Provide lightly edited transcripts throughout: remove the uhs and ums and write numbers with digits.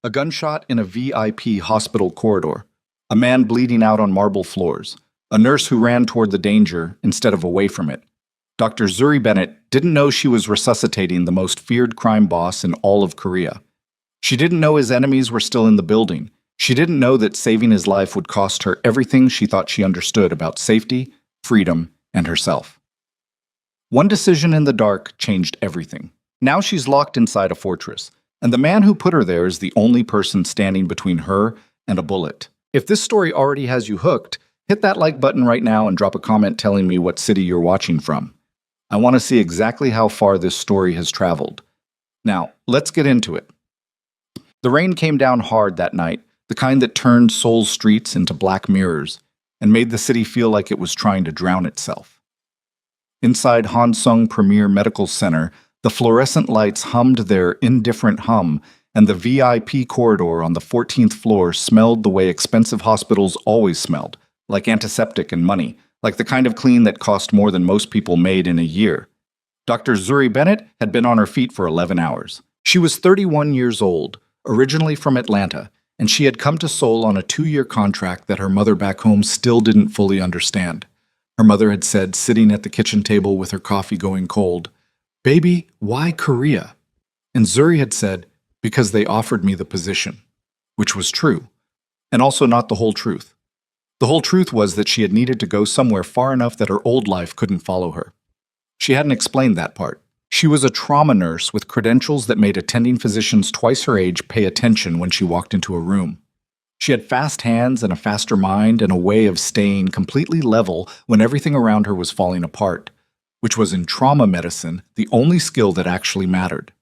A gunshot in a VIP hospital corridor. A man bleeding out on marble floors. A nurse who ran toward the danger instead of away from it. Dr. Zuri Bennett didn't know she was resuscitating the most feared crime boss in all of Korea. She didn't know his enemies were still in the building. She didn't know that saving his life would cost her everything she thought she understood about safety, freedom, and herself. One decision in the dark changed everything. Now she's locked inside a fortress, and the man who put her there is the only person standing between her and a bullet. If this story already has you hooked, hit that like button right now and drop a comment telling me what city you're watching from. I want to see exactly how far this story has traveled. Now, let's get into it. The rain came down hard that night, the kind that turned Seoul's streets into black mirrors and made the city feel like it was trying to drown itself. Inside Hansung Premier Medical Center, the fluorescent lights hummed their indifferent hum, and the VIP corridor on the 14th floor smelled the way expensive hospitals always smelled, like antiseptic and money, like the kind of clean that cost more than most people made in a year. Dr. Zuri Bennett had been on her feet for 11 hours. She was 31 years old, originally from Atlanta, and she had come to Seoul on a 2-year contract that her mother back home still didn't fully understand. Her mother had said, sitting at the kitchen table with her coffee going cold, "Baby, why Korea?" And Zuri had said, "Because they offered me the position," which was true, and also not the whole truth. The whole truth was that she had needed to go somewhere far enough that her old life couldn't follow her. She hadn't explained that part. She was a trauma nurse with credentials that made attending physicians twice her age pay attention when she walked into a room. She had fast hands and a faster mind and a way of staying completely level when everything around her was falling apart, which was in trauma medicine the only skill that actually mattered.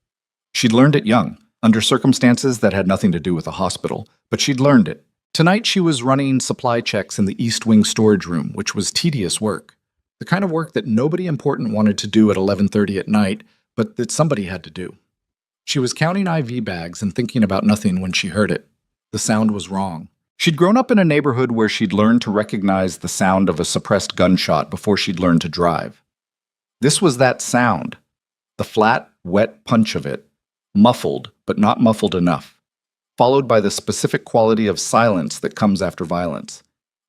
She'd learned it young, under circumstances that had nothing to do with a hospital, but she'd learned it. Tonight she was running supply checks in the East Wing storage room, which was tedious work. The kind of work that nobody important wanted to do at 11:30 at night, but that somebody had to do. She was counting IV bags and thinking about nothing when she heard it. The sound was wrong. She'd grown up in a neighborhood where she'd learned to recognize the sound of a suppressed gunshot before she'd learned to drive. This was that sound, the flat, wet punch of it, muffled, but not muffled enough, followed by the specific quality of silence that comes after violence,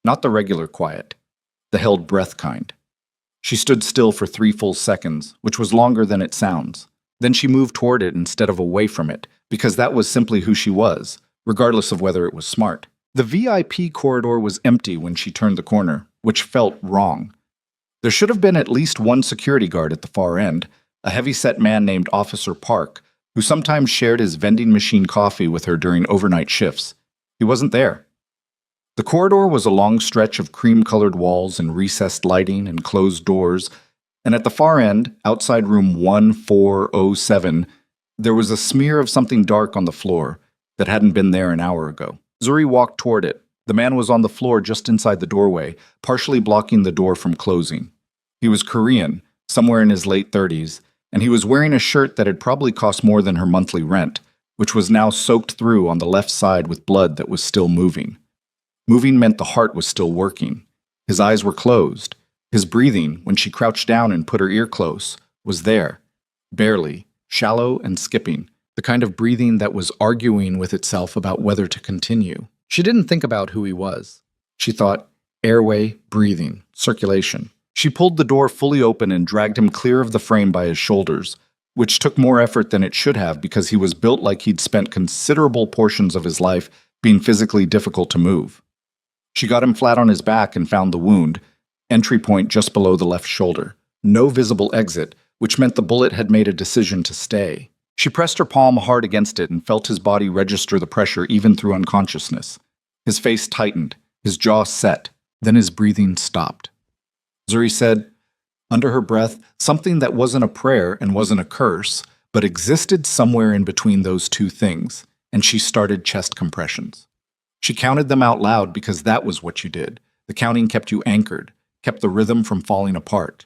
not the regular quiet, the held breath kind. She stood still for 3 full seconds, which was longer than it sounds. Then she moved toward it instead of away from it, because that was simply who she was, regardless of whether it was smart. The VIP corridor was empty when she turned the corner, which felt wrong. There should have been at least one security guard at the far end, a heavy-set man named Officer Park, who sometimes shared his vending machine coffee with her during overnight shifts. He wasn't there. The corridor was a long stretch of cream-colored walls and recessed lighting and closed doors, and at the far end, outside room 1407, there was a smear of something dark on the floor that hadn't been there an hour ago. Zuri walked toward it. The man was on the floor just inside the doorway, partially blocking the door from closing. He was Korean, somewhere in his late 30s, and he was wearing a shirt that had probably cost more than her monthly rent, which was now soaked through on the left side with blood that was still moving. Moving meant the heart was still working. His eyes were closed. His breathing, when she crouched down and put her ear close, was there, barely, shallow and skipping, the kind of breathing that was arguing with itself about whether to continue. She didn't think about who he was. She thought, airway, breathing, circulation. She pulled the door fully open and dragged him clear of the frame by his shoulders, which took more effort than it should have because he was built like he'd spent considerable portions of his life being physically difficult to move. She got him flat on his back and found the wound, entry point just below the left shoulder. No visible exit, which meant the bullet had made a decision to stay. She pressed her palm hard against it and felt his body register the pressure even through unconsciousness. His face tightened, his jaw set, then his breathing stopped. Zuri said, under her breath, something that wasn't a prayer and wasn't a curse, but existed somewhere in between those two things, and she started chest compressions. She counted them out loud because that was what you did. The counting kept you anchored, kept the rhythm from falling apart.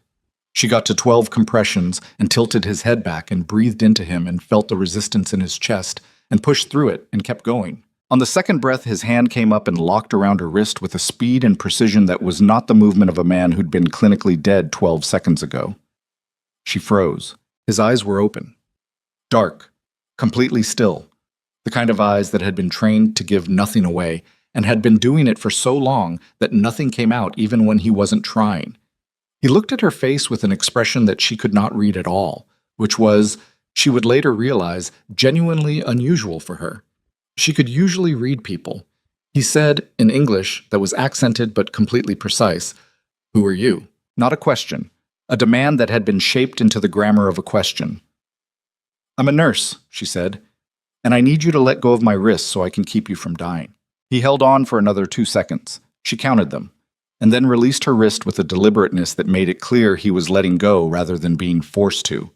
She got to 12 compressions and tilted his head back and breathed into him and felt the resistance in his chest and pushed through it and kept going. On the second breath, his hand came up and locked around her wrist with a speed and precision that was not the movement of a man who'd been clinically dead 12 seconds ago. She froze. His eyes were open. Dark. Completely still. the kind of eyes that had been trained to give nothing away and had been doing it for so long that nothing came out even when he wasn't trying. He looked at her face with an expression that she could not read at all, which was, she would later realize, genuinely unusual for her. She could usually read people. He said, in English that was accented but completely precise, "Who are you?" Not a question, a demand that had been shaped into the grammar of a question. "I'm a nurse," she said, "and I need you to let go of my wrists so I can keep you from dying." He held on for another 2 seconds. She counted them, and then released her wrist with a deliberateness that made it clear he was letting go rather than being forced to.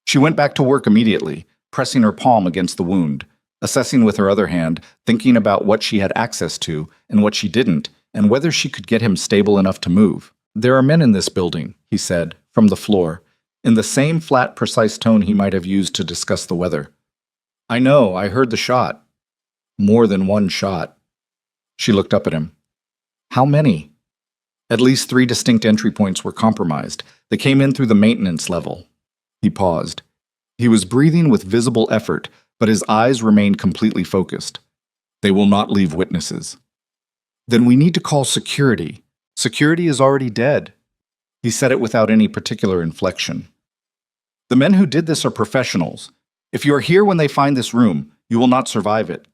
She went back to work immediately, pressing her palm against the wound, assessing with her other hand, thinking about what she had access to and what she didn't, and whether she could get him stable enough to move. "There are men in this building," he said, from the floor, in the same flat, precise tone he might have used to discuss the weather. "I know, I heard the shot." "More than one shot." She looked up at him. "How many?" At least 3 distinct entry points were compromised. They came in through the maintenance level. He paused. He was breathing with visible effort, but his eyes remained completely focused. "They will not leave witnesses." "Then we need to call security. Security is already dead." He said it without any particular inflection. "The men who did this are professionals. If you are here when they find this room, you will not survive it."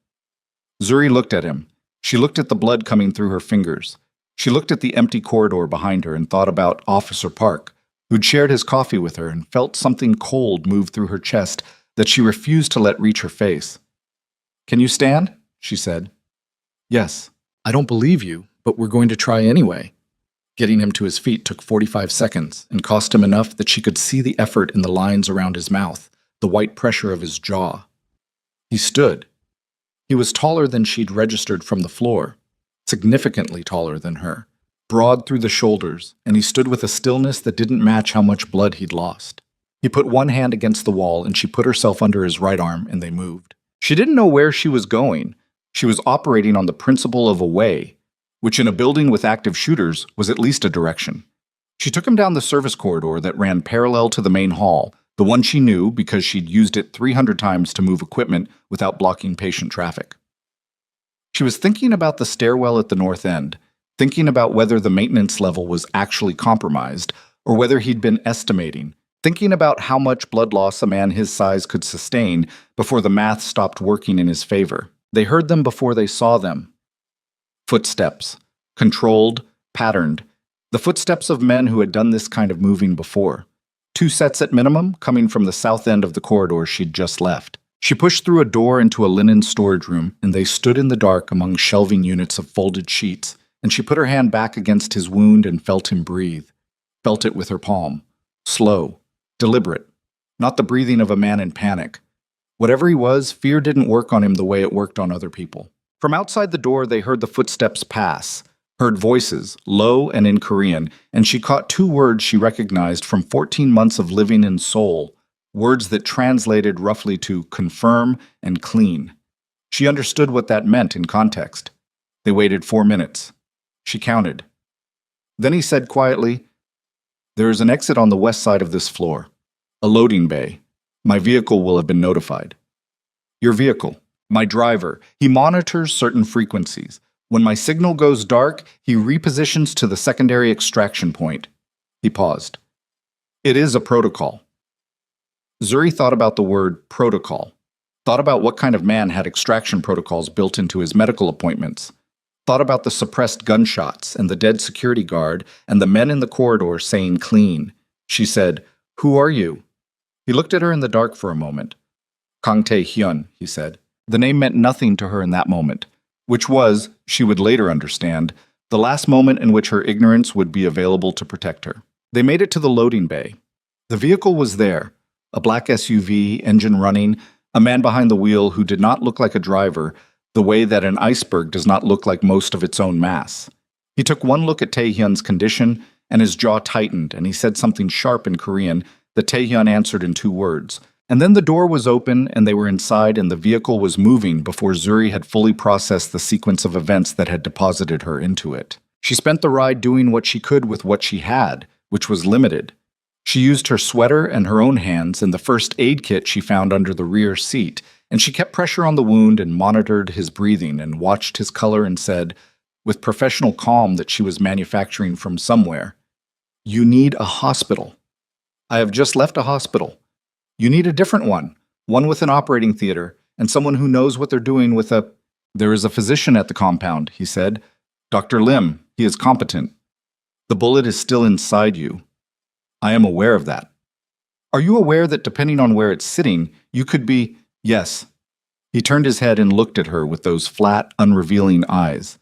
Zuri looked at him. She looked at the blood coming through her fingers. She looked at the empty corridor behind her and thought about Officer Park, who'd shared his coffee with her, and felt something cold move through her chest that she refused to let reach her face. "Can you stand?" she said. "Yes." "I don't believe you, but we're going to try anyway." Getting him to his feet took 45 seconds and cost him enough that she could see the effort in the lines around his mouth, the white pressure of his jaw. He stood. He was taller than she'd registered from the floor, significantly taller than her, broad through the shoulders, and he stood with a stillness that didn't match how much blood he'd lost. He put one hand against the wall and she put herself under his right arm and they moved. She didn't know where she was going. She was operating on the principle of a way, which in a building with active shooters was at least a direction. She took him down the service corridor that ran parallel to the main hall, the one she knew because she'd used it 300 times to move equipment without blocking patient traffic. She was thinking about the stairwell at the north end, thinking about whether the maintenance level was actually compromised or whether he'd been estimating, thinking about how much blood loss a man his size could sustain before the math stopped working in his favor. They heard them before they saw them. Footsteps, controlled, patterned, the footsteps of men who had done this kind of moving before. 2 sets at minimum, coming from the south end of the corridor she'd just left. She pushed through a door into a linen storage room, and they stood in the dark among shelving units of folded sheets, and she put her hand back against his wound and felt him breathe. Felt it with her palm. Slow, deliberate, not the breathing of a man in panic. Whatever he was, fear didn't work on him the way it worked on other people. From outside the door, they heard the footsteps pass, heard voices, low and in Korean, and she caught 2 words she recognized from 14 months of living in Seoul, words that translated roughly to confirm and clean. She understood what that meant in context. They waited 4 minutes. She counted. Then he said quietly, "There is an exit on the west side of this floor. A loading bay. My vehicle will have been notified." "Your vehicle." "My driver. He monitors certain frequencies. When my signal goes dark, he repositions to the secondary extraction point." He paused. "It is a protocol." Zuri thought about the word protocol, thought about what kind of man had extraction protocols built into his medical appointments, thought about the suppressed gunshots and the dead security guard and the men in the corridor saying clean. She said, "Who are you?" He looked at her in the dark for a moment. "Kang Tae-hyun," he said. The name meant nothing to her in that moment, which was, she would later understand, the last moment in which her ignorance would be available to protect her. They made it to the loading bay. The vehicle was there, a black SUV, engine running, a man behind the wheel who did not look like a driver, the way that an iceberg does not look like most of its own mass. He took one look at Tae-hyun's condition, and his jaw tightened, and he said something sharp in Korean that Tae-hyun answered in 2 words. And then the door was open, and they were inside, and the vehicle was moving before Zuri had fully processed the sequence of events that had deposited her into it. She spent the ride doing what she could with what she had, which was limited. She used her sweater and her own hands and the first aid kit she found under the rear seat, and she kept pressure on the wound and monitored his breathing and watched his color and said, with professional calm that she was manufacturing from somewhere, "You need a hospital. I have just left a hospital. You need a different one with an operating theater, and someone who knows what they're doing with a—" "There is a physician at the compound," he said. "Dr. Lim. He is competent. The bullet is still inside you. I am aware of that. Are you aware that depending on where it's sitting, you could be—" "Yes." He turned his head and looked at her with those flat, unrevealing eyes.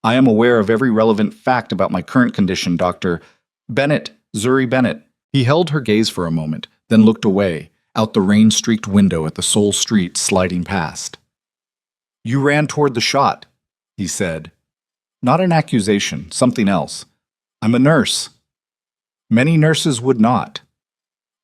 "I am aware of every relevant fact about my current condition, Dr. Bennett, Zuri Bennett." He held her gaze for a moment, then looked away, out the rain-streaked window at the Seoul street sliding past. "You ran toward the shot," he said. "Not an accusation, something else. I'm a nurse." Many nurses would not.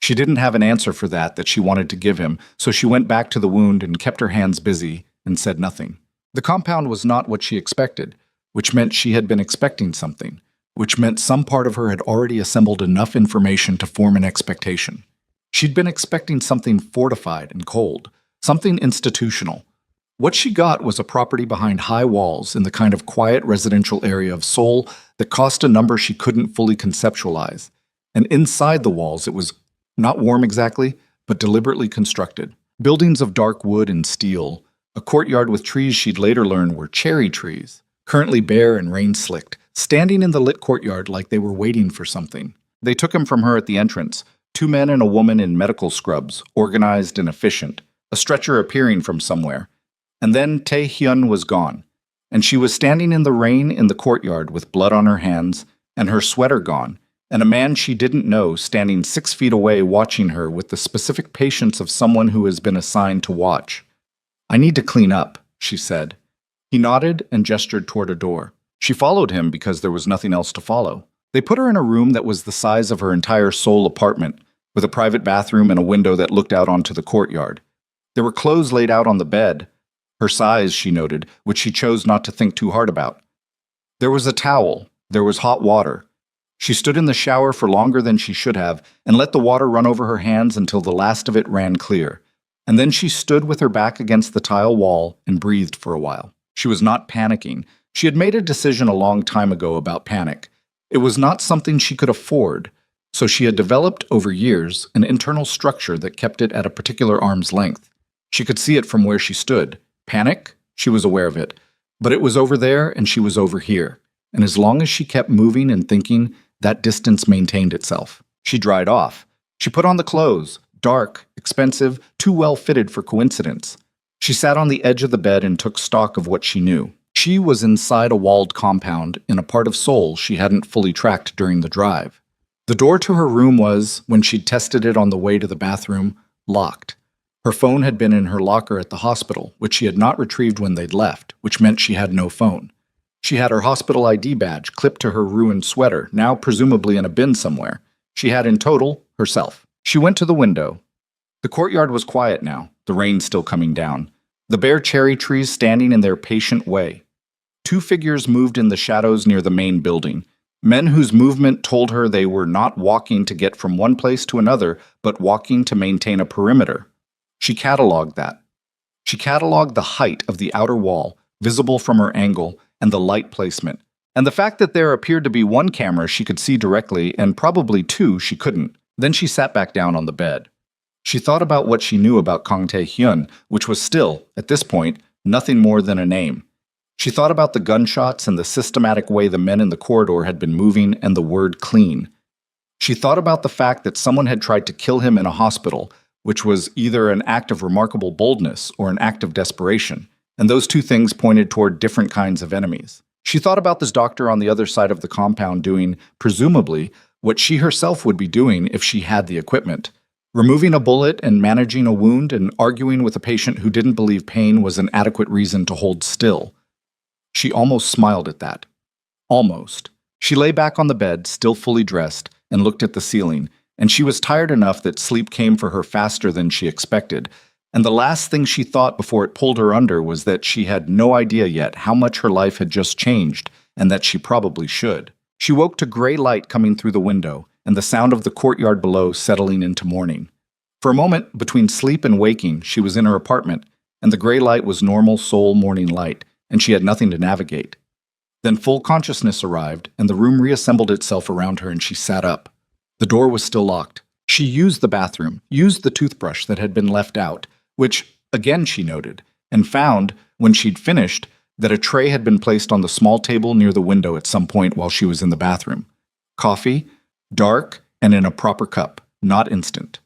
She didn't have an answer for that she wanted to give him, so she went back to the wound and kept her hands busy and said nothing. The compound was not what she expected, which meant she had been expecting something, which meant some part of her had already assembled enough information to form an expectation. She'd been expecting something fortified and cold, something institutional. What she got was a property behind high walls in the kind of quiet residential area of Seoul that cost a number she couldn't fully conceptualize. And inside the walls it was not warm exactly, but deliberately constructed. Buildings of dark wood and steel, a courtyard with trees she'd later learn were cherry trees, currently bare and rain-slicked, standing in the lit courtyard like they were waiting for something. They took him from her at the entrance, 2 men and a woman in medical scrubs, organized and efficient, a stretcher appearing from somewhere. And then Tae-hyun was gone, and she was standing in the rain in the courtyard with blood on her hands and her sweater gone, and a man she didn't know standing 6 feet away watching her with the specific patience of someone who has been assigned to watch. "I need to clean up," she said. He nodded and gestured toward a door. She followed him because there was nothing else to follow. They put her in a room that was the size of her entire Seoul apartment, with a private bathroom and a window that looked out onto the courtyard. There were clothes laid out on the bed, her size, she noted, which she chose not to think too hard about. There was a towel. There was hot water. She stood in the shower for longer than she should have and let the water run over her hands until the last of it ran clear. And then she stood with her back against the tile wall and breathed for a while. She was not panicking. She had made a decision a long time ago about panic. It was not something she could afford, so she had developed over years an internal structure that kept it at a particular arm's length. She could see it from where she stood. Panic? She was aware of it. But it was over there and she was over here. And as long as she kept moving and thinking, that distance maintained itself. She dried off. She put on the clothes, dark, expensive, too well fitted for coincidence. She sat on the edge of the bed and took stock of what she knew. She was inside a walled compound in a part of Seoul she hadn't fully tracked during the drive. The door to her room was, when she'd tested it on the way to the bathroom, locked. Her phone had been in her locker at the hospital, which she had not retrieved when they'd left, which meant she had no phone. She had her hospital ID badge clipped to her ruined sweater, now presumably in a bin somewhere. She had in total herself. She went to the window. The courtyard was quiet now, the rain still coming down. The bare cherry trees standing in their patient way. 2 figures moved in the shadows near the main building. Men whose movement told her they were not walking to get from one place to another, but walking to maintain a perimeter. She cataloged that. She cataloged the height of the outer wall, visible from her angle, and the light placement, and the fact that there appeared to be 1 camera she could see directly and probably 2 she couldn't. Then she sat back down on the bed. She thought about what she knew about Kang Tae-hyun, which was still, at this point, nothing more than a name. She thought about the gunshots and the systematic way the men in the corridor had been moving and the word clean. She thought about the fact that someone had tried to kill him in a hospital, which was either an act of remarkable boldness or an act of desperation, and those 2 things pointed toward different kinds of enemies. She thought about this doctor on the other side of the compound doing, presumably, what she herself would be doing if she had the equipment. Removing a bullet and managing a wound and arguing with a patient who didn't believe pain was an adequate reason to hold still. She almost smiled at that. Almost. She lay back on the bed, still fully dressed, and looked at the ceiling, and she was tired enough that sleep came for her faster than she expected, and the last thing she thought before it pulled her under was that she had no idea yet how much her life had just changed, and that she probably should. She woke to gray light coming through the window, and the sound of the courtyard below settling into morning. For a moment, between sleep and waking, she was in her apartment, and the gray light was normal Seoul morning light, and she had nothing to navigate. Then full consciousness arrived, and the room reassembled itself around her, and she sat up. The door was still locked. She used the bathroom, used the toothbrush that had been left out, which, again, she noted, and found, when she'd finished, that a tray had been placed on the small table near the window at some point while she was in the bathroom. Coffee, dark, and in a proper cup, not instant.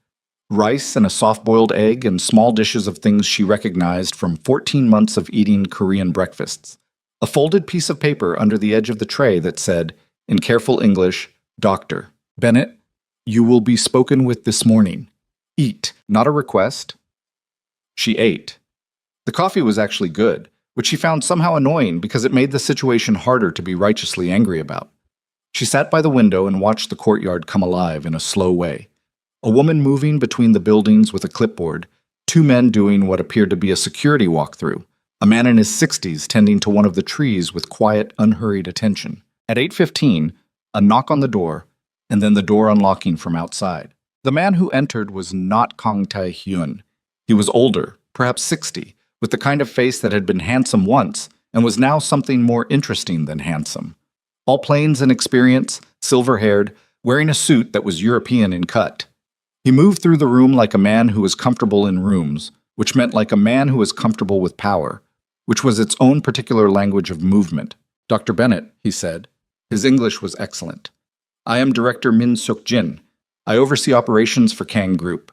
Rice and a soft-boiled egg and small dishes of things she recognized from 14 months of eating Korean breakfasts. A folded piece of paper under the edge of the tray that said, in careful English, Dr. Bennett, you will be spoken with this morning. Eat, not a request. She ate. The coffee was actually good, which she found somehow annoying because it made the situation harder to be righteously angry about. She sat by the window and watched the courtyard come alive in a slow way. A woman moving between the buildings with a clipboard, two men doing what appeared to be a security walkthrough, a man in his 60s tending to one of the trees with quiet, unhurried attention. At 8:15, a knock on the door, and then the door unlocking from outside. The man who entered was not Kang Tae-hyun. He was older, perhaps 60, with the kind of face that had been handsome once and was now something more interesting than handsome. All plains and experience, silver-haired, wearing a suit that was European in cut. He moved through the room like a man who was comfortable in rooms, which meant like a man who was comfortable with power, which was its own particular language of movement. Dr. Bennett, he said. His English was excellent. I am Director Min Suk-jin. I oversee operations for Kang Group.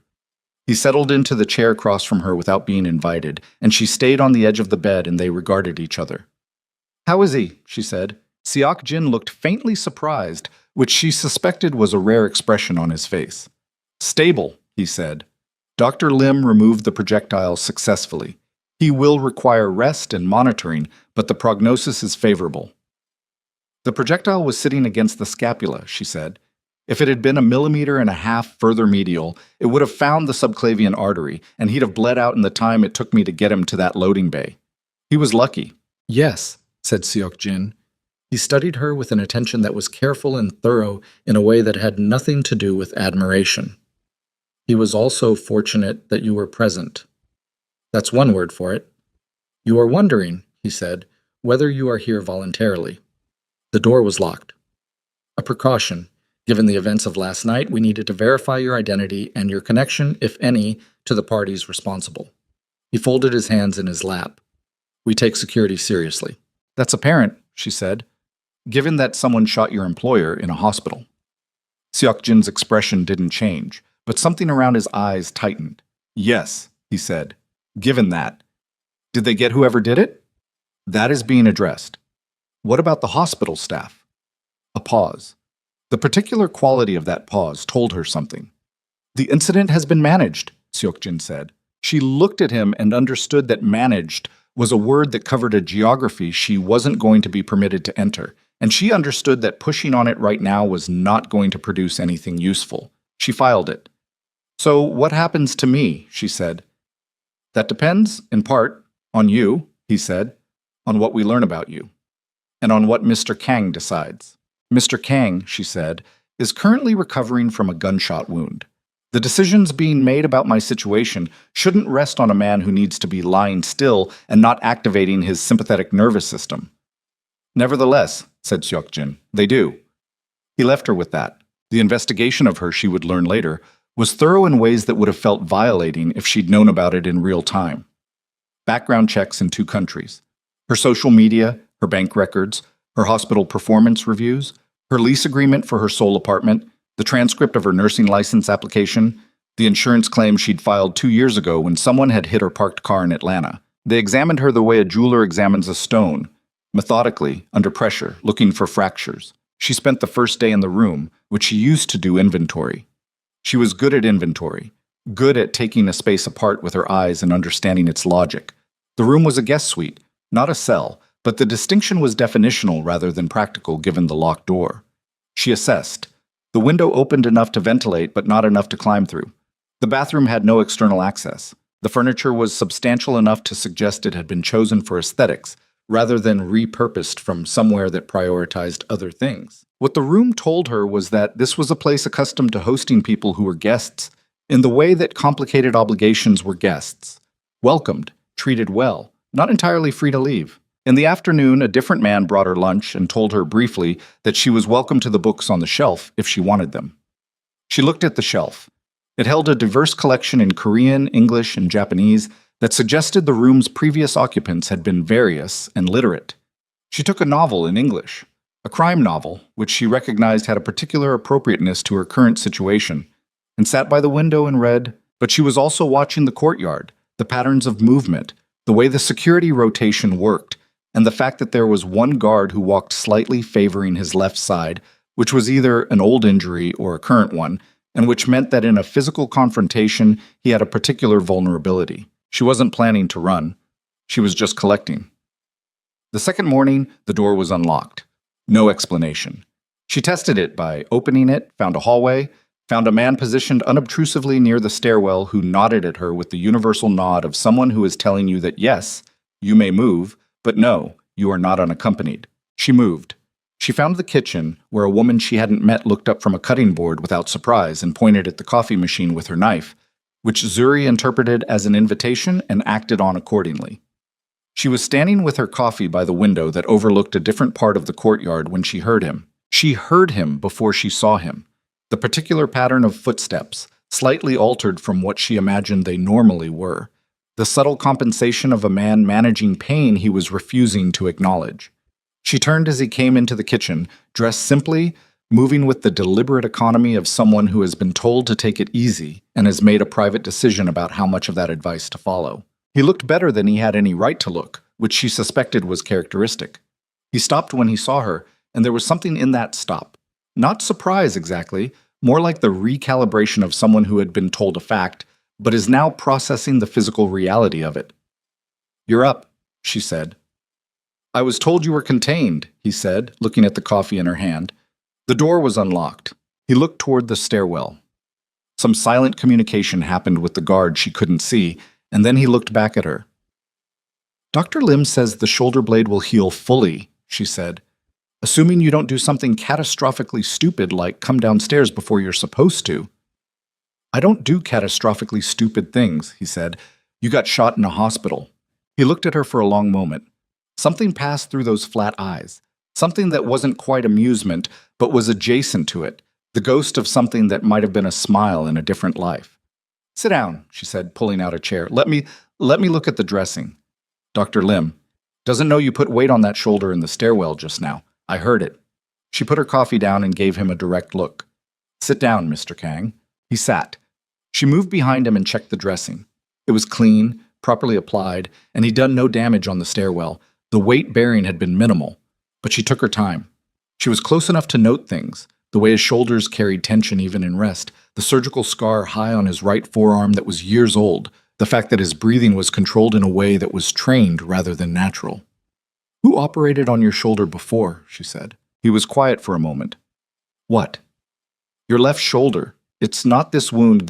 He settled into the chair across from her without being invited, and she stayed on the edge of the bed and they regarded each other. How is he? She said. Seok-jin looked faintly surprised, which she suspected was a rare expression on his face. Stable, he said. Dr. Lim removed the projectile successfully. He will require rest and monitoring, but the prognosis is favorable. The projectile was sitting against the scapula, she said. If it had been 1.5 millimeters further medial, it would have found the subclavian artery, and he'd have bled out in the time it took me to get him to that loading bay. He was lucky. Yes, said Seok-jin. He studied her with an attention that was careful and thorough in a way that had nothing to do with admiration. He was also fortunate that you were present. That's one word for it. You are wondering, he said, whether you are here voluntarily. The door was locked. A precaution. Given the events of last night, we needed to verify your identity and your connection, if any, to the parties responsible. He folded his hands in his lap. We take security seriously. That's apparent, she said, given that someone shot your employer in a hospital. Seok-jin's expression didn't change, but something around his eyes tightened. Yes, he said, given that. Did they get whoever did it? That is being addressed. What about the hospital staff? A pause. The particular quality of that pause told her something. The incident has been managed, Seok-jin said. She looked at him and understood that managed was a word that covered a geography she wasn't going to be permitted to enter, and she understood that pushing on it right now was not going to produce anything useful. She filed it. So what happens to me, she said. That depends, in part, on you, he said, on what we learn about you, and on what Mr. Kang decides. Mr. Kang, she said, is currently recovering from a gunshot wound. The decisions being made about my situation shouldn't rest on a man who needs to be lying still and not activating his sympathetic nervous system. Nevertheless, said Seok-jin, they do. He left her with that. The investigation of her, she would learn later, was thorough in ways that would have felt violating if she'd known about it in real time. Background checks in 2 countries. Her social media, her bank records, her hospital performance reviews, her lease agreement for her sole apartment, the transcript of her nursing license application, the insurance claim she'd filed 2 years ago when someone had hit her parked car in Atlanta. They examined her the way a jeweler examines a stone, methodically, under pressure, looking for fractures. She spent the first day in the room, which she used to do inventory. She was good at inventory, good at taking a space apart with her eyes and understanding its logic. The room was a guest suite, not a cell, but the distinction was definitional rather than practical given the locked door. She assessed. The window opened enough to ventilate, but not enough to climb through. The bathroom had no external access. The furniture was substantial enough to suggest it had been chosen for aesthetics, rather than repurposed from somewhere that prioritized other things. What the room told her was that this was a place accustomed to hosting people who were guests in the way that complicated obligations were guests, welcomed, treated well, not entirely free to leave. In the afternoon, a different man brought her lunch and told her briefly that she was welcome to the books on the shelf if she wanted them. She looked at the shelf. It held a diverse collection in Korean, English, and Japanese that suggested the room's previous occupants had been various and literate. She took a novel in English, a crime novel, which she recognized had a particular appropriateness to her current situation, and sat by the window and read, but she was also watching the courtyard, the patterns of movement, the way the security rotation worked, and the fact that there was one guard who walked slightly favoring his left side, which was either an old injury or a current one, and which meant that in a physical confrontation he had a particular vulnerability. She wasn't planning to run. She was just collecting. The second morning, the door was unlocked. No explanation. She tested it by opening it, found a hallway, found a man positioned unobtrusively near the stairwell who nodded at her with the universal nod of someone who is telling you that yes, you may move, but no, you are not unaccompanied. She moved. She found the kitchen, where a woman she hadn't met looked up from a cutting board without surprise and pointed at the coffee machine with her knife, which Zuri interpreted as an invitation and acted on accordingly. She was standing with her coffee by the window that overlooked a different part of the courtyard when she heard him. She heard him before she saw him. The particular pattern of footsteps, slightly altered from what she imagined they normally were. The subtle compensation of a man managing pain he was refusing to acknowledge. She turned as he came into the kitchen, dressed simply, moving with the deliberate economy of someone who has been told to take it easy and has made a private decision about how much of that advice to follow. He looked better than he had any right to look, which she suspected was characteristic. He stopped when he saw her, and there was something in that stop. Not surprise exactly, more like the recalibration of someone who had been told a fact, but is now processing the physical reality of it. "You're up," she said. "I was told you were contained," he said, looking at the coffee in her hand. The door was unlocked. He looked toward the stairwell. Some silent communication happened with the guard she couldn't see, and then he looked back at her. "Dr. Lim says the shoulder blade will heal fully," she said, "assuming you don't do something catastrophically stupid like come downstairs before you're supposed to." "I don't do catastrophically stupid things," he said. "You got shot in a hospital." He looked at her for a long moment. Something passed through those flat eyes, something that wasn't quite amusement, but was adjacent to it, the ghost of something that might have been a smile in a different life. "Sit down," she said, pulling out a chair. Let me look at the dressing." "Dr. Lim doesn't know you put weight on that shoulder in the stairwell just now. I heard it." She put her coffee down and gave him a direct look. "Sit down, Mr. Kang." He sat. She moved behind him and checked the dressing. It was clean, properly applied, and he'd done no damage on the stairwell. The weight bearing had been minimal, but she took her time. She was close enough to note things, the way his shoulders carried tension even in rest, the surgical scar high on his right forearm that was years old, the fact that his breathing was controlled in a way that was trained rather than natural. "Who operated on your shoulder before?" she said. He was quiet for a moment. "What?" "Your left shoulder. It's not this wound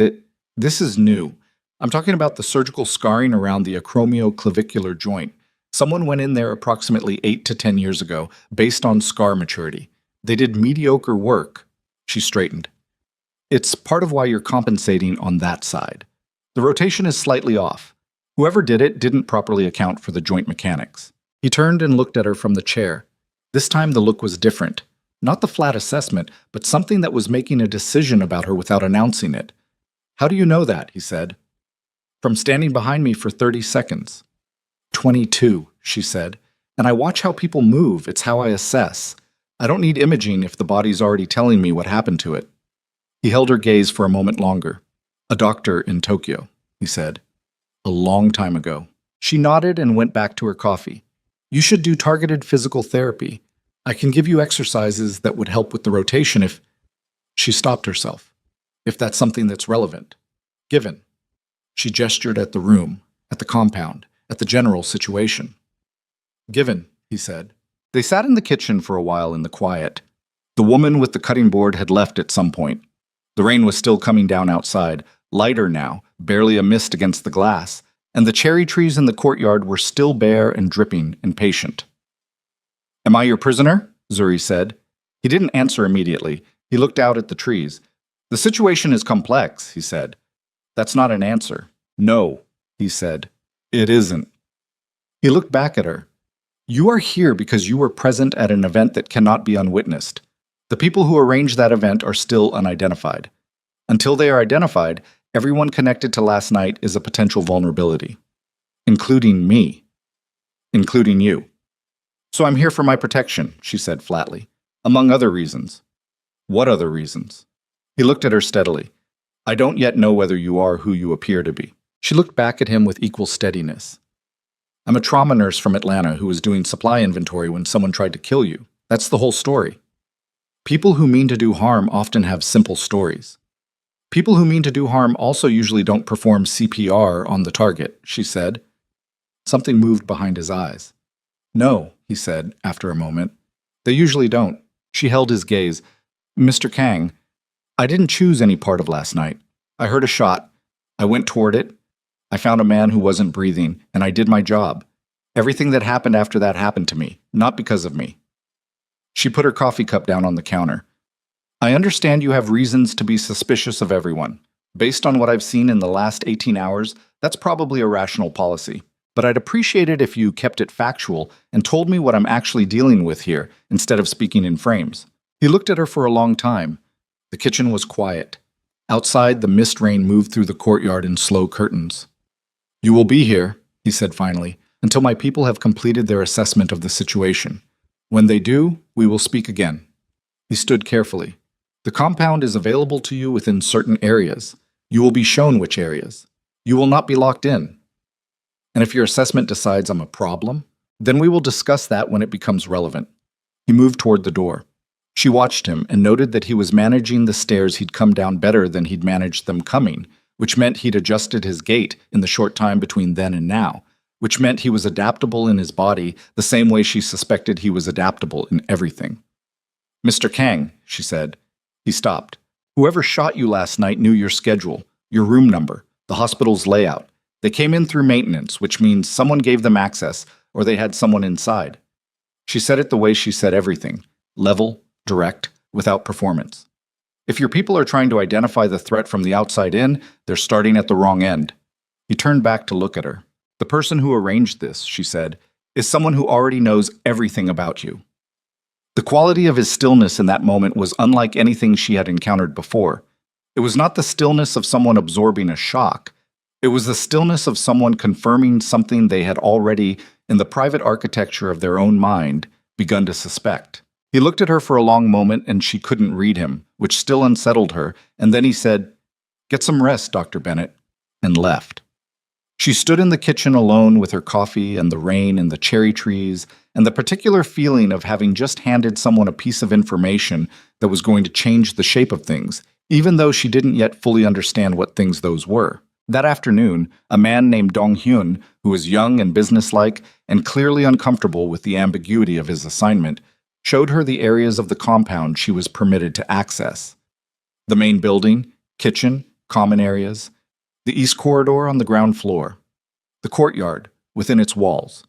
this is new. I'm talking about the surgical scarring around the acromioclavicular joint. Someone went in there approximately 8 to 10 years ago, based on scar maturity. They did mediocre work." She straightened. "It's part of why you're compensating on that side. The rotation is slightly off. Whoever did it didn't properly account for the joint mechanics." He turned and looked at her from the chair. This time the look was different. Not the flat assessment, but something that was making a decision about her without announcing it. "How do you know that?" he said. "From standing behind me for 30 seconds. 22, she said. "And I watch how people move. It's how I assess. I don't need imaging if the body's already telling me what happened to it." He held her gaze for a moment longer. "A doctor in Tokyo," he said. "A long time ago." She nodded and went back to her coffee. "You should do targeted physical therapy. I can give you exercises that would help with the rotation if—" She stopped herself. "If that's something that's relevant." "Given." She gestured at the room, at the compound, at the general situation. "Given," he said. They sat in the kitchen for a while in the quiet. The woman with the cutting board had left at some point. The rain was still coming down outside, lighter now, barely a mist against the glass, and the cherry trees in the courtyard were still bare and dripping and patient. "Am I your prisoner?" Zuri said. He didn't answer immediately. He looked out at the trees. "The situation is complex," he said. That's not an answer. No, he said. It isn't. He looked back at her. You are here because you were present at an event that cannot be unwitnessed. The people who arranged that event are still unidentified. Until they are identified, everyone connected to last night is a potential vulnerability. Including me. Including you. So I'm here for my protection, she said flatly. Among other reasons. What other reasons? He looked at her steadily. I don't yet know whether you are who you appear to be. She looked back at him with equal steadiness. I'm a trauma nurse from Atlanta who was doing supply inventory when someone tried to kill you. That's the whole story. People who mean to do harm often have simple stories. People who mean to do harm also usually don't perform CPR on the target, she said. Something moved behind his eyes. No, he said after a moment. They usually don't. She held his gaze. Mr. Kang, I didn't choose any part of last night. I heard a shot. I went toward it. I found a man who wasn't breathing, and I did my job. Everything that happened after that happened to me, not because of me. She put her coffee cup down on the counter. I understand you have reasons to be suspicious of everyone. Based on what I've seen in the last 18 hours, that's probably a rational policy. But I'd appreciate it if you kept it factual and told me what I'm actually dealing with here, instead of speaking in frames. He looked at her for a long time. The kitchen was quiet. Outside, the mist rain moved through the courtyard in slow curtains. You will be here, he said finally, until my people have completed their assessment of the situation. When they do, we will speak again. He stood carefully. The compound is available to you within certain areas. You will be shown which areas. You will not be locked in. And if your assessment decides I'm a problem, then we will discuss that when it becomes relevant. He moved toward the door. She watched him and noted that he was managing the stairs he'd come down better than he'd managed them coming, which meant he'd adjusted his gait in the short time between then and now, which meant he was adaptable in his body the same way she suspected he was adaptable in everything. Mr. Kang, she said. He stopped. Whoever shot you last night knew your schedule, your room number, the hospital's layout. They came in through maintenance, which means someone gave them access, or they had someone inside. She said it the way she said everything, level, direct, without performance. If your people are trying to identify the threat from the outside in, they're starting at the wrong end. He turned back to look at her. The person who arranged this, she said, is someone who already knows everything about you. The quality of his stillness in that moment was unlike anything she had encountered before. It was not the stillness of someone absorbing a shock. It was the stillness of someone confirming something they had already, in the private architecture of their own mind, begun to suspect. He looked at her for a long moment and she couldn't read him, which still unsettled her, and then he said, "Get some rest, Dr. Bennett," and left. She stood in the kitchen alone with her coffee and the rain and the cherry trees and the particular feeling of having just handed someone a piece of information that was going to change the shape of things, even though she didn't yet fully understand what things those were. That afternoon, a man named Dong Hyun, who was young and businesslike and clearly uncomfortable with the ambiguity of his assignment, showed her the areas of the compound she was permitted to access. The main building, kitchen, common areas, the east corridor on the ground floor, the courtyard within its walls,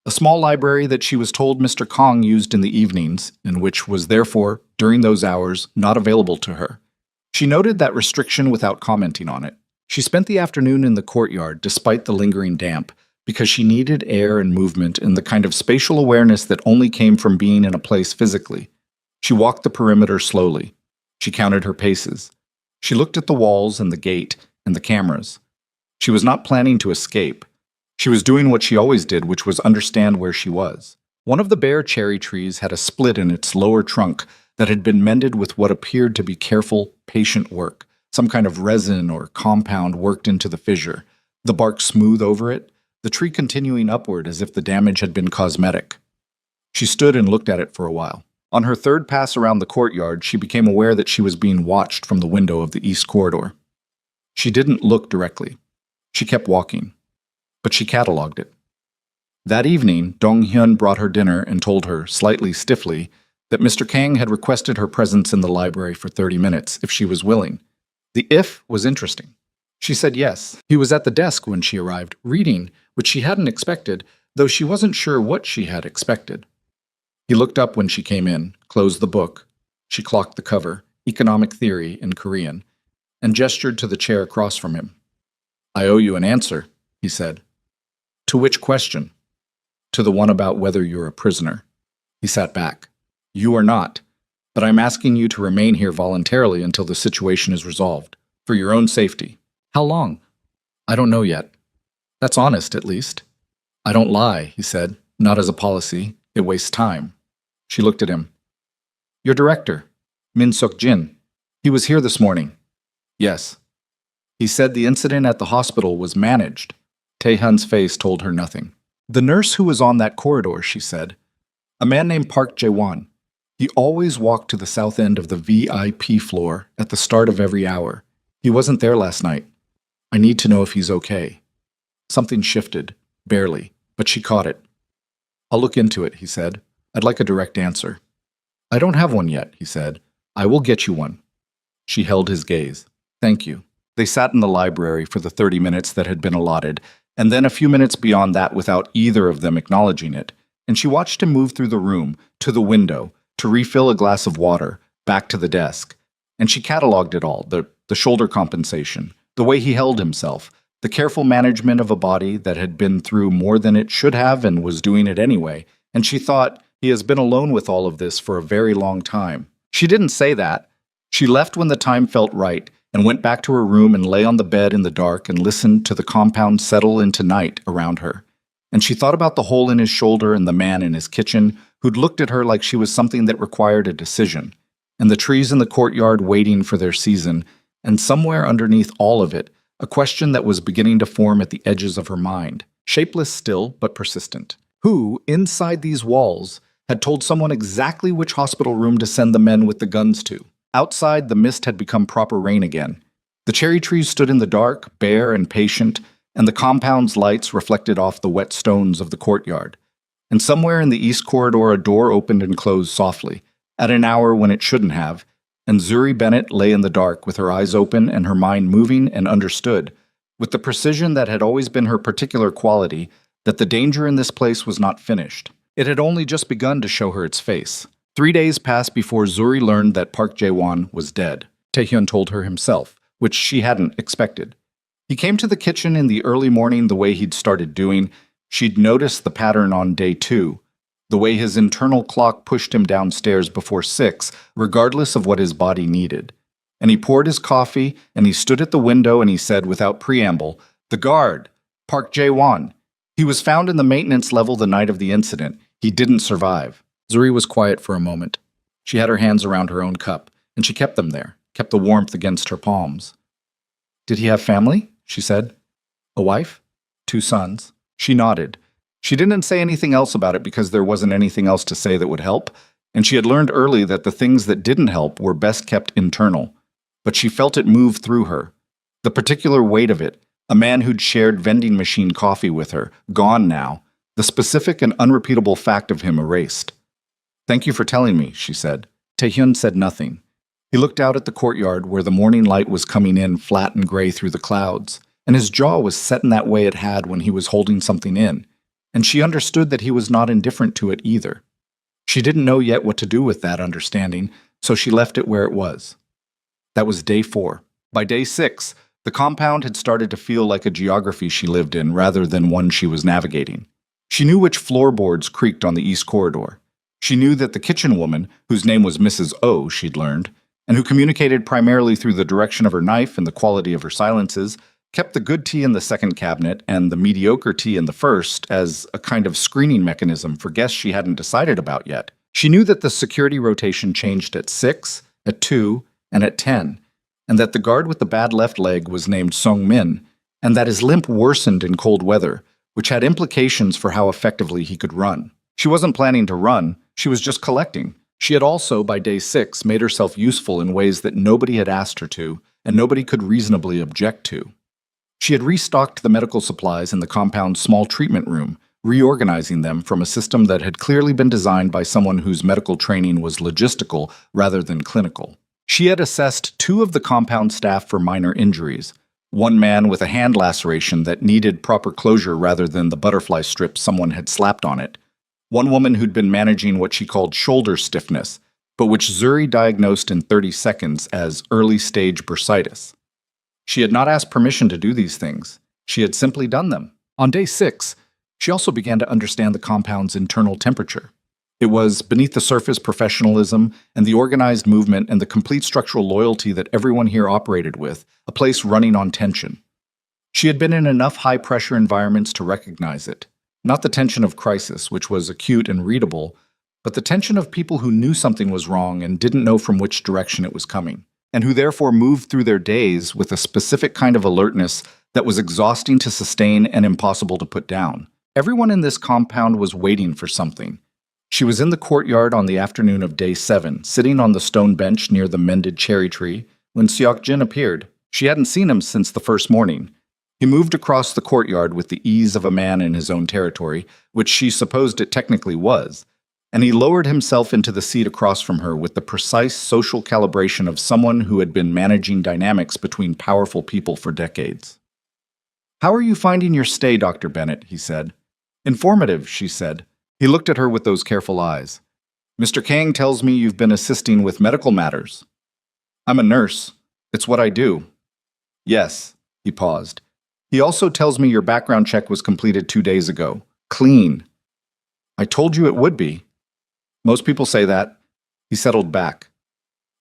a small library that she was told Mr. Kong used in the evenings and which was therefore, during those hours, not available to her. She noted that restriction without commenting on it. She spent the afternoon in the courtyard despite the lingering damp because she needed air and movement and the kind of spatial awareness that only came from being in a place physically. She walked the perimeter slowly. She counted her paces. She looked at the walls and the gate and the cameras. She was not planning to escape. She was doing what she always did, which was understand where she was. One of the bare cherry trees had a split in its lower trunk that had been mended with what appeared to be careful, patient work. Some kind of resin or compound worked into the fissure, the bark smooth over it, the tree continuing upward as if the damage had been cosmetic. She stood and looked at it for a while. On her third pass around the courtyard, she became aware that she was being watched from the window of the east corridor. She didn't look directly. She kept walking, but she catalogued it. That evening, Dong Hyun brought her dinner and told her, slightly stiffly, that Mr. Kang had requested her presence in the library for 30 minutes if she was willing. The if was interesting. She said yes. He was at the desk when she arrived, reading, which she hadn't expected, though she wasn't sure what she had expected. He looked up when she came in, closed the book. She clocked the cover, Economic Theory in Korean, and gestured to the chair across from him. "I owe you an answer," he said. "To which question?" "To the one about whether you're a prisoner." He sat back. "You are not, but I'm asking you to remain here voluntarily until the situation is resolved, for your own safety." "How long?" "I don't know yet." "That's honest, at least." "I don't lie," he said. "Not as a policy. It wastes time." She looked at him. "Your director, Min Suk Jin. He was here this morning." "Yes." "He said the incident at the hospital was managed." Tae-hyun's face told her nothing. "The nurse who was on that corridor," she said. "A man named Park Jae-won. He always walked to the south end of the VIP floor at the start of every hour. He wasn't there last night. I need to know if he's okay." Something shifted, barely, but she caught it. "I'll look into it," he said. "I'd like a direct answer." "I don't have one yet," he said. "I will get you one." She held his gaze. "Thank you." They sat in the library for the 30 minutes that had been allotted, and then a few minutes beyond that without either of them acknowledging it, and she watched him move through the room, to the window, to refill a glass of water, back to the desk. And she cataloged it all, the shoulder compensation, the way he held himself, the careful management of a body that had been through more than it should have and was doing it anyway, and she thought, he has been alone with all of this for a very long time. She didn't say that. She left when the time felt right, and went back to her room and lay on the bed in the dark and listened to the compound settle into night around her. And she thought about the hole in his shoulder and the man in his kitchen who'd looked at her like she was something that required a decision, and the trees in the courtyard waiting for their season, and somewhere underneath all of it, a question that was beginning to form at the edges of her mind, shapeless still, but persistent. Who, inside these walls, had told someone exactly which hospital room to send the men with the guns to? Outside, the mist had become proper rain again. The cherry trees stood in the dark, bare and patient, and the compound's lights reflected off the wet stones of the courtyard. And somewhere in the east corridor a door opened and closed softly, at an hour when it shouldn't have, and Zuri Bennett lay in the dark with her eyes open and her mind moving and understood, with the precision that had always been her particular quality, that the danger in this place was not finished. It had only just begun to show her its face. 3 days passed before Zuri learned that Park Jae-won was dead. Tae-hyun told her himself, which she hadn't expected. He came to the kitchen in the early morning the way he'd started doing. She'd noticed the pattern on day 2, the way his internal clock pushed him downstairs before 6, regardless of what his body needed. And he poured his coffee, and he stood at the window and he said without preamble, "The guard, Park Jae-won. He was found in the maintenance level the night of the incident. He didn't survive." Zuri was quiet for a moment. She had her hands around her own cup, and she kept them there, kept the warmth against her palms. "Did he have family?" she said. "A wife? 2 sons." She nodded. She didn't say anything else about it because there wasn't anything else to say that would help, and she had learned early that the things that didn't help were best kept internal. But she felt it move through her. The particular weight of it, a man who'd shared vending machine coffee with her, gone now, the specific and unrepeatable fact of him erased. "Thank you for telling me," she said. Tae-hyun said nothing. He looked out at the courtyard where the morning light was coming in flat and gray through the clouds, and his jaw was set in that way it had when he was holding something in, and she understood that he was not indifferent to it either. She didn't know yet what to do with that understanding, so she left it where it was. That was day 4. By day 6, the compound had started to feel like a geography she lived in rather than one she was navigating. She knew which floorboards creaked on the east corridor. She knew that the kitchen woman, whose name was Mrs. O, she'd learned, and who communicated primarily through the direction of her knife and the quality of her silences, kept the good tea in the second cabinet and the mediocre tea in the first as a kind of screening mechanism for guests she hadn't decided about yet. She knew that the security rotation changed at 6, at 2, and at 10, and that the guard with the bad left leg was named Song Min, and that his limp worsened in cold weather, which had implications for how effectively he could run. She wasn't planning to run, she was just collecting. She had also, by day 6, made herself useful in ways that nobody had asked her to, and nobody could reasonably object to. She had restocked the medical supplies in the compound's small treatment room, reorganizing them from a system that had clearly been designed by someone whose medical training was logistical rather than clinical. She had assessed 2 of the compound staff for minor injuries, one man with a hand laceration that needed proper closure rather than the butterfly strip someone had slapped on it, one woman who'd been managing what she called shoulder stiffness, but which Zuri diagnosed in 30 seconds as early-stage bursitis. She had not asked permission to do these things. She had simply done them. On day 6, she also began to understand the compound's internal temperature. It was beneath the surface professionalism and the organized movement and the complete structural loyalty that everyone here operated with, a place running on tension. She had been in enough high-pressure environments to recognize it. Not the tension of crisis, which was acute and readable, but the tension of people who knew something was wrong and didn't know from which direction it was coming, and who therefore moved through their days with a specific kind of alertness that was exhausting to sustain and impossible to put down. Everyone in this compound was waiting for something. She was in the courtyard on the afternoon of day 7, sitting on the stone bench near the mended cherry tree, when Seok-jin appeared. She hadn't seen him since the first morning. He moved across the courtyard with the ease of a man in his own territory, which she supposed it technically was, and he lowered himself into the seat across from her with the precise social calibration of someone who had been managing dynamics between powerful people for decades. "How are you finding your stay, Dr. Bennett?" he said. "Informative," she said. He looked at her with those careful eyes. "Mr. Kang tells me you've been assisting with medical matters." "I'm a nurse. It's what I do." "Yes." He paused. "He also tells me your background check was completed 2 days ago. Clean." "I told you it would be." "Most people say that." He settled back.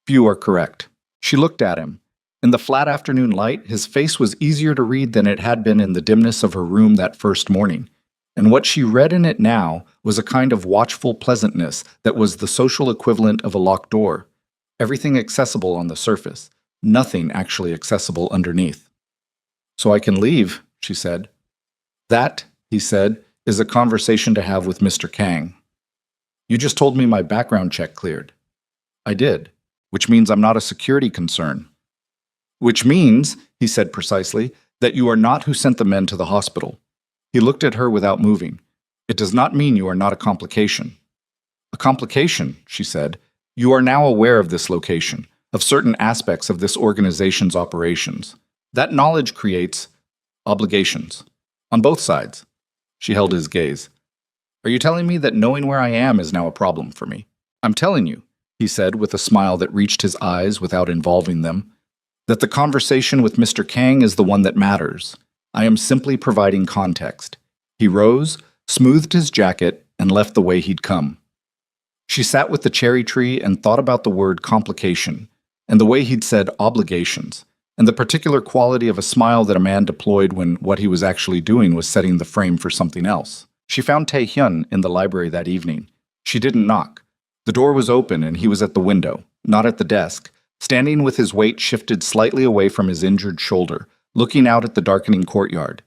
"Few are correct." She looked at him. In the flat afternoon light, his face was easier to read than it had been in the dimness of her room that first morning. And what she read in it now was a kind of watchful pleasantness that was the social equivalent of a locked door. Everything accessible on the surface, nothing actually accessible underneath. "So I can leave," she said. "That," he said, "is a conversation to have with Mr. Kang. You just told me my background check cleared." "I did, which means I'm not a security concern." "Which means," he said precisely, "that you are not who sent the men to the hospital." He looked at her without moving. "It does not mean you are not a complication." "A complication," she said. "You are now aware of this location, of certain aspects of this organization's operations. That knowledge creates obligations. On both sides." She held his gaze. "Are you telling me that knowing where I am is now a problem for me?" "I'm telling you," he said with a smile that reached his eyes without involving them, "that the conversation with Mr. Kang is the one that matters. I am simply providing context." He rose, smoothed his jacket, and left the way he'd come. She sat with the cherry tree and thought about the word complication, and the way he'd said obligations, and the particular quality of a smile that a man deployed when what he was actually doing was setting the frame for something else. She found Tae-hyun in the library that evening. She didn't knock. The door was open and he was at the window, not at the desk, standing with his weight shifted slightly away from his injured shoulder, looking out at the darkening courtyard.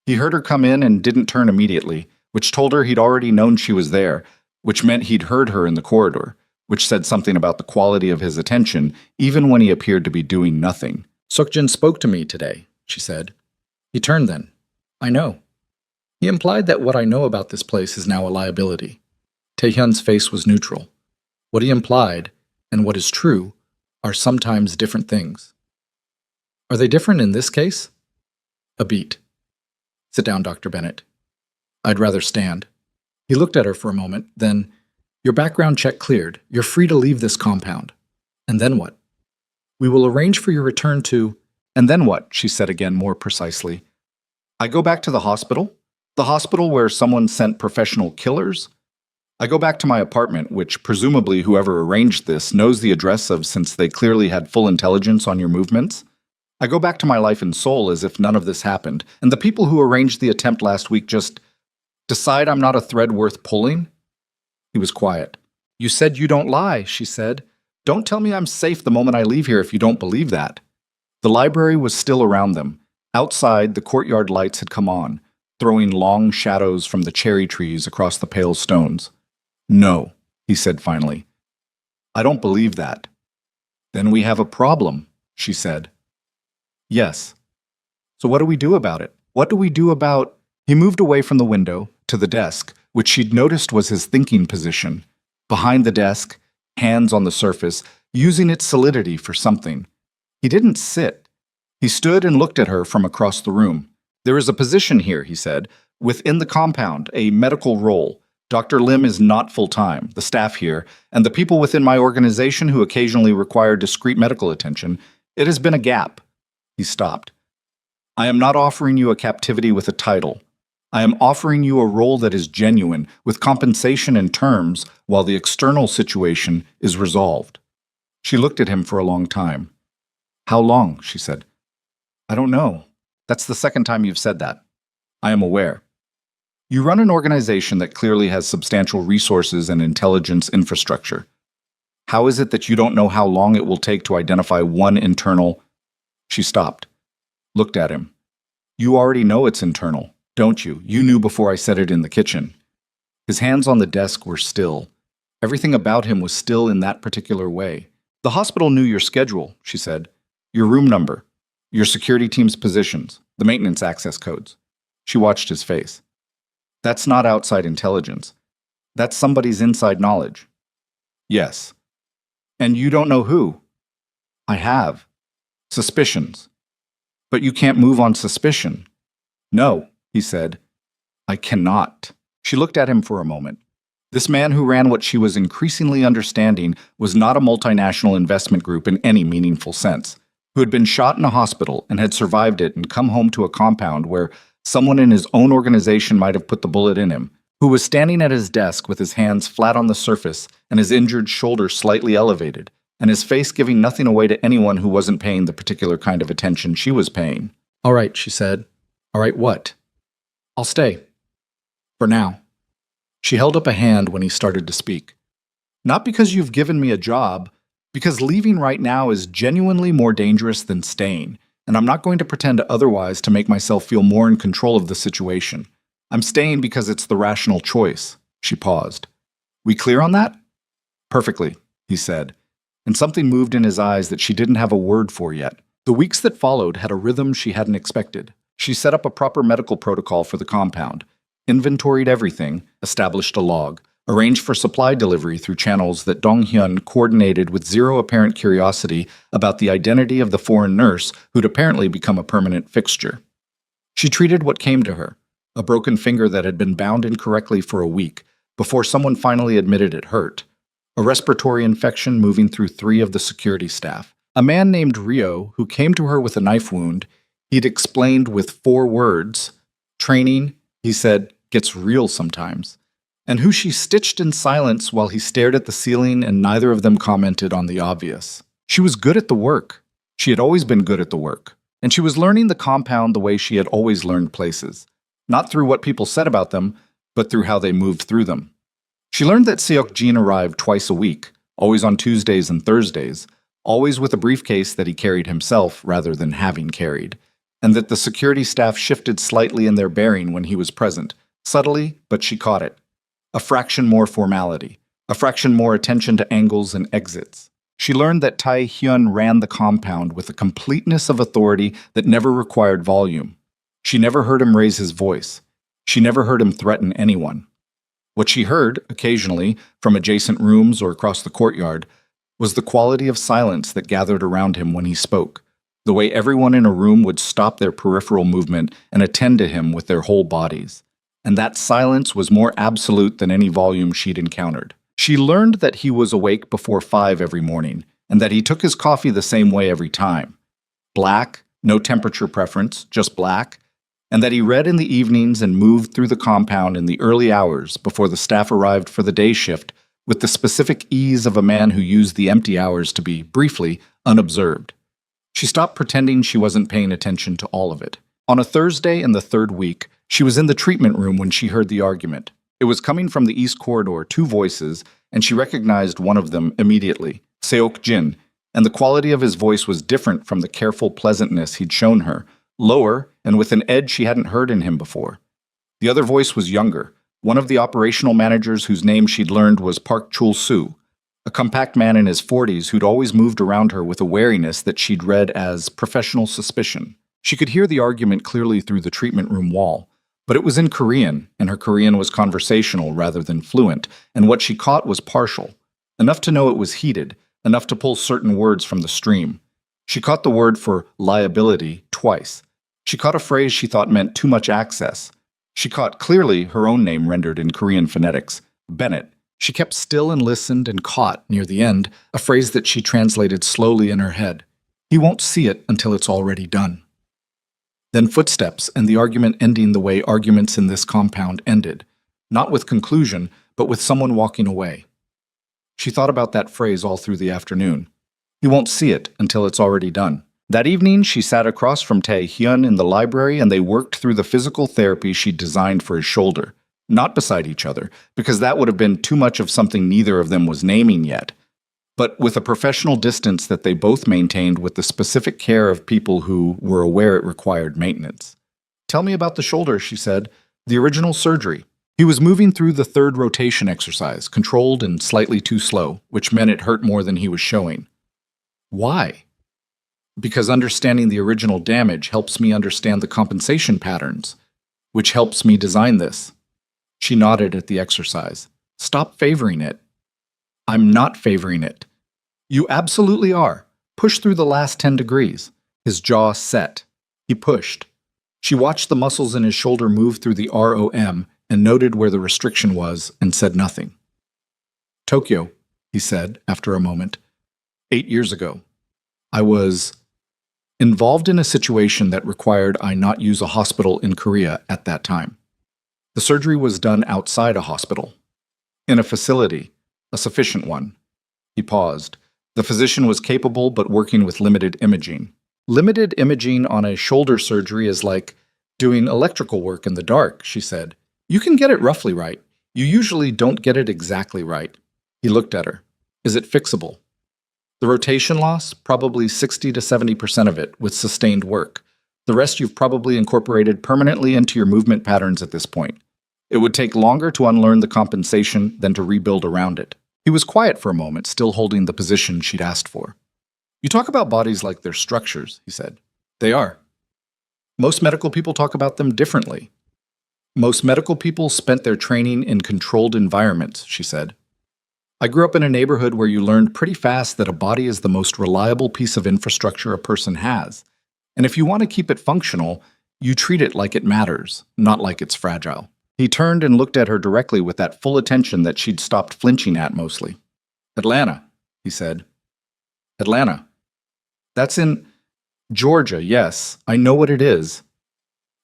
He heard her come in and didn't turn immediately, which told her he'd already known she was there, which meant he'd heard her in the corridor, which said something about the quality of his attention, even when he appeared to be doing nothing. "Seok-jin spoke to me today," she said. He turned then. "I know." He implied that what I know about this place is now a liability. Tae-hyun's face was neutral. What he implied, and what is true, are sometimes different things. "Are they different in this case?" "A beat." "Sit down, Dr. Bennett." "I'd rather stand." He looked at her for a moment, then, "Your background check cleared. You're free to leave this compound." "And then what?" "We will arrange for your return to—" "And then what?" she said again more precisely. "I go back to the hospital? The hospital where someone sent professional killers? I go back to my apartment, which presumably whoever arranged this knows the address of since they clearly had full intelligence on your movements? I go back to my life and soul as if none of this happened, and the people who arranged the attempt last week just decide I'm not a thread worth pulling?" He was quiet. "You said you don't lie," she said. "Don't tell me I'm safe the moment I leave here if you don't believe that." The library was still around them. Outside, the courtyard lights had come on, throwing long shadows from the cherry trees across the pale stones. "No," he said finally. "I don't believe that." "Then we have a problem," she said. "Yes." "So what do we do about it? What do we do about—" He moved away from the window, to the desk, which she'd noticed was his thinking position. Behind the desk, hands on the surface, using its solidity for something. He didn't sit. He stood and looked at her from across the room. "There is a position here," he said, "within the compound, a medical role. Dr. Lim is not full-time, the staff here, and the people within my organization who occasionally require discreet medical attention. It has been a gap. He stopped. I am not offering you a captivity with a title. I am offering you a role that is genuine, with compensation and terms, while the external situation is resolved. She looked at him for a long time. How long? She said. I don't know. That's the second time you've said that. I am aware. You run an organization that clearly has substantial resources and intelligence infrastructure. How is it that you don't know how long it will take to identify one internal... She stopped, looked at him. You already know it's internal, don't you? You knew before I said it in the kitchen. His hands on the desk were still. Everything about him was still in that particular way. The hospital knew your schedule, she said. Your room number. Your security team's positions. The maintenance access codes. She watched his face. That's not outside intelligence. That's somebody's inside knowledge. Yes. And you don't know who? I have. Suspicions. But you can't move on suspicion. No, he said. I cannot. She looked at him for a moment. This man who ran what she was increasingly understanding was not a multinational investment group in any meaningful sense, who had been shot in a hospital and had survived it and come home to a compound where someone in his own organization might have put the bullet in him, who was standing at his desk with his hands flat on the surface and his injured shoulder slightly elevated, and his face giving nothing away to anyone who wasn't paying the particular kind of attention she was paying. All right, she said. All right, what? I'll stay. For now. She held up a hand when he started to speak. Not because you've given me a job, because leaving right now is genuinely more dangerous than staying, and I'm not going to pretend otherwise to make myself feel more in control of the situation. I'm staying because it's the rational choice. She paused. We clear on that? Perfectly, he said, and something moved in his eyes that she didn't have a word for yet. The weeks that followed had a rhythm she hadn't expected. She set up a proper medical protocol for the compound, inventoried everything, established a log, arranged for supply delivery through channels that Dong-hyun coordinated with zero apparent curiosity about the identity of the foreign nurse who'd apparently become a permanent fixture. She treated what came to her, a broken finger that had been bound incorrectly for a week, before someone finally admitted it hurt, a respiratory infection moving through 3 of the security staff, a man named Rio who came to her with a knife wound he'd explained with 4 words, training, he said, gets real sometimes, and who she stitched in silence while he stared at the ceiling and neither of them commented on the obvious. She was good at the work. She had always been good at the work, and she was learning the compound the way she had always learned places, not through what people said about them, but through how they moved through them. She learned that Seok-jin arrived twice a week, always on Tuesdays and Thursdays, always with a briefcase that he carried himself rather than having carried, and that the security staff shifted slightly in their bearing when he was present, subtly, but she caught it. A fraction more formality, a fraction more attention to angles and exits. She learned that Tae-hyun ran the compound with a completeness of authority that never required volume. She never heard him raise his voice. She never heard him threaten anyone. What she heard, occasionally, from adjacent rooms or across the courtyard, was the quality of silence that gathered around him when he spoke, the way everyone in a room would stop their peripheral movement and attend to him with their whole bodies. And that silence was more absolute than any volume she'd encountered. She learned that he was awake before 5 every morning, and that he took his coffee the same way every time. Black, no temperature preference, just black, and that he read in the evenings and moved through the compound in the early hours before the staff arrived for the day shift with the specific ease of a man who used the empty hours to be, briefly, unobserved. She stopped pretending she wasn't paying attention to all of it. On a Thursday in the 3rd week, she was in the treatment room when she heard the argument. It was coming from the east corridor, 2 voices, and she recognized one of them immediately, Seok-jin, and the quality of his voice was different from the careful pleasantness he'd shown her, lower and with an edge she hadn't heard in him before. The other voice was younger, one of the operational managers whose name she'd learned was Park Chul-soo, a compact man in his 40s who'd always moved around her with a wariness that she'd read as professional suspicion. She could hear the argument clearly through the treatment room wall, but it was in Korean, and her Korean was conversational rather than fluent, and what she caught was partial, enough to know it was heated, enough to pull certain words from the stream. She caught the word for liability twice. She caught a phrase she thought meant too much access. She caught clearly her own name rendered in Korean phonetics, Bennett. She kept still and listened and caught, near the end, a phrase that she translated slowly in her head. He won't see it until it's already done. Then footsteps, and the argument ending the way arguments in this compound ended, not with conclusion, but with someone walking away. She thought about that phrase all through the afternoon. He won't see it until it's already done. That evening, she sat across from Tae-hyun in the library and they worked through the physical therapy she'd designed for his shoulder. Not beside each other, because that would have been too much of something neither of them was naming yet, but with a professional distance that they both maintained with the specific care of people who were aware it required maintenance. "Tell me about the shoulder," she said. "The original surgery." He was moving through the third rotation exercise, controlled and slightly too slow, which meant it hurt more than he was showing. Why? Because understanding the original damage helps me understand the compensation patterns, which helps me design this. She nodded at the exercise. "Stop favoring it." "I'm not favoring it." "You absolutely are. Push through the last 10 degrees. His jaw set. He pushed. She watched the muscles in his shoulder move through the ROM and noted where the restriction was and said nothing. "Tokyo," he said after a moment. 8 years ago. I was involved in a situation that required I not use a hospital in Korea at that time. The surgery was done outside a hospital. In a facility. A sufficient one. He paused. The physician was capable but working with limited imaging. Limited imaging on a shoulder surgery is like doing electrical work in the dark, she said. You can get it roughly right. You usually don't get it exactly right. He looked at her. Is it fixable? The rotation loss, probably 60 to 70% of it, with sustained work. The rest you've probably incorporated permanently into your movement patterns at this point. It would take longer to unlearn the compensation than to rebuild around it. He was quiet for a moment, still holding the position she'd asked for. You talk about bodies like they're structures, he said. They are. Most medical people talk about them differently. Most medical people spent their training in controlled environments, she said. I grew up in a neighborhood where you learned pretty fast that a body is the most reliable piece of infrastructure a person has. And if you want to keep it functional, you treat it like it matters, not like it's fragile. He turned and looked at her directly with that full attention that she'd stopped flinching at mostly. Atlanta, he said. Atlanta. That's in Georgia, yes. I know what it is.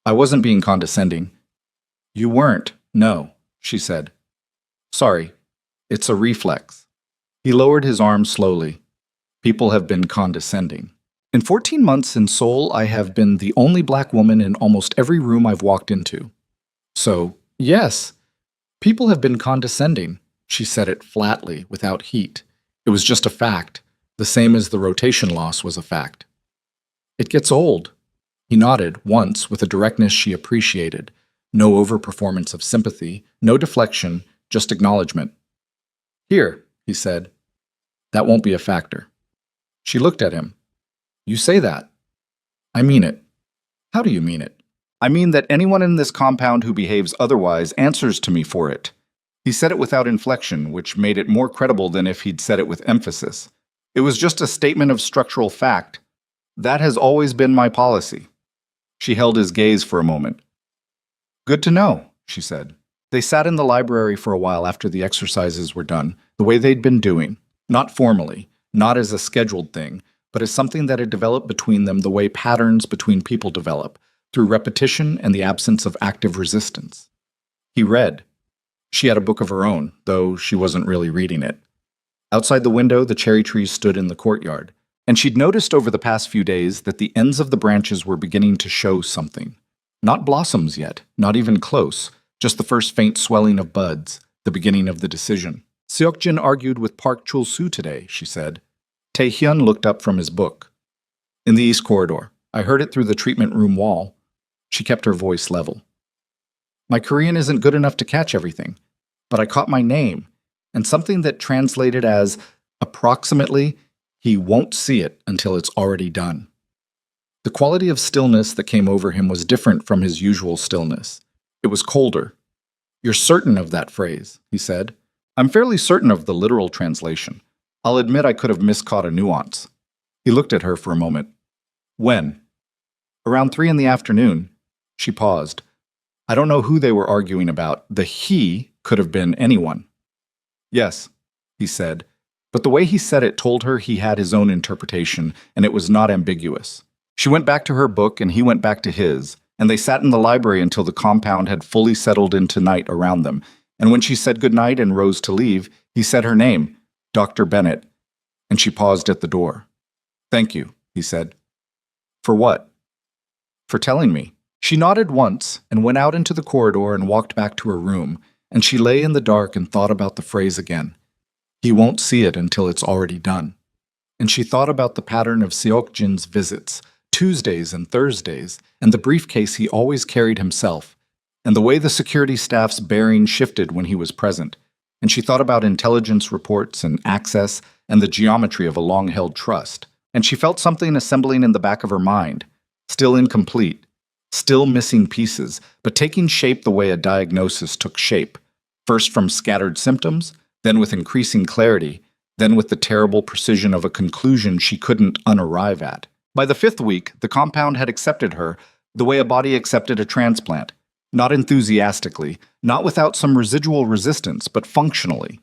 I wasn't being condescending. You weren't, no, she said. Sorry, it's a reflex. He lowered his arm slowly. People have been condescending. In 14 months in Seoul, I have been the only black woman in almost every room I've walked into. So, yes, people have been condescending. She said it flatly, without heat. It was just a fact, the same as the rotation loss was a fact. It gets old. He nodded, once, with a directness she appreciated. No overperformance of sympathy, no deflection, just acknowledgement. Here, he said. That won't be a factor. She looked at him. You say that. I mean it. How do you mean it? I mean that anyone in this compound who behaves otherwise answers to me for it. He said it without inflection, which made it more credible than if he'd said it with emphasis. It was just a statement of structural fact. That has always been my policy. She held his gaze for a moment. Good to know, she said. They sat in the library for a while after the exercises were done, the way they'd been doing, not formally, not as a scheduled thing, but as something that had developed between them the way patterns between people develop, through repetition and the absence of active resistance. He read. She had a book of her own, though she wasn't really reading it. Outside the window, the cherry trees stood in the courtyard, and she'd noticed over the past few days that the ends of the branches were beginning to show something. Not blossoms yet, not even close, just the first faint swelling of buds, the beginning of the decision. Seokjin argued with Park Chul-soo today, she said. Tae-hyun looked up from his book. In the east corridor. I heard it through the treatment room wall. She kept her voice level. My Korean isn't good enough to catch everything, but I caught my name, and something that translated as, approximately, he won't see it until it's already done. The quality of stillness that came over him was different from his usual stillness. It was colder. You're certain of that phrase, he said. I'm fairly certain of the literal translation. I'll admit I could have miscaught a nuance. He looked at her for a moment. When? Around 3 in the afternoon. She paused. I don't know who they were arguing about. The he could have been anyone. Yes, he said. But the way he said it told her he had his own interpretation, and it was not ambiguous. She went back to her book, and he went back to his, and they sat in the library until the compound had fully settled into night around them. And when she said goodnight and rose to leave, he said her name, Dr. Bennett, and she paused at the door. "Thank you," he said. "For what?" "For telling me." She nodded once and went out into the corridor and walked back to her room, and she lay in the dark and thought about the phrase again. He won't see it until it's already done. And she thought about the pattern of Seokjin's visits, Tuesdays and Thursdays, and the briefcase he always carried himself, and the way the security staff's bearing shifted when he was present. And she thought about intelligence reports and access and the geometry of a long-held trust. And she felt something assembling in the back of her mind, still incomplete, still missing pieces, but taking shape the way a diagnosis took shape, first from scattered symptoms, then with increasing clarity, then with the terrible precision of a conclusion she couldn't unarrive at. By the 5th week, the compound had accepted her the way a body accepted a transplant, not enthusiastically, not without some residual resistance, but functionally.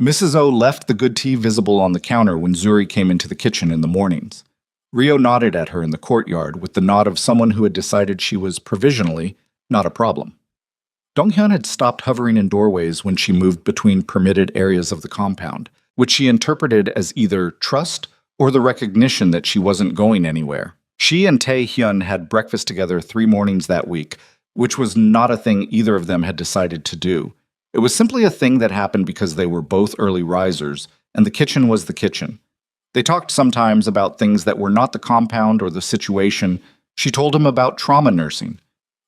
Mrs. O left the good tea visible on the counter when Zuri came into the kitchen in the mornings. Rio nodded at her in the courtyard with the nod of someone who had decided she was provisionally not a problem. Donghyun had stopped hovering in doorways when she moved between permitted areas of the compound, which she interpreted as either trust or the recognition that she wasn't going anywhere. She and Tae-hyun had breakfast together 3 mornings that week, which was not a thing either of them had decided to do. It was simply a thing that happened because they were both early risers, and the kitchen was the kitchen. They talked sometimes about things that were not the compound or the situation. She told him about trauma nursing,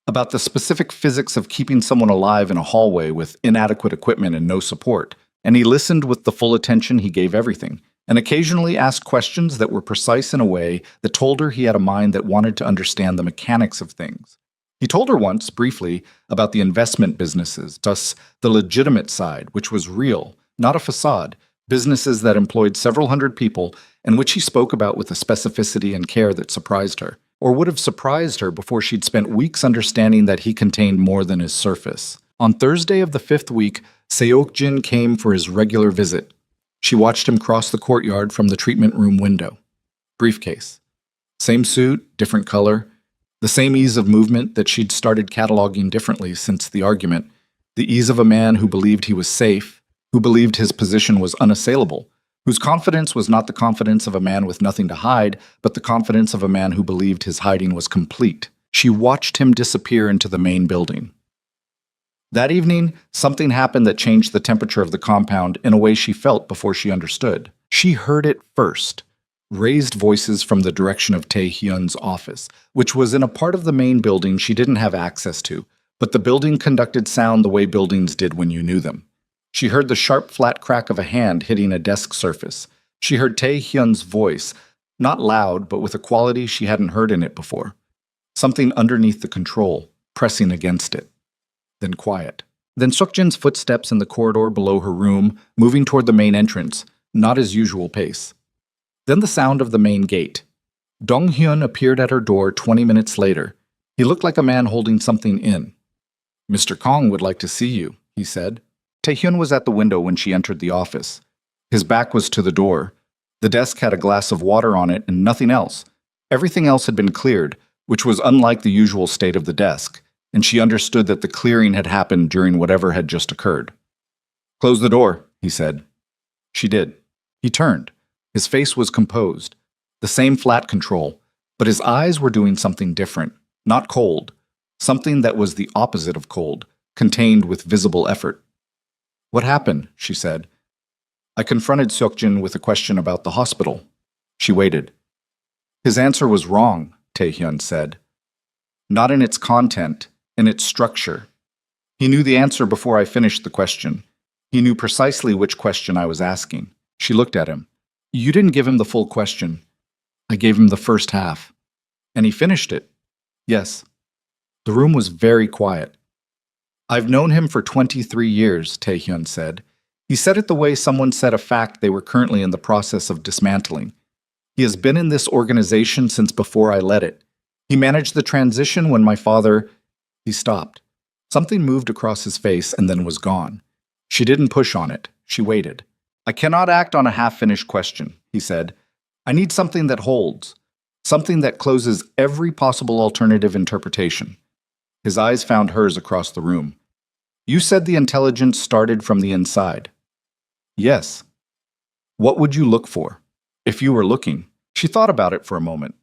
about the specific physics of keeping someone alive in a hallway with inadequate equipment and no support, and he listened with the full attention he gave everything, and occasionally asked questions that were precise in a way that told her he had a mind that wanted to understand the mechanics of things. He told her once, briefly, about the investment businesses, thus the legitimate side, which was real, not a facade, businesses that employed several hundred people, and which he spoke about with a specificity and care that surprised her, or would have surprised her before she'd spent weeks understanding that he contained more than his surface. On Thursday of the 5th week, Seokjin came for his regular visit. She watched him cross the courtyard from the treatment room window. Briefcase. Same suit, different color. The same ease of movement that she'd started cataloging differently since the argument. The ease of a man who believed he was safe, who believed his position was unassailable, whose confidence was not the confidence of a man with nothing to hide, but the confidence of a man who believed his hiding was complete. She watched him disappear into the main building. That evening, something happened that changed the temperature of the compound in a way she felt before she understood. She heard it first. Raised voices from the direction of Tae-hyun's office, which was in a part of the main building she didn't have access to, but the building conducted sound the way buildings did when you knew them. She heard the sharp, flat crack of a hand hitting a desk surface. She heard Tae-hyun's voice, not loud, but with a quality she hadn't heard in it before. Something underneath the control, pressing against it. Then quiet. Then Seokjin's footsteps in the corridor below her room, moving toward the main entrance, not his usual pace. Then the sound of the main gate. Donghyun appeared at her door 20 minutes later. He looked like a man holding something in. "Mr. Kong would like to see you," he said. Taehyun was at the window when she entered the office. His back was to the door. The desk had a glass of water on it and nothing else. Everything else had been cleared, which was unlike the usual state of the desk, and she understood that the clearing had happened during whatever had just occurred. "Close the door," he said. She did. He turned. His face was composed, the same flat control, but his eyes were doing something different, not cold, something that was the opposite of cold, contained with visible effort. "What happened?" she said. "I confronted Seokjin with a question about the hospital." She waited. "His answer was wrong," Taehyun said. "Not in its content, in its structure. He knew the answer before I finished the question. He knew precisely which question I was asking." She looked at him. "You didn't give him the full question." "I gave him the first half." "And he finished it?" "Yes." The room was very quiet. "I've known him for 23 years, Taehyun said. He said it the way someone said a fact they were currently in the process of dismantling. He has been in this organization since before I led it. He managed the transition when my father—" He stopped. Something moved across his face and then was gone. She didn't push on it. She waited. I cannot act on a half-finished question, he said. I need something that holds, something that closes every possible alternative interpretation. His eyes found hers across the room. You said the intelligence started from the inside. Yes. What would you look for? If you were looking. She thought about it for a moment.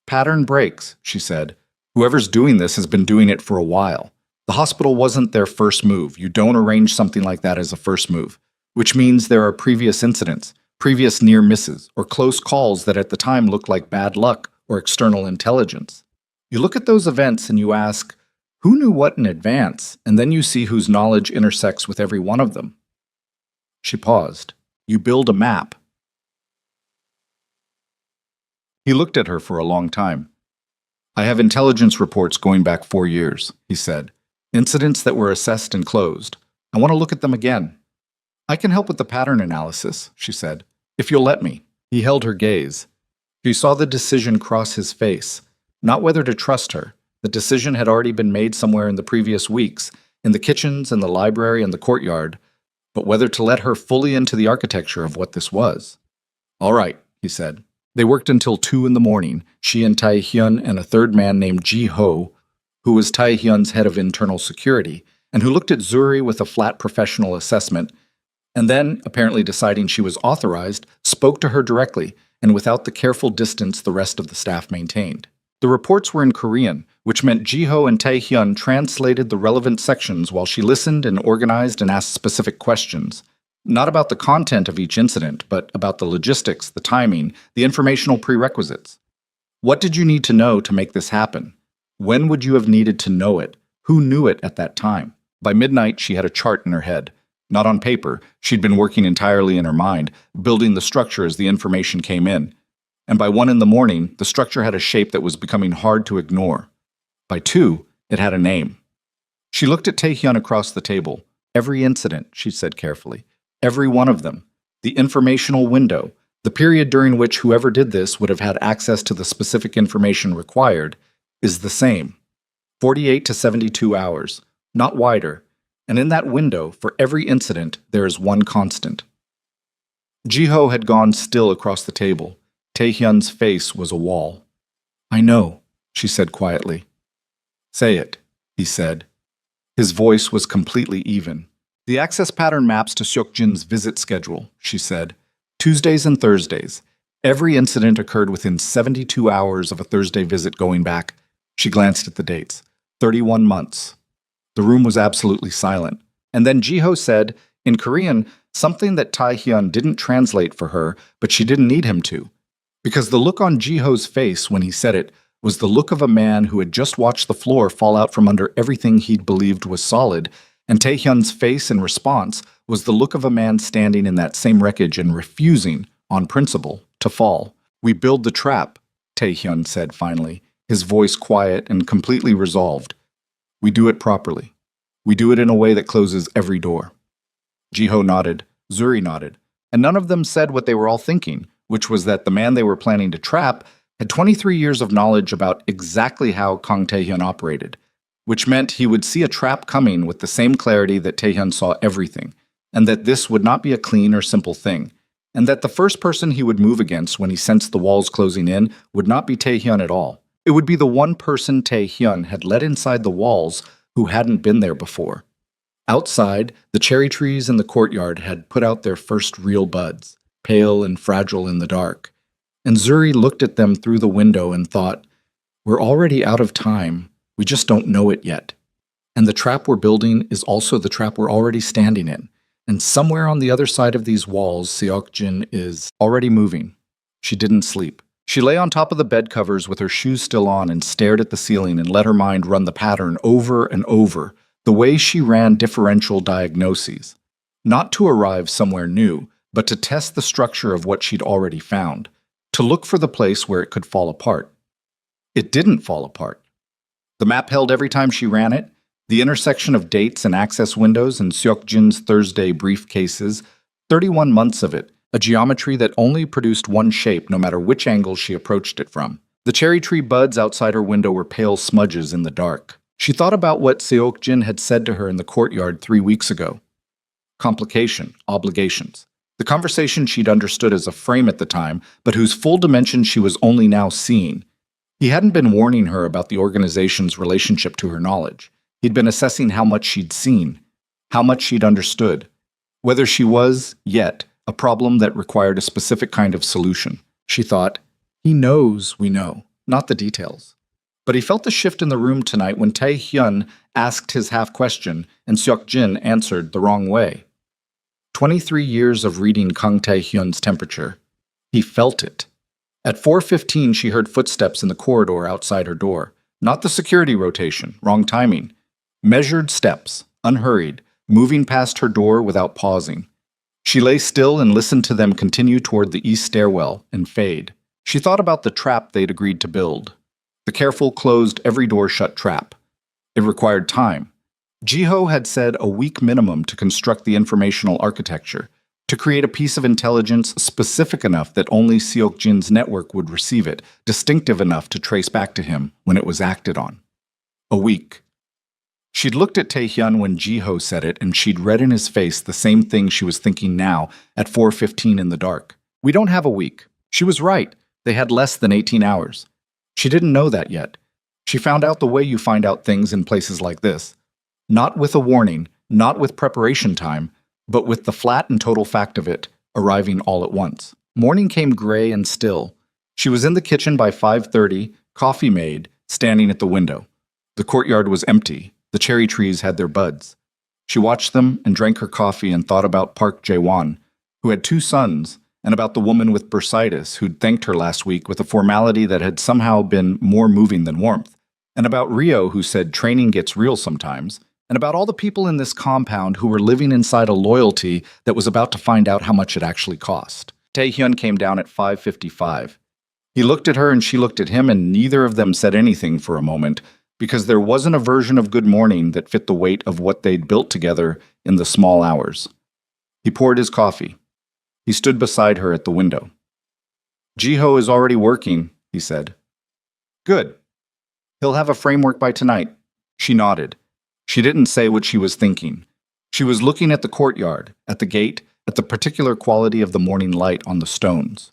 Pattern breaks, she said. Whoever's doing this has been doing it for a while. The hospital wasn't their first move. You don't arrange something like that as a first move, which means there are previous incidents, previous near misses, or close calls that at the time looked like bad luck or external intelligence. You look at those events and you ask, who knew what in advance? And then you see whose knowledge intersects with every one of them. She paused. You build a map. He looked at her for a long time. I have intelligence reports going back 4 years, he said. Incidents that were assessed and closed. I want to look at them again. I can help with the pattern analysis, she said, if you'll let me. He held her gaze. She saw the decision cross his face, not whether to trust her. The decision had already been made somewhere in the previous weeks, in the kitchens and the library and the courtyard, but whether to let her fully into the architecture of what this was. All right, he said. They worked until 2 in the morning, she and Tai Hyun and a third man named Ji Ho, who was Tai Hyun's head of internal security, and who looked at Zuri with a flat professional assessment, and then, apparently deciding she was authorized, spoke to her directly and without the careful distance the rest of the staff maintained. The reports were in Korean, which meant Ji Ho and Tai Hyun translated the relevant sections while she listened and organized and asked specific questions. Not about the content of each incident, but about the logistics, the timing, the informational prerequisites. What did you need to know to make this happen? When would you have needed to know it? Who knew it at that time? By midnight, she had a chart in her head. Not on paper, she'd been working entirely in her mind, building the structure as the information came in. And by 1 in the morning, the structure had a shape that was becoming hard to ignore. By 2, it had a name. She looked at Taehyun across the table. Every incident, she said carefully. Every one of them. The informational window, the period during which whoever did this would have had access to the specific information required, is the same. 48 to 72 hours, not wider. And in that window, for every incident, there is one constant. Ji-ho had gone still across the table. Taehyun's face was a wall. I know, she said quietly. Say it, he said. His voice was completely even. The access pattern maps to Seokjin's visit schedule, she said. Tuesdays and Thursdays. Every incident occurred within 72 hours of a Thursday visit going back. She glanced at the dates. 31 months. The room was absolutely silent. And then Ji-ho said, in Korean, something that Taehyun didn't translate for her, but she didn't need him to. Because the look on Ji-ho's face when he said it was the look of a man who had just watched the floor fall out from under everything he'd believed was solid, and Taehyun's face in response was the look of a man standing in that same wreckage and refusing, on principle, to fall. We build the trap, Taehyun said finally, his voice quiet and completely resolved. We do it properly. We do it in a way that closes every door. Ji-ho nodded, Zuri nodded, and none of them said what they were all thinking, which was that the man they were planning to trap had 23 years of knowledge about exactly how Kang Taehyun operated, which meant he would see a trap coming with the same clarity that Taehyun saw everything, and that this would not be a clean or simple thing, and that the first person he would move against when he sensed the walls closing in would not be Taehyun at all. It would be the one person Taehyun had let inside the walls who hadn't been there before. Outside, the cherry trees in the courtyard had put out their first real buds, pale and fragile in the dark, and Zuri looked at them through the window and thought, we're already out of time. We just don't know it yet. And the trap we're building is also the trap we're already standing in. And somewhere on the other side of these walls, Seokjin is already moving. She didn't sleep. She lay on top of the bed covers with her shoes still on and stared at the ceiling and let her mind run the pattern over and over, the way she ran differential diagnoses. Not to arrive somewhere new, but to test the structure of what she'd already found, to look for the place where it could fall apart. It didn't fall apart. The map held every time she ran it, the intersection of dates and access windows in Seokjin's Thursday briefcases, 31 months of it, a geometry that only produced one shape no matter which angle she approached it from. The cherry tree buds outside her window were pale smudges in the dark. She thought about what Seokjin had said to her in the courtyard 3 weeks ago. Complication, obligations. The conversation she'd understood as a frame at the time, but whose full dimension she was only now seeing. He hadn't been warning her about the organization's relationship to her knowledge. He'd been assessing how much she'd seen, how much she'd understood, whether she was, yet, a problem that required a specific kind of solution. She thought, he knows we know, not the details. But he felt the shift in the room tonight when Tae-hyun asked his half-question and Seok-jin answered the wrong way. 23 years of reading Kang Tae-hyun's temperature. He felt it. At 4:15, she heard footsteps in the corridor outside her door. Not the security rotation, wrong timing. Measured steps, unhurried, moving past her door without pausing. She lay still and listened to them continue toward the east stairwell and fade. She thought about the trap they'd agreed to build. The careful, closed, every-door-shut trap. It required time. Jiho had said a week minimum to construct the informational architecture, to create a piece of intelligence specific enough that only Seok-jin's network would receive it, distinctive enough to trace back to him when it was acted on. A week. She'd looked at Tae-hyun when Jiho said it, and she'd read in his face the same thing she was thinking now at 4:15 in the dark. We don't have a week. She was right. They had less than 18 hours. She didn't know that yet. She found out the way you find out things in places like this. Not with a warning, not with preparation time, but with the flat and total fact of it, arriving all at once. Morning came gray and still. She was in the kitchen by 5:30, coffee made, standing at the window. The courtyard was empty. The cherry trees had their buds. She watched them and drank her coffee and thought about Park Jae-won, who had 2 sons, and about the woman with bursitis who'd thanked her last week with a formality that had somehow been more moving than warmth, and about Rio who said training gets real sometimes, and about all the people in this compound who were living inside a loyalty that was about to find out how much it actually cost. Tae-hyun came down at 5:55. He looked at her and she looked at him, and neither of them said anything for a moment, because there wasn't a version of good morning that fit the weight of what they'd built together in the small hours. He poured his coffee. He stood beside her at the window. Jiho is already working, he said. Good. He'll have a framework by tonight. She nodded. She didn't say what she was thinking. She was looking at the courtyard, at the gate, at the particular quality of the morning light on the stones.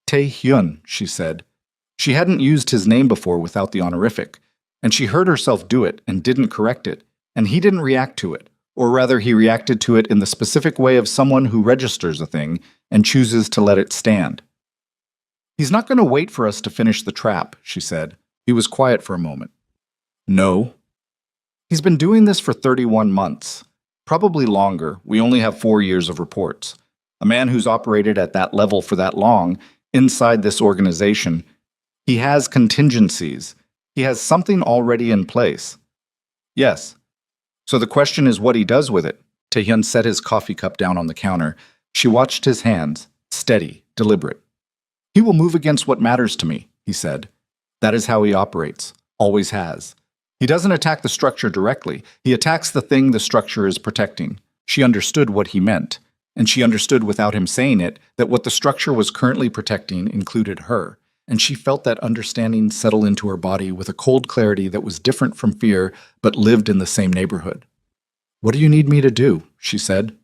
Tae-hyun, she said. She hadn't used his name before without the honorific, and she heard herself do it and didn't correct it, and he didn't react to it, or rather he reacted to it in the specific way of someone who registers a thing and chooses to let it stand. He's not going to wait for us to finish the trap, she said. He was quiet for a moment. No. He's been doing this for 31 months. Probably longer. We only have 4 years of reports. A man who's operated at that level for that long, inside this organization, he has contingencies. He has something already in place. Yes. So the question is what he does with it. Tae-hyun set his coffee cup down on the counter. She watched his hands, steady, deliberate. He will move against what matters to me, he said. That is how he operates, always has. He doesn't attack the structure directly. He attacks the thing the structure is protecting. She understood what he meant, and she understood without him saying it that what the structure was currently protecting included her, and she felt that understanding settle into her body with a cold clarity that was different from fear but lived in the same neighborhood. What do you need me to do? She said.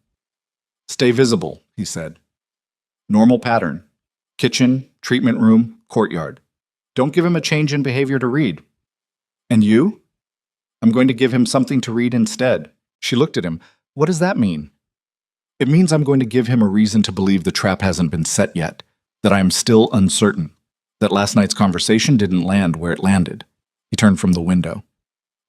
Stay visible, he said. Normal pattern. Kitchen, treatment room, courtyard. Don't give him a change in behavior to read. And you? I'm going to give him something to read instead. She looked at him. What does that mean? It means I'm going to give him a reason to believe the trap hasn't been set yet, that I am still uncertain, that last night's conversation didn't land where it landed. He turned from the window.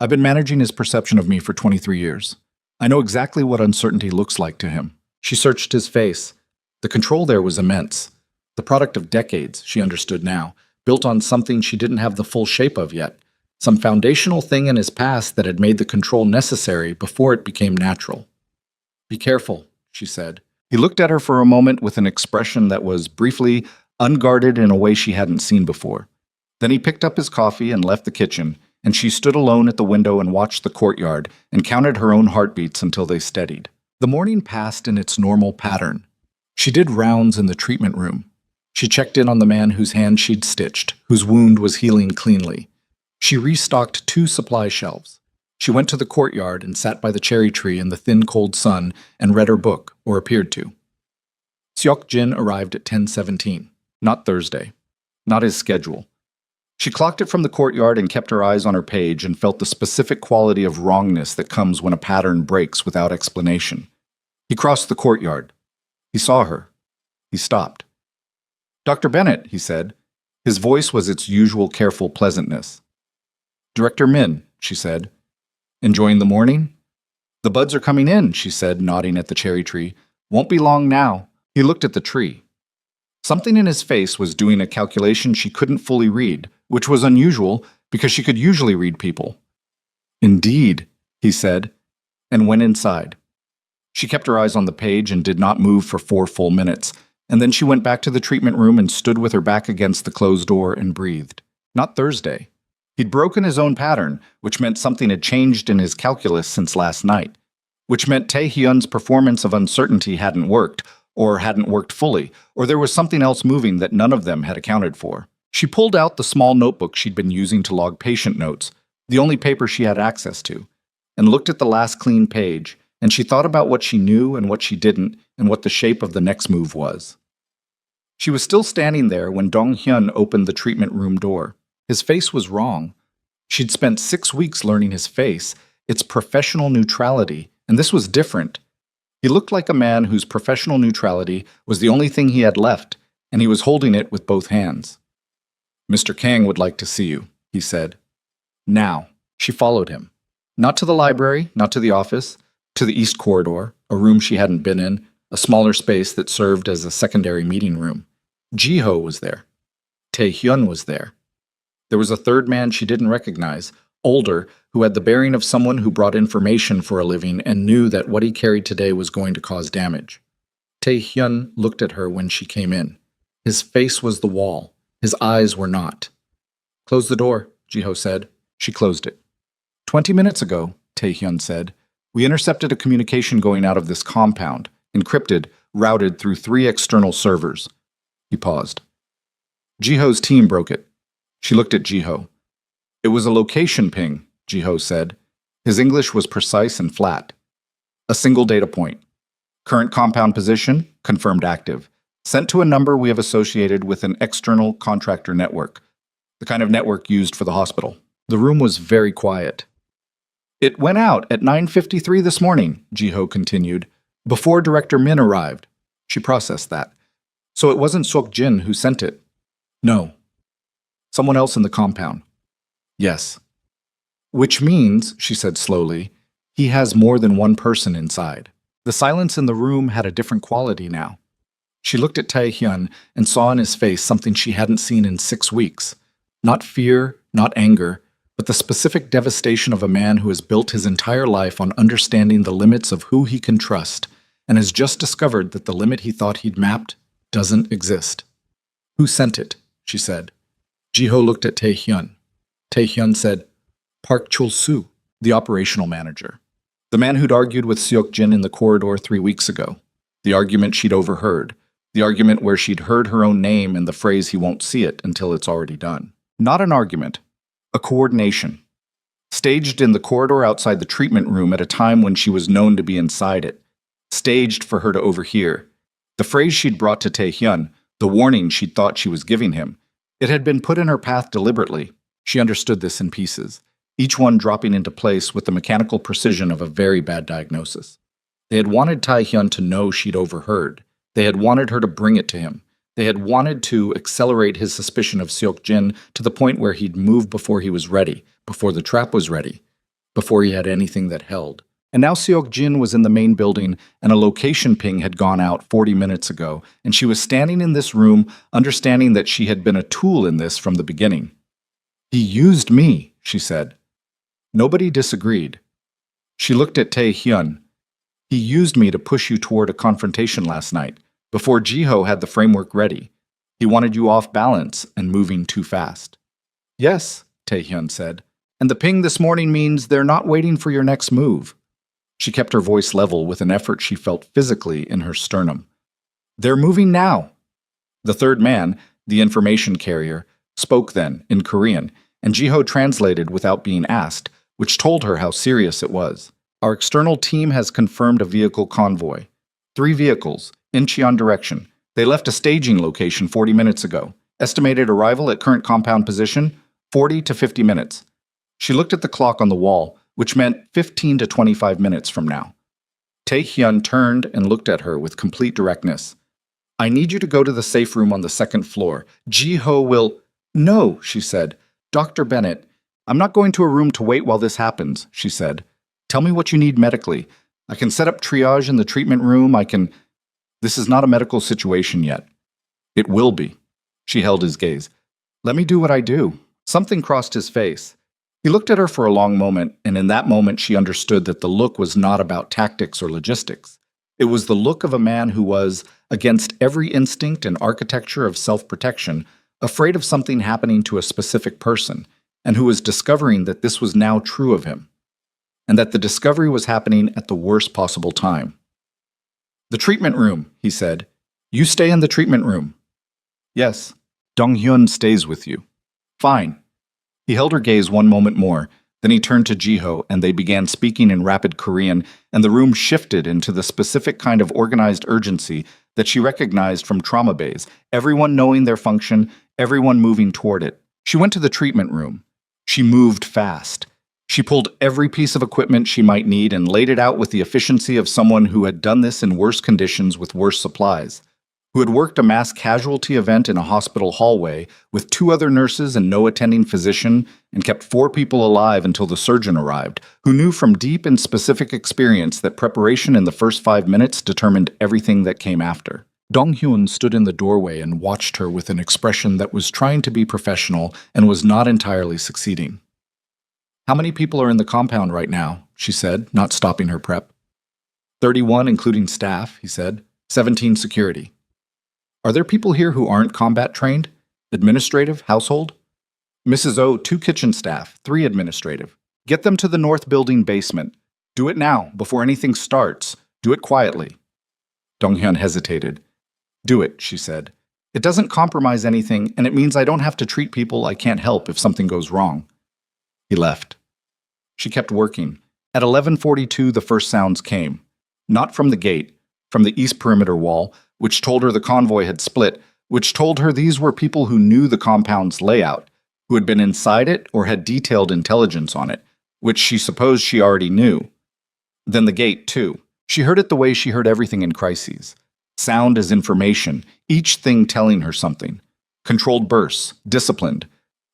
I've been managing his perception of me for 23 years. I know exactly what uncertainty looks like to him. She searched his face. The control there was immense. The product of decades, she understood now, built on something she didn't have the full shape of yet, some foundational thing in his past that had made the control necessary before it became natural. Be careful, she said. He looked at her for a moment with an expression that was, briefly, unguarded in a way she hadn't seen before. Then he picked up his coffee and left the kitchen, and she stood alone at the window and watched the courtyard and counted her own heartbeats until they steadied. The morning passed in its normal pattern. She did rounds in the treatment room. She checked in on the man whose hand she'd stitched, whose wound was healing cleanly. She restocked 2 supply shelves. She went to the courtyard and sat by the cherry tree in the thin, cold sun and read her book, or appeared to. Seok Jin arrived at 10:17, not Thursday, not his schedule. She clocked it from the courtyard and kept her eyes on her page and felt the specific quality of wrongness that comes when a pattern breaks without explanation. He crossed the courtyard. He saw her. He stopped. "Dr. Bennett," he said. His voice was its usual careful pleasantness. "Director Min," she said. "Enjoying the morning?" "The buds are coming in," she said, nodding at the cherry tree. "Won't be long now." He looked at the tree. Something in his face was doing a calculation she couldn't fully read, which was unusual because she could usually read people. "Indeed," he said, and went inside. She kept her eyes on the page and did not move for 4 full minutes, and then she went back to the treatment room and stood with her back against the closed door and breathed. Not Thursday. He'd broken his own pattern, which meant something had changed in his calculus since last night, which meant Tae-hyun's performance of uncertainty hadn't worked, or hadn't worked fully, or there was something else moving that none of them had accounted for. She pulled out the small notebook she'd been using to log patient notes, the only paper she had access to, and looked at the last clean page, and she thought about what she knew and what she didn't, and what the shape of the next move was. She was still standing there when Dong-hyun opened the treatment room door. His face was wrong. She'd spent 6 weeks learning his face, its professional neutrality, and this was different. He looked like a man whose professional neutrality was the only thing he had left, and he was holding it with both hands. "Mr. Kang would like to see you," he said. Now, she followed him. Not to the library, not to the office, to the east corridor, a room she hadn't been in, a smaller space that served as a secondary meeting room. Ji-ho was there. Tae-hyun was there. There was a third man she didn't recognize, older, who had the bearing of someone who brought information for a living and knew that what he carried today was going to cause damage. Tae-hyun looked at her when she came in. His face was the wall. His eyes were not. "Close the door," Ji-ho said. She closed it. 20 minutes ago, Tae-hyun said, "we intercepted a communication going out of this compound, encrypted, routed through 3 external servers." He paused. "Ji-ho's team broke it." She looked at Ji-ho. "It was a location ping," Ji-ho said. His English was precise and flat. "A single data point. Current compound position, confirmed active. Sent to a number we have associated with an external contractor network, the kind of network used for the hospital." The room was very quiet. "It went out at 9:53 this morning," Ji-ho continued, "before Director Min arrived." She processed that. "So it wasn't Seok Jin who sent it?" "No." "Someone else in the compound?" "Yes." "Which means," she said slowly, "he has more than one person inside." The silence in the room had a different quality now. She looked at Tae-hyun and saw in his face something she hadn't seen in 6 weeks. Not fear, not anger, but the specific devastation of a man who has built his entire life on understanding the limits of who he can trust and has just discovered that the limit he thought he'd mapped doesn't exist. "Who sent it?" she said. Ji-ho looked at Tae-hyun. Tae-hyun said, "Park Chul-soo, the operational manager. The man who'd argued with Seok Jin in the corridor 3 weeks ago. The argument she'd overheard. The argument where she'd heard her own name and the phrase he won't see it until it's already done. Not an argument. A coordination. Staged in the corridor outside the treatment room at a time when she was known to be inside it. Staged for her to overhear. The phrase she'd brought to Tae-hyun, the warning she'd thought she was giving him, it had been put in her path deliberately. She understood this in pieces, each one dropping into place with the mechanical precision of a very bad diagnosis. They had wanted Tae-hyun to know she'd overheard. They had wanted her to bring it to him. They had wanted to accelerate his suspicion of Seok Jin to the point where he'd move before he was ready, before the trap was ready, before he had anything that held. And now Seok Jin was in the main building, and a location ping had gone out 40 minutes ago, and she was standing in this room, understanding that she had been a tool in this from the beginning. "He used me," she said. Nobody disagreed. She looked at Tae-hyun. "He used me to push you toward a confrontation last night, before Ji-ho had the framework ready. He wanted you off balance and moving too fast." "Yes," Tae-hyun said. "And the ping this morning means they're not waiting for your next move." She kept her voice level with an effort she felt physically in her sternum. "They're moving now." The third man, the information carrier, spoke then, in Korean, and Ji-ho translated without being asked, which told her how serious it was. "Our external team has confirmed a vehicle convoy. 3 vehicles, Incheon direction, They left a staging location 40 minutes ago. Estimated arrival at current compound position, 40 to 50 minutes. She looked at the clock on the wall, which meant 15 to 25 minutes from now. Tae-hyun turned and looked at her with complete directness. I need you to go to the safe room on the second floor. Ji-ho will— No, she said. Dr. Bennett, I'm not going to a room to wait while this happens, she said. Tell me what you need medically. I can set up triage in the treatment room. This is not a medical situation yet. It will be. She held his gaze. Let me do what I do. Something crossed his face. He looked at her for a long moment, and in that moment she understood that the look was not about tactics or logistics. It was the look of a man who was, against every instinct and architecture of self-protection, afraid of something happening to a specific person, and who was discovering that this was now true of him, and that the discovery was happening at the worst possible time. The treatment room, he said. You stay in the treatment room. Yes, Dong-hyun stays with you. Fine. He held her gaze one moment more, then he turned to Ji-ho and they began speaking in rapid Korean, and the room shifted into the specific kind of organized urgency that she recognized from trauma bays, everyone knowing their function, everyone moving toward it. She went to the treatment room. She moved fast. She pulled every piece of equipment she might need and laid it out with the efficiency of someone who had done this in worse conditions with worse supplies, who had worked a mass casualty event in a hospital hallway with 2 other nurses and no attending physician and kept 4 people alive until the surgeon arrived, who knew from deep and specific experience that preparation in the first 5 minutes determined everything that came after. Dong-hyun stood in the doorway and watched her with an expression that was trying to be professional and was not entirely succeeding. How many people are in the compound right now? She said, not stopping her prep. 31, including staff, he said. 17 security. Are there people here who aren't combat trained? Administrative? Household? Mrs. O, 2 kitchen staff, 3 administrative. Get them to the north building basement. Do it now, before anything starts. Do it quietly. Dong-hyun hesitated. Do it, she said. It doesn't compromise anything, and it means I don't have to treat people I can't help if something goes wrong. He left. She kept working. At 11:42, the first sounds came. Not from the gate, from the east perimeter wall, which told her the convoy had split, which told her these were people who knew the compound's layout, who had been inside it or had detailed intelligence on it, which she supposed she already knew. Then the gate, too. She heard it the way she heard everything in crises. Sound as information, each thing telling her something. Controlled bursts, disciplined.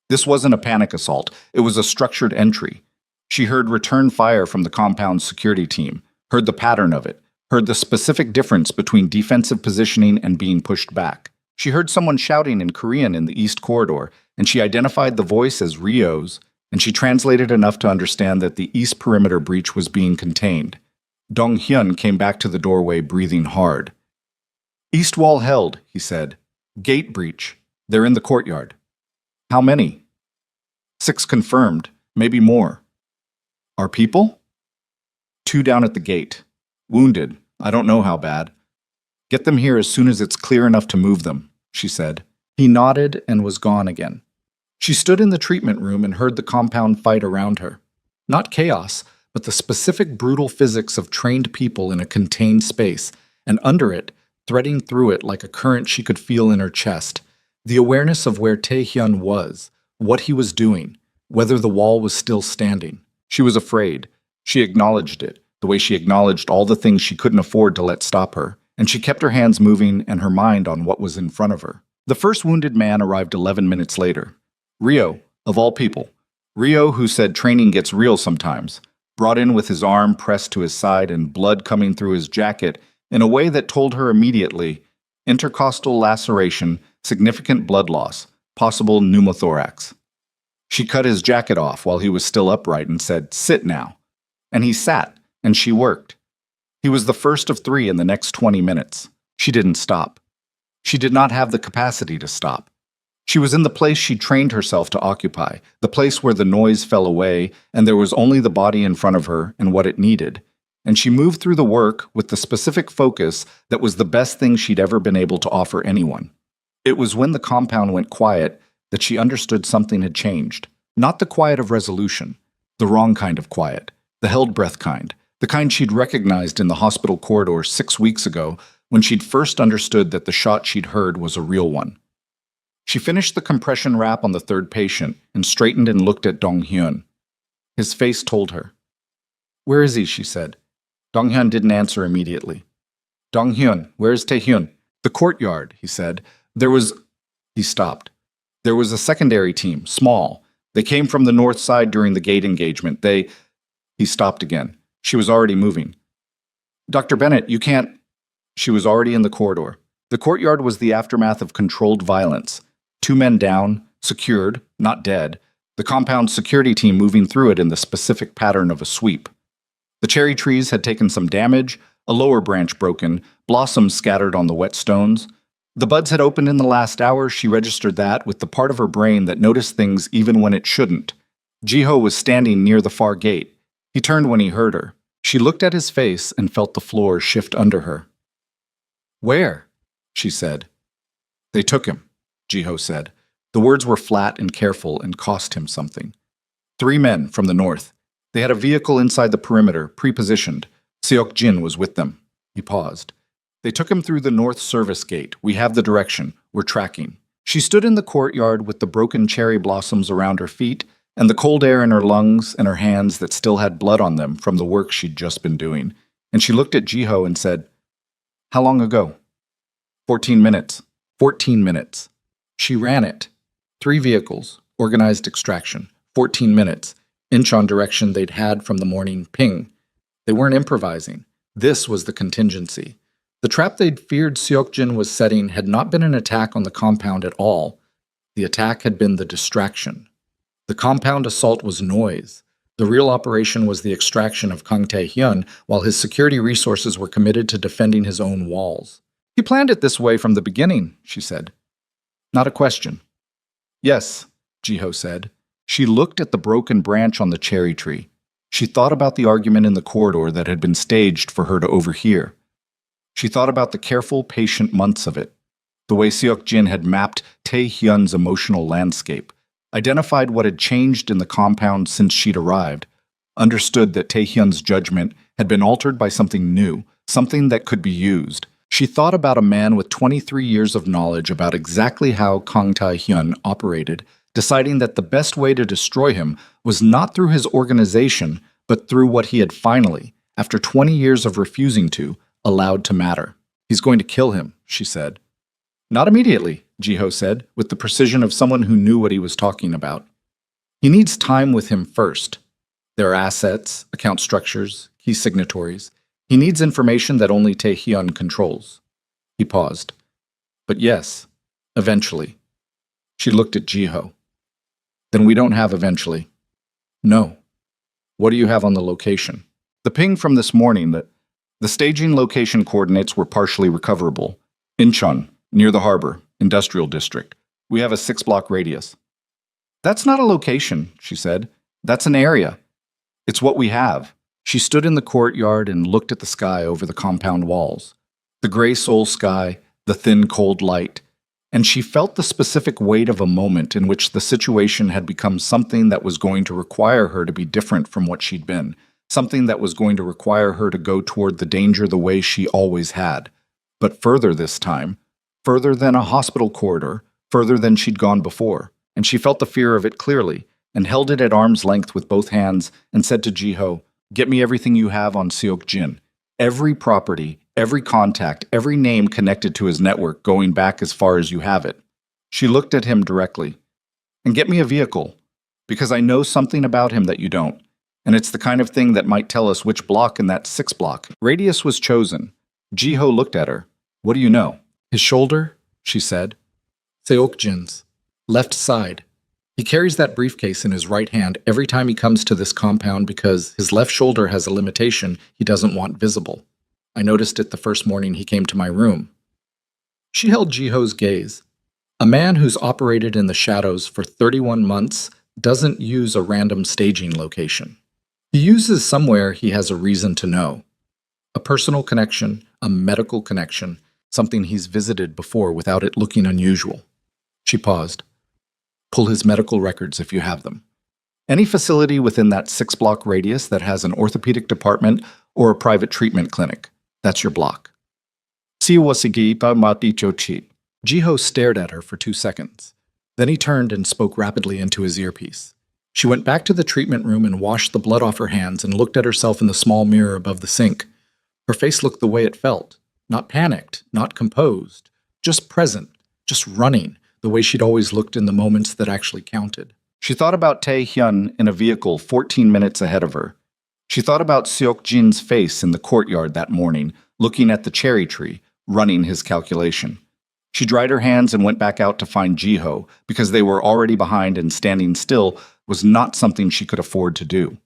This wasn't a panic assault, it was a structured entry. She heard return fire from the compound's security team, heard the pattern of it, heard the specific difference between defensive positioning and being pushed back. She heard someone shouting in Korean in the east corridor, and she identified the voice as Rio's, and she translated enough to understand that the east perimeter breach was being contained. Dong-hyun came back to the doorway breathing hard. East wall held, he said. Gate breach. They're in the courtyard. How many? 6 confirmed, maybe more. Are people? 2 down at the gate. Wounded. I don't know how bad. Get them here as soon as it's clear enough to move them, she said. He nodded and was gone again. She stood in the treatment room and heard the compound fight around her. Not chaos, but the specific brutal physics of trained people in a contained space, and under it, threading through it like a current she could feel in her chest, the awareness of where Tae-hyun was, what he was doing, whether the wall was still standing. She was afraid. She acknowledged it, the way she acknowledged all the things she couldn't afford to let stop her, and she kept her hands moving and her mind on what was in front of her. The first wounded man arrived 11 minutes later. Rio, of all people. Rio, who said training gets real sometimes, brought in with his arm pressed to his side and blood coming through his jacket in a way that told her immediately, intercostal laceration, significant blood loss, possible pneumothorax. She cut his jacket off while he was still upright and said, "Sit now." And he sat, and she worked. He was the first of 3 in the next 20 minutes. She didn't stop. She did not have the capacity to stop. She was in the place she trained herself to occupy, the place where the noise fell away and there was only the body in front of her and what it needed. And she moved through the work with the specific focus that was the best thing she'd ever been able to offer anyone. It was when the compound went quiet that she understood something had changed. Not the quiet of resolution, the wrong kind of quiet, the held breath kind, the kind she'd recognized in the hospital corridor 6 weeks ago when she'd first understood that the shot she'd heard was a real one. She finished the compression wrap on the third patient and straightened and looked at Dong-hyun. His face told her. "Where is he?" she said. Dong-hyun didn't answer immediately. "Dong-hyun, where's Tae-hyun?" "The courtyard," he said. He stopped. There was a secondary team, small. They came from the north side during the gate engagement. He stopped again. She was already moving. "Dr. Bennett, you can't..." She was already in the corridor. The courtyard was the aftermath of controlled violence. 2 men down, secured, not dead. The compound security team moving through it in the specific pattern of a sweep. The cherry trees had taken some damage, a lower branch broken, blossoms scattered on the wet stones. The buds had opened in the last hour. She registered that with the part of her brain that noticed things even when it shouldn't. Jiho was standing near the far gate. He turned when he heard her. She looked at his face and felt the floor shift under her. "Where?" she said. "They took him," Jiho said. The words were flat and careful and cost him something. 3 men from the north. They had a vehicle inside the perimeter, pre-positioned. Seok-jin was with them. He paused. "They took him through the north service gate. We have the direction. We're tracking." She stood in the courtyard with the broken cherry blossoms around her feet and the cold air in her lungs and her hands that still had blood on them from the work she'd just been doing. And she looked at Jiho and said, "How long ago?" 14 minutes. 14 minutes. She ran it. 3 vehicles. Organized extraction. 14 minutes. Incheon direction they'd had from the morning ping. They weren't improvising. This was the contingency. The trap they'd feared Seok-jin was setting had not been an attack on the compound at all. The attack had been the distraction. The compound assault was noise. The real operation was the extraction of Kang Tae-hyun, while his security resources were committed to defending his own walls. "He planned it this way from the beginning," she said. "Not a question." "Yes," Jiho said. She looked at the broken branch on the cherry tree. She thought about the argument in the corridor that had been staged for her to overhear. She thought about the careful, patient months of it, the way Seok-jin had mapped Tae-hyun's emotional landscape, identified what had changed in the compound since she'd arrived, understood that Tae-hyun's judgment had been altered by something new, something that could be used. She thought about a man with 23 years of knowledge about exactly how Kang Tae-hyun operated, deciding that the best way to destroy him was not through his organization, but through what he had finally, after 20 years of refusing to, allowed to matter. "He's going to kill him," she said. "Not immediately," Jiho said, with the precision of someone who knew what he was talking about. "He needs time with him first. There are assets, account structures, key signatories. He needs information that only Tae-hyun controls." He paused. "But yes, eventually." She looked at Jiho. "Then we don't have eventually." "No." "What do you have on the location?" "The ping from this morning that..." The staging location coordinates were partially recoverable. Incheon, near the harbor, industrial district. We have a 6-block radius. "That's not a location," she said. "That's an area. It's what we have." She stood in the courtyard and looked at the sky over the compound walls. The gray soul sky, the thin cold light. And she felt the specific weight of a moment in which the situation had become something that was going to require her to be different from what she'd been, something that was going to require her to go toward the danger the way she always had, but further this time, further than a hospital corridor, further than she'd gone before, and she felt the fear of it clearly, and held it at arm's length with both hands, and said to Jiho, "Get me everything you have on Seok-jin. Every property, every contact, every name connected to his network going back as far as you have it." She looked at him directly. "And get me a vehicle, because I know something about him that you don't, and it's the kind of thing that might tell us which block in that 6-block radius was chosen." Jiho looked at her. "What do you know?" "His shoulder," she said. "Seok-jin's. Left side. He carries that briefcase in his right hand every time he comes to this compound because his left shoulder has a limitation he doesn't want visible. I noticed it the first morning he came to my room." She held Jiho's gaze. A man who's operated in the shadows for 31 months doesn't use a random staging location. He uses somewhere he has a reason to know. A personal connection, a medical connection, something he's visited before without it looking unusual. She paused. "Pull his medical records if you have them. Any facility within that 6-block radius that has an orthopedic department or a private treatment clinic, that's your block." Siwasigi pa mati chochi. Jiho stared at her for 2 seconds. Then he turned and spoke rapidly into his earpiece. She went back to the treatment room and washed the blood off her hands and looked at herself in the small mirror above the sink. Her face looked the way it felt. Not panicked, not composed. Just present, just running, the way she'd always looked in the moments that actually counted. She thought about Tae Hyun in a vehicle 14 minutes ahead of her. She thought about Seok Jin's face in the courtyard that morning, looking at the cherry tree, running his calculation. She dried her hands and went back out to find Jiho, because they were already behind and standing still was not something she could afford to do.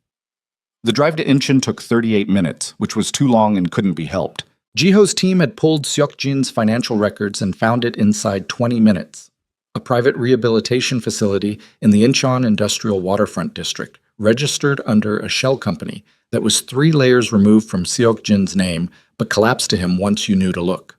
The drive to Incheon took 38 minutes, which was too long and couldn't be helped. Jiho's team had pulled Seok Jin's financial records and found it inside 20 minutes. A private rehabilitation facility in the Incheon Industrial Waterfront District, registered under a shell company that was 3 layers removed from Seok Jin's name, but collapsed to him once you knew to look.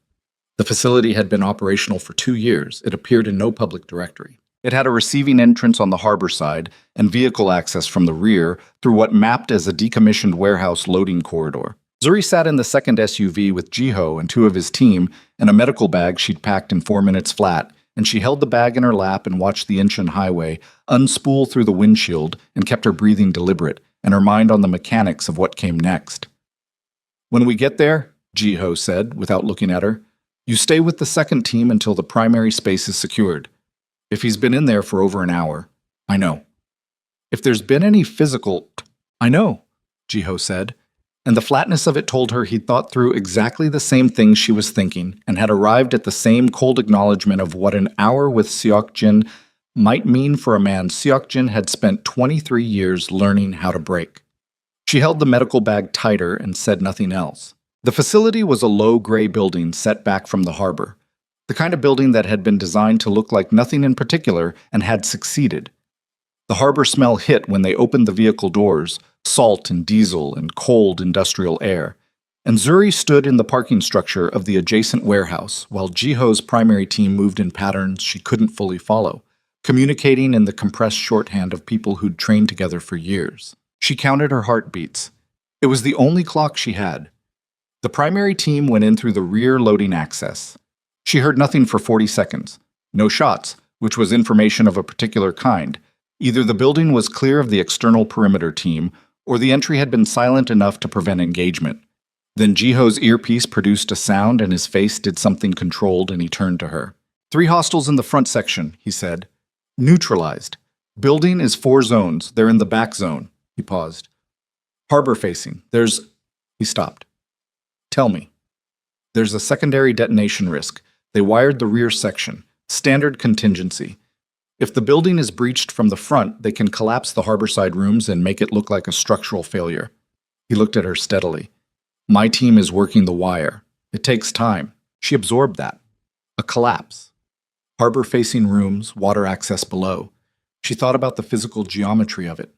The facility had been operational for 2 years. It appeared in no public directory. It had a receiving entrance on the harbor side and vehicle access from the rear through what mapped as a decommissioned warehouse loading corridor. Zuri sat in the second SUV with Jiho and 2 of his team and a medical bag she'd packed in 4 minutes flat, and she held the bag in her lap and watched the Incheon highway unspool through the windshield and kept her breathing deliberate and her mind on the mechanics of what came next. "When we get there," Jiho said without looking at her, "you stay with the second team until the primary space is secured. If he's been in there for over an hour, I know. If there's been any physical, I know," Jiho said, and the flatness of it told her he'd thought through exactly the same things she was thinking and had arrived at the same cold acknowledgement of what an hour with Seok Jin might mean for a man Seok Jin had spent 23 years learning how to break. She held the medical bag tighter and said nothing else. The facility was a low gray building set back from the harbor, the kind of building that had been designed to look like nothing in particular and had succeeded. The harbor smell hit when they opened the vehicle doors, salt and diesel and cold industrial air, and Zuri stood in the parking structure of the adjacent warehouse while Jiho's primary team moved in patterns she couldn't fully follow, communicating in the compressed shorthand of people who'd trained together for years. She counted her heartbeats. It was the only clock she had. The primary team went in through the rear loading access. She heard nothing for 40 seconds. No shots, which was information of a particular kind. Either the building was clear of the external perimeter team, or the entry had been silent enough to prevent engagement. Then Jiho's earpiece produced a sound and his face did something controlled and he turned to her. 3 hostiles in the front section, he said. Neutralized. Building is 4 zones. They're in the back zone. He paused. Harbor facing. He stopped. Tell me. There's a secondary detonation risk. They wired the rear section. Standard contingency. If the building is breached from the front, they can collapse the harborside rooms and make it look like a structural failure. He looked at her steadily. My team is working the wire. It takes time. She absorbed that. A collapse. Harbor-facing rooms, water access below. She thought about the physical geometry of it.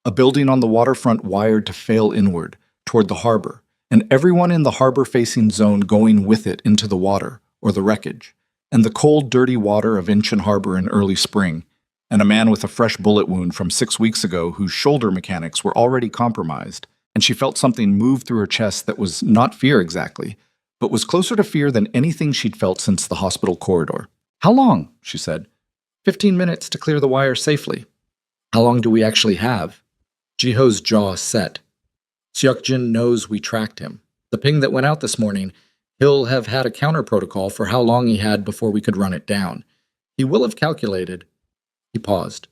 A building on the waterfront wired to fail inward, toward the harbor, and everyone in the harbor-facing zone going with it into the water, or the wreckage, and the cold, dirty water of Incheon Harbor in early spring, and a man with a fresh bullet wound from 6 weeks ago whose shoulder mechanics were already compromised, and she felt something move through her chest that was not fear exactly, but was closer to fear than anything she'd felt since the hospital corridor. How long? She said. 15 minutes to clear the wire safely. How long do we actually have? Jiho's jaw set. Seok Jin knows we tracked him. The ping that went out this morning, he'll have had a counter protocol for how long he had before we could run it down. He will have calculated. He paused.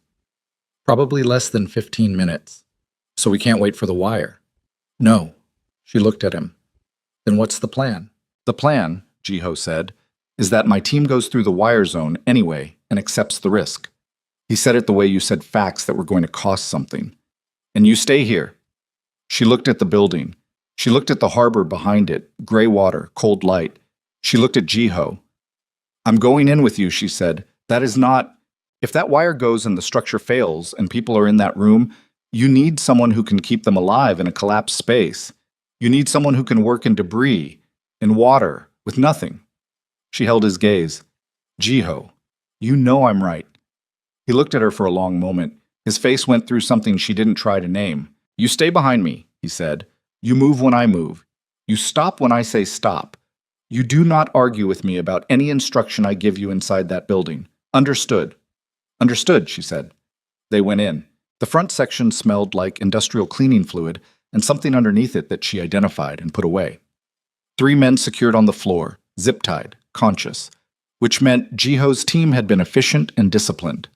Probably less than 15 minutes. So we can't wait for the wire. No. She looked at him. Then what's the plan? The plan, Jiho said, is that my team goes through the wire zone anyway and accepts the risk. He said it the way you said facts that were going to cost something. And you stay here. She looked at the building. She looked at the harbor behind it, gray water, cold light. She looked at Jiho. I'm going in with you, she said. That is not... If that wire goes and the structure fails and people are in that room, you need someone who can keep them alive in a collapsed space. You need someone who can work in debris, in water, with nothing. She held his gaze. Jiho, you know I'm right. He looked at her for a long moment. His face went through something she didn't try to name. You stay behind me, he said. You move when I move. You stop when I say stop. You do not argue with me about any instruction I give you inside that building. Understood. Understood, she said. They went in. The front section smelled like industrial cleaning fluid and something underneath it that she identified and put away. 3 men secured on the floor, zip-tied, conscious, which meant Jiho's team had been efficient and disciplined.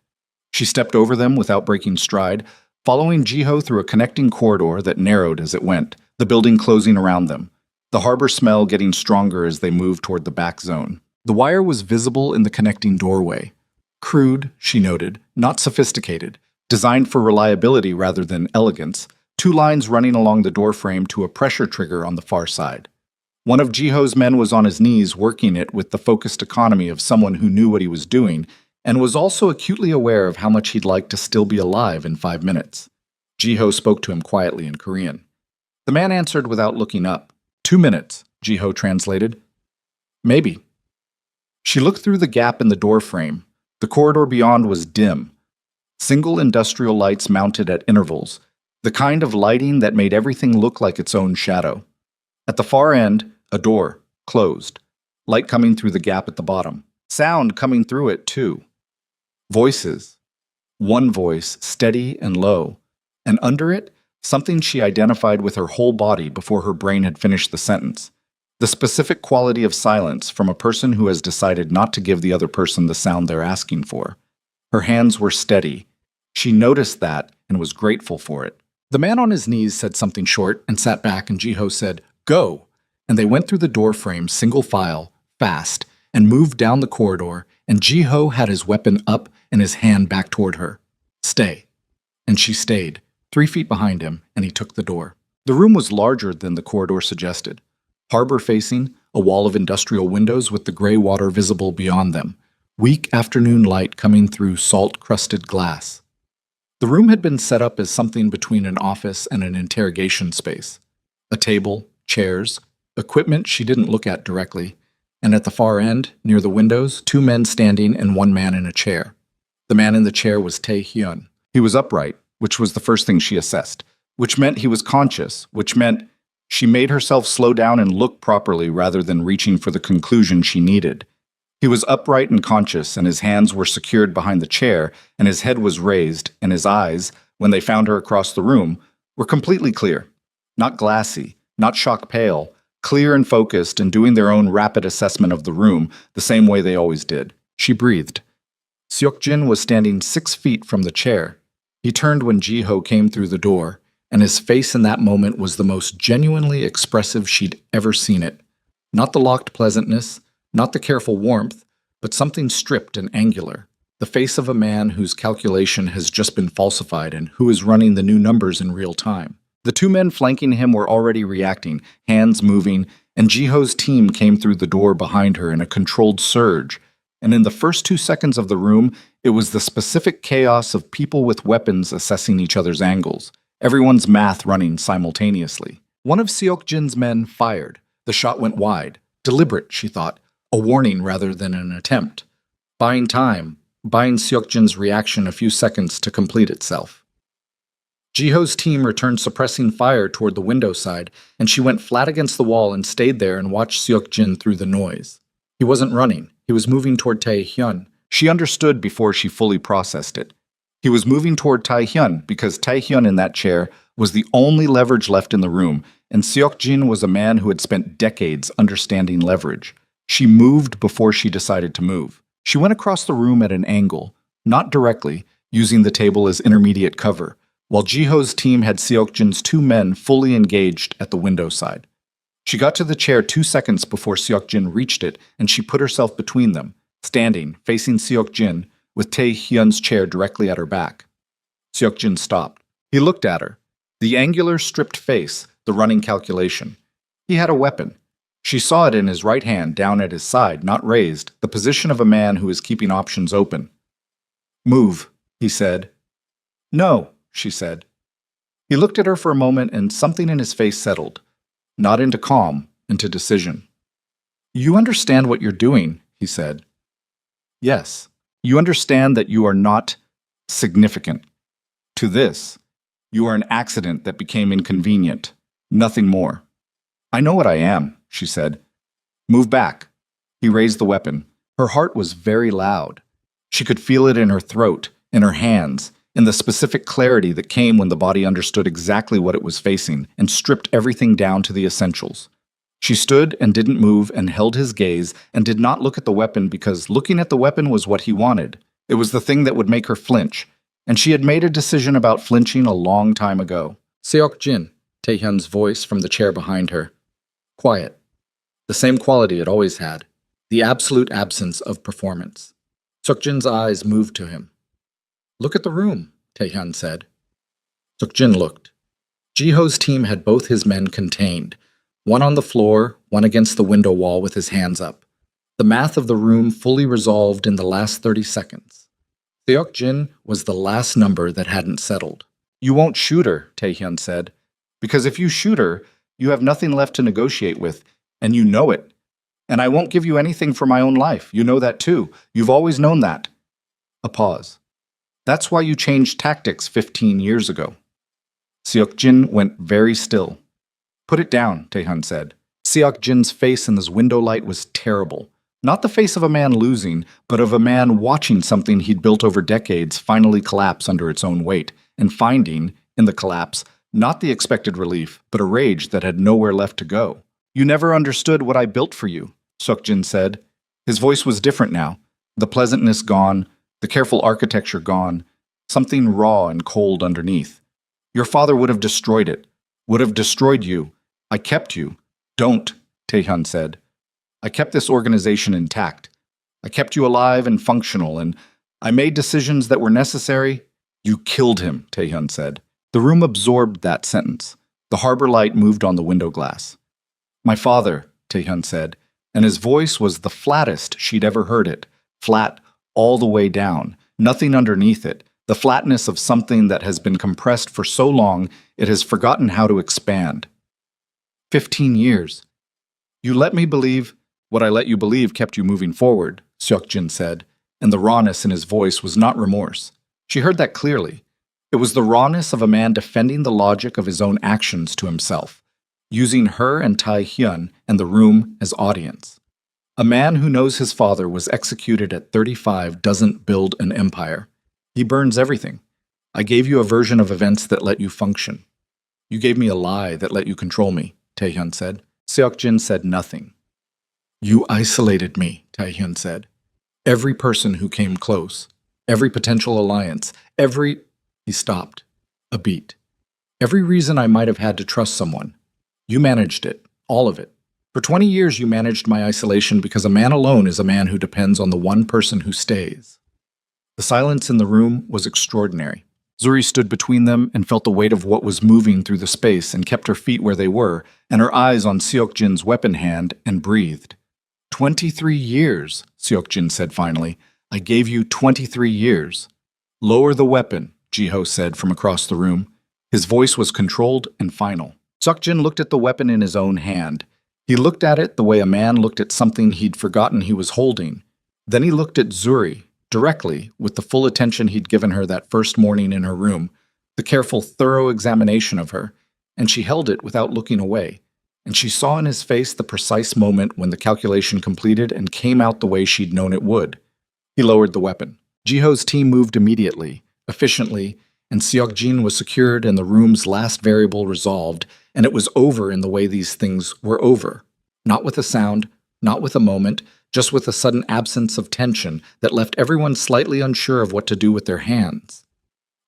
She stepped over them without breaking stride, following Jiho through a connecting corridor that narrowed as it went, the building closing around them, the harbor smell getting stronger as they moved toward the back zone. The wire was visible in the connecting doorway. Crude, she noted, not sophisticated, designed for reliability rather than elegance, 2 lines running along the doorframe to a pressure trigger on the far side. One of Jiho's men was on his knees working it with the focused economy of someone who knew what he was doing and was also acutely aware of how much he'd like to still be alive in 5 minutes. Jiho spoke to him quietly in Korean. The man answered without looking up. 2 minutes, Jiho translated. Maybe. She looked through the gap in the doorframe. The corridor beyond was dim. Single industrial lights mounted at intervals, the kind of lighting that made everything look like its own shadow. At the far end, a door, closed, light coming through the gap at the bottom, sound coming through it too. Voices. One voice, steady and low, and under it, something she identified with her whole body before her brain had finished the sentence. The specific quality of silence from a person who has decided not to give the other person the sound they're asking for. Her hands were steady. She noticed that and was grateful for it. The man on his knees said something short and sat back, and Jiho said, "Go!" And they went through the doorframe single file, fast, and moved down the corridor, and Jiho had his weapon up and his hand back toward her. "Stay." And she stayed, 3 feet behind him, and he took the door. The room was larger than the corridor suggested. Harbor-facing, a wall of industrial windows with the gray water visible beyond them, weak afternoon light coming through salt-crusted glass. The room had been set up as something between an office and an interrogation space. A table, chairs, equipment she didn't look at directly, and at the far end, near the windows, 2 men standing and 1 man in a chair. The man in the chair was Tae-hyun. He was upright, which was the first thing she assessed, which meant he was conscious, which meant she made herself slow down and look properly rather than reaching for the conclusion she needed. He was upright and conscious, and his hands were secured behind the chair, and his head was raised, and his eyes, when they found her across the room, were completely clear. Not glassy, not shock pale, clear and focused and doing their own rapid assessment of the room the same way they always did. She breathed. Seok-jin was standing 6 feet from the chair. He turned when Jiho came through the door, and his face in that moment was the most genuinely expressive she'd ever seen it. Not the locked pleasantness, not the careful warmth, but something stripped and angular. The face of a man whose calculation has just been falsified and who is running the new numbers in real time. The 2 men flanking him were already reacting, hands moving, and Jiho's team came through the door behind her in a controlled surge. And in the first 2 seconds of the room, it was the specific chaos of people with weapons assessing each other's angles, everyone's math running simultaneously. One of Seok-jin's men fired. The shot went wide. Deliberate, she thought, a warning rather than an attempt. Buying time, buying Seok-jin's reaction a few seconds to complete itself. Jiho's team returned suppressing fire toward the window side, and she went flat against the wall and stayed there and watched Seok-jin through the noise. He wasn't running. He was moving toward Tae-hyun. She understood before she fully processed it. He was moving toward Tae-hyun because Tae-hyun in that chair was the only leverage left in the room, and Seok-jin was a man who had spent decades understanding leverage. She moved before she decided to move. She went across the room at an angle, not directly, using the table as intermediate cover, while Jiho's team had Seok-jin's 2 men fully engaged at the window side. She got to the chair 2 seconds before Seok-jin reached it, and she put herself between them, standing, facing Seok-jin, with Tae-hyun's chair directly at her back. Seok-jin stopped. He looked at her. The angular, stripped face, the running calculation. He had a weapon. She saw it in his right hand, down at his side, not raised, the position of a man who is keeping options open. "Move," he said. "No," she said. He looked at her for a moment, and something in his face settled. Not into calm, into decision. "You understand what you're doing," he said. "Yes. You understand that you are not significant. To this, you are an accident that became inconvenient. Nothing more." "I know what I am," she said. Move back. He raised the weapon. Her heart was very loud. She could feel it in her throat, in her hands, in the specific clarity that came when the body understood exactly what it was facing and stripped everything down to the essentials. She stood and didn't move and held his gaze and did not look at the weapon because looking at the weapon was what he wanted. It was the thing that would make her flinch, and she had made a decision about flinching a long time ago. Seok-jin, Taehyun's voice from the chair behind her. Quiet. The same quality it always had. The absolute absence of performance. Seok-jin's eyes moved to him. Look at the room, Taehyun said. Seok-jin looked. Jiho's team had both his men contained, one on the floor, one against the window wall with his hands up. The math of the room fully resolved in the last 30 seconds. Seok-jin was the last number that hadn't settled. You won't shoot her, Taehyun said. Because if you shoot her, you have nothing left to negotiate with, and you know it. And I won't give you anything for my own life. You know that too. You've always known that. A pause. That's why you changed tactics 15 years ago. Seok-jin went very still. Put it down, Taehyun said. Seok-jin's face in this window light was terrible. Not the face of a man losing, but of a man watching something he'd built over decades finally collapse under its own weight, and finding, in the collapse, not the expected relief, but a rage that had nowhere left to go. You never understood what I built for you, Seok-jin said. His voice was different now. The pleasantness gone, the careful architecture gone, something raw and cold underneath. Your father would have destroyed it, would have destroyed you. I kept you. Don't, Taehyun said. I kept this organization intact. I kept you alive and functional, and I made decisions that were necessary. You killed him, Taehyun said. The room absorbed that sentence. The harbor light moved on the window glass. My father, Taehyun said, and his voice was the flattest she'd ever heard it. Flat all the way down, nothing underneath it, the flatness of something that has been compressed for so long it has forgotten how to expand. 15 years. You let me believe what I let you believe kept you moving forward, Seok-jin said, and the rawness in his voice was not remorse. She heard that clearly. It was the rawness of a man defending the logic of his own actions to himself, using her and Taehyun and the room as audience. A man who knows his father was executed at 35 doesn't build an empire. He burns everything. I gave you a version of events that let you function. You gave me a lie that let you control me, Taehyun said. Seok-jin said nothing. You isolated me, Taehyun said. Every person who came close, every potential alliance, every... He stopped. A beat. Every reason I might have had to trust someone. You managed it. All of it. For 20 years you managed my isolation because a man alone is a man who depends on the one person who stays. The silence in the room was extraordinary. Zuri stood between them and felt the weight of what was moving through the space and kept her feet where they were and her eyes on Seok-jin's weapon hand and breathed. 23 years, Seok-jin said finally. I gave you 23 years. Lower the weapon, Jiho said from across the room. His voice was controlled and final. Seok-jin looked at the weapon in his own hand. He looked at it the way a man looked at something he'd forgotten he was holding. Then he looked at Zuri, directly, with the full attention he'd given her that first morning in her room, the careful, thorough examination of her, and she held it without looking away, and she saw in his face the precise moment when the calculation completed and came out the way she'd known it would. He lowered the weapon. Jiho's team moved immediately, efficiently, and Seok-jin was secured and the room's last variable resolved, and it was over in the way these things were over. Not with a sound, not with a moment, just with a sudden absence of tension that left everyone slightly unsure of what to do with their hands.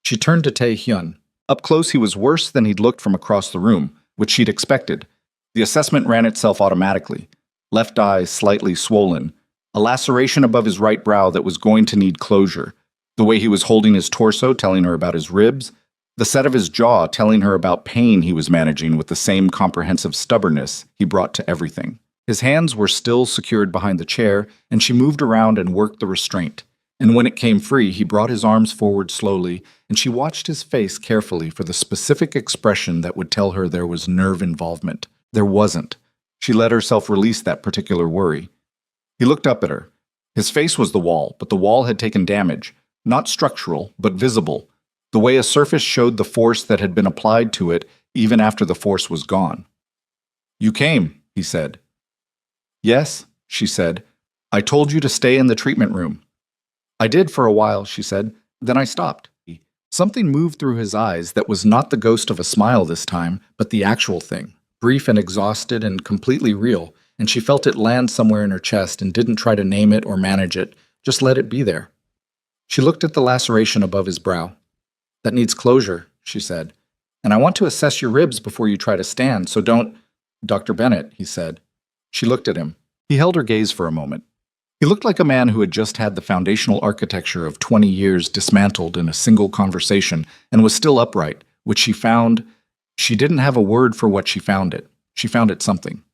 She turned to Taehyun. Up close he was worse than he'd looked from across the room, which she'd expected. The assessment ran itself automatically. Left eye slightly swollen. A laceration above his right brow that was going to need closure. The way he was holding his torso telling her about his ribs. The set of his jaw telling her about pain he was managing with the same comprehensive stubbornness he brought to everything. His hands were still secured behind the chair, and she moved around and worked the restraint. And when it came free, he brought his arms forward slowly, and she watched his face carefully for the specific expression that would tell her there was nerve involvement. There wasn't. She let herself release that particular worry. He looked up at her. His face was the wall, but the wall had taken damage. Not structural, but visible. The way a surface showed the force that had been applied to it even after the force was gone. You came, he said. Yes, she said. I told you to stay in the treatment room. I did for a while, she said. Then I stopped. Something moved through his eyes that was not the ghost of a smile this time, but the actual thing, brief and exhausted and completely real, and she felt it land somewhere in her chest and didn't try to name it or manage it, just let it be there. She looked at the laceration above his brow. That needs closure, she said. And I want to assess your ribs before you try to stand, so don't— Dr. Bennett, he said. She looked at him. He held her gaze for a moment. He looked like a man who had just had the foundational architecture of 20 years dismantled in a single conversation and was still upright, which she found— she didn't have a word for what she found it. She found it something.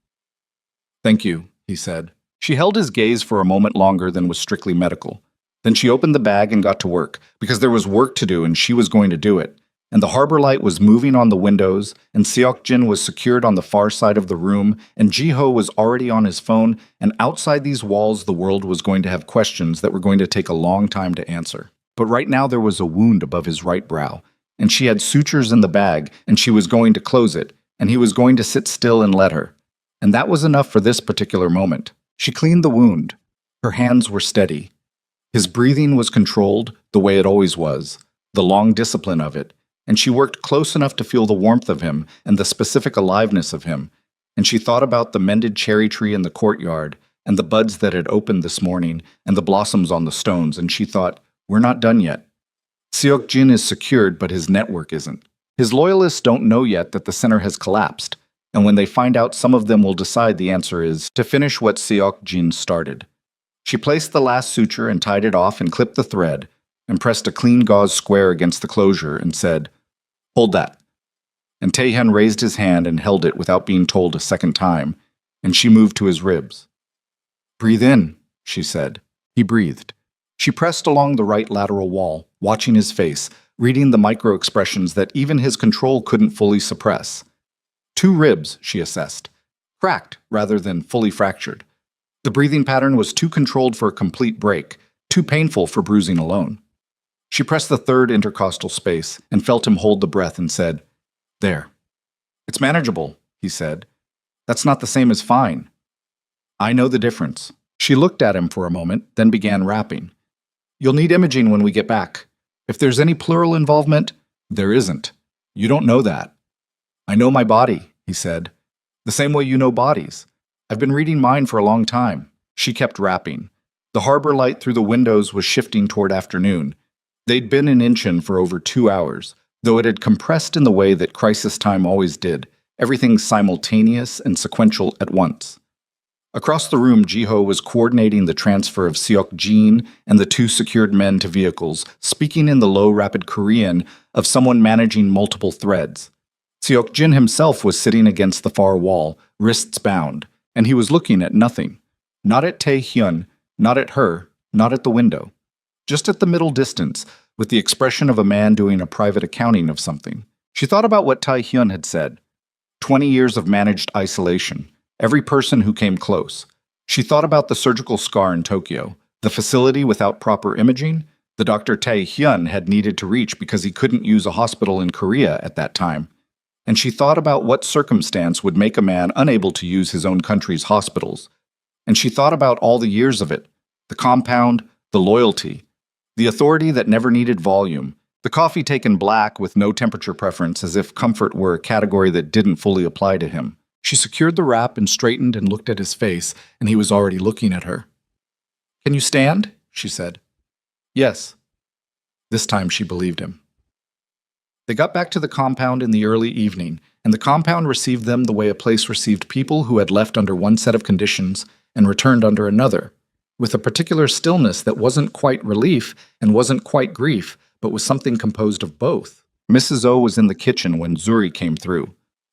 Thank you, he said. She held his gaze for a moment longer than was strictly medical. Then she opened the bag and got to work, because there was work to do and she was going to do it. And the harbor light was moving on the windows, and Seok-jin was secured on the far side of the room, and Ji-ho was already on his phone, and outside these walls the world was going to have questions that were going to take a long time to answer. But right now there was a wound above his right brow, and she had sutures in the bag, and she was going to close it, and he was going to sit still and let her. And that was enough for this particular moment. She cleaned the wound. Her hands were steady. His breathing was controlled, the way it always was, the long discipline of it. And she worked close enough to feel the warmth of him and the specific aliveness of him. And she thought about the mended cherry tree in the courtyard and the buds that had opened this morning and the blossoms on the stones, and she thought, we're not done yet. Seok-jin is secured, but his network isn't. His loyalists don't know yet that the center has collapsed, and when they find out, some of them will decide the answer is to finish what Seok-jin started. She placed the last suture and tied it off and clipped the thread, and pressed a clean gauze square against the closure and said, Hold that. And Taehyun raised his hand and held it without being told a second time, and she moved to his ribs. Breathe in, she said. He breathed. She pressed along the right lateral wall, watching his face, reading the micro-expressions that even his control couldn't fully suppress. 2 ribs, she assessed. Cracked rather than fully fractured. The breathing pattern was too controlled for a complete break, too painful for bruising alone. She pressed the 3rd intercostal space and felt him hold the breath and said, There. It's manageable, he said. That's not the same as fine. I know the difference. She looked at him for a moment, then began rapping. You'll need imaging when we get back. If there's any pleural involvement, there isn't. You don't know that. I know my body, he said. The same way you know bodies. I've been reading mine for a long time. She kept rapping. The harbor light through the windows was shifting toward afternoon. They'd been in Incheon for over 2 hours, though it had compressed in the way that crisis time always did, everything simultaneous and sequential at once. Across the room, Ji-ho was coordinating the transfer of Seok-jin and the 2 secured men to vehicles, speaking in the low, rapid Korean of someone managing multiple threads. Seok-jin himself was sitting against the far wall, wrists bound, and he was looking at nothing. Not at Taehyun, not at her, not at the window. Just at the middle distance, with the expression of a man doing a private accounting of something. She thought about what Taehyun had said. 20 years of managed isolation. Every person who came close. She thought about the surgical scar in Tokyo, the facility without proper imaging, the Dr. Taehyun had needed to reach because he couldn't use a hospital in Korea at that time. And she thought about what circumstance would make a man unable to use his own country's hospitals. And she thought about all the years of it, the compound, the loyalty, the authority that never needed volume, the coffee taken black with no temperature preference as if comfort were a category that didn't fully apply to him. She secured the wrap and straightened and looked at his face, and he was already looking at her. Can you stand? She said. Yes. This time she believed him. They got back to the compound in the early evening, and the compound received them the way a place received people who had left under one set of conditions and returned under another, with a particular stillness that wasn't quite relief and wasn't quite grief, but was something composed of both. Mrs. O was in the kitchen when Zuri came through.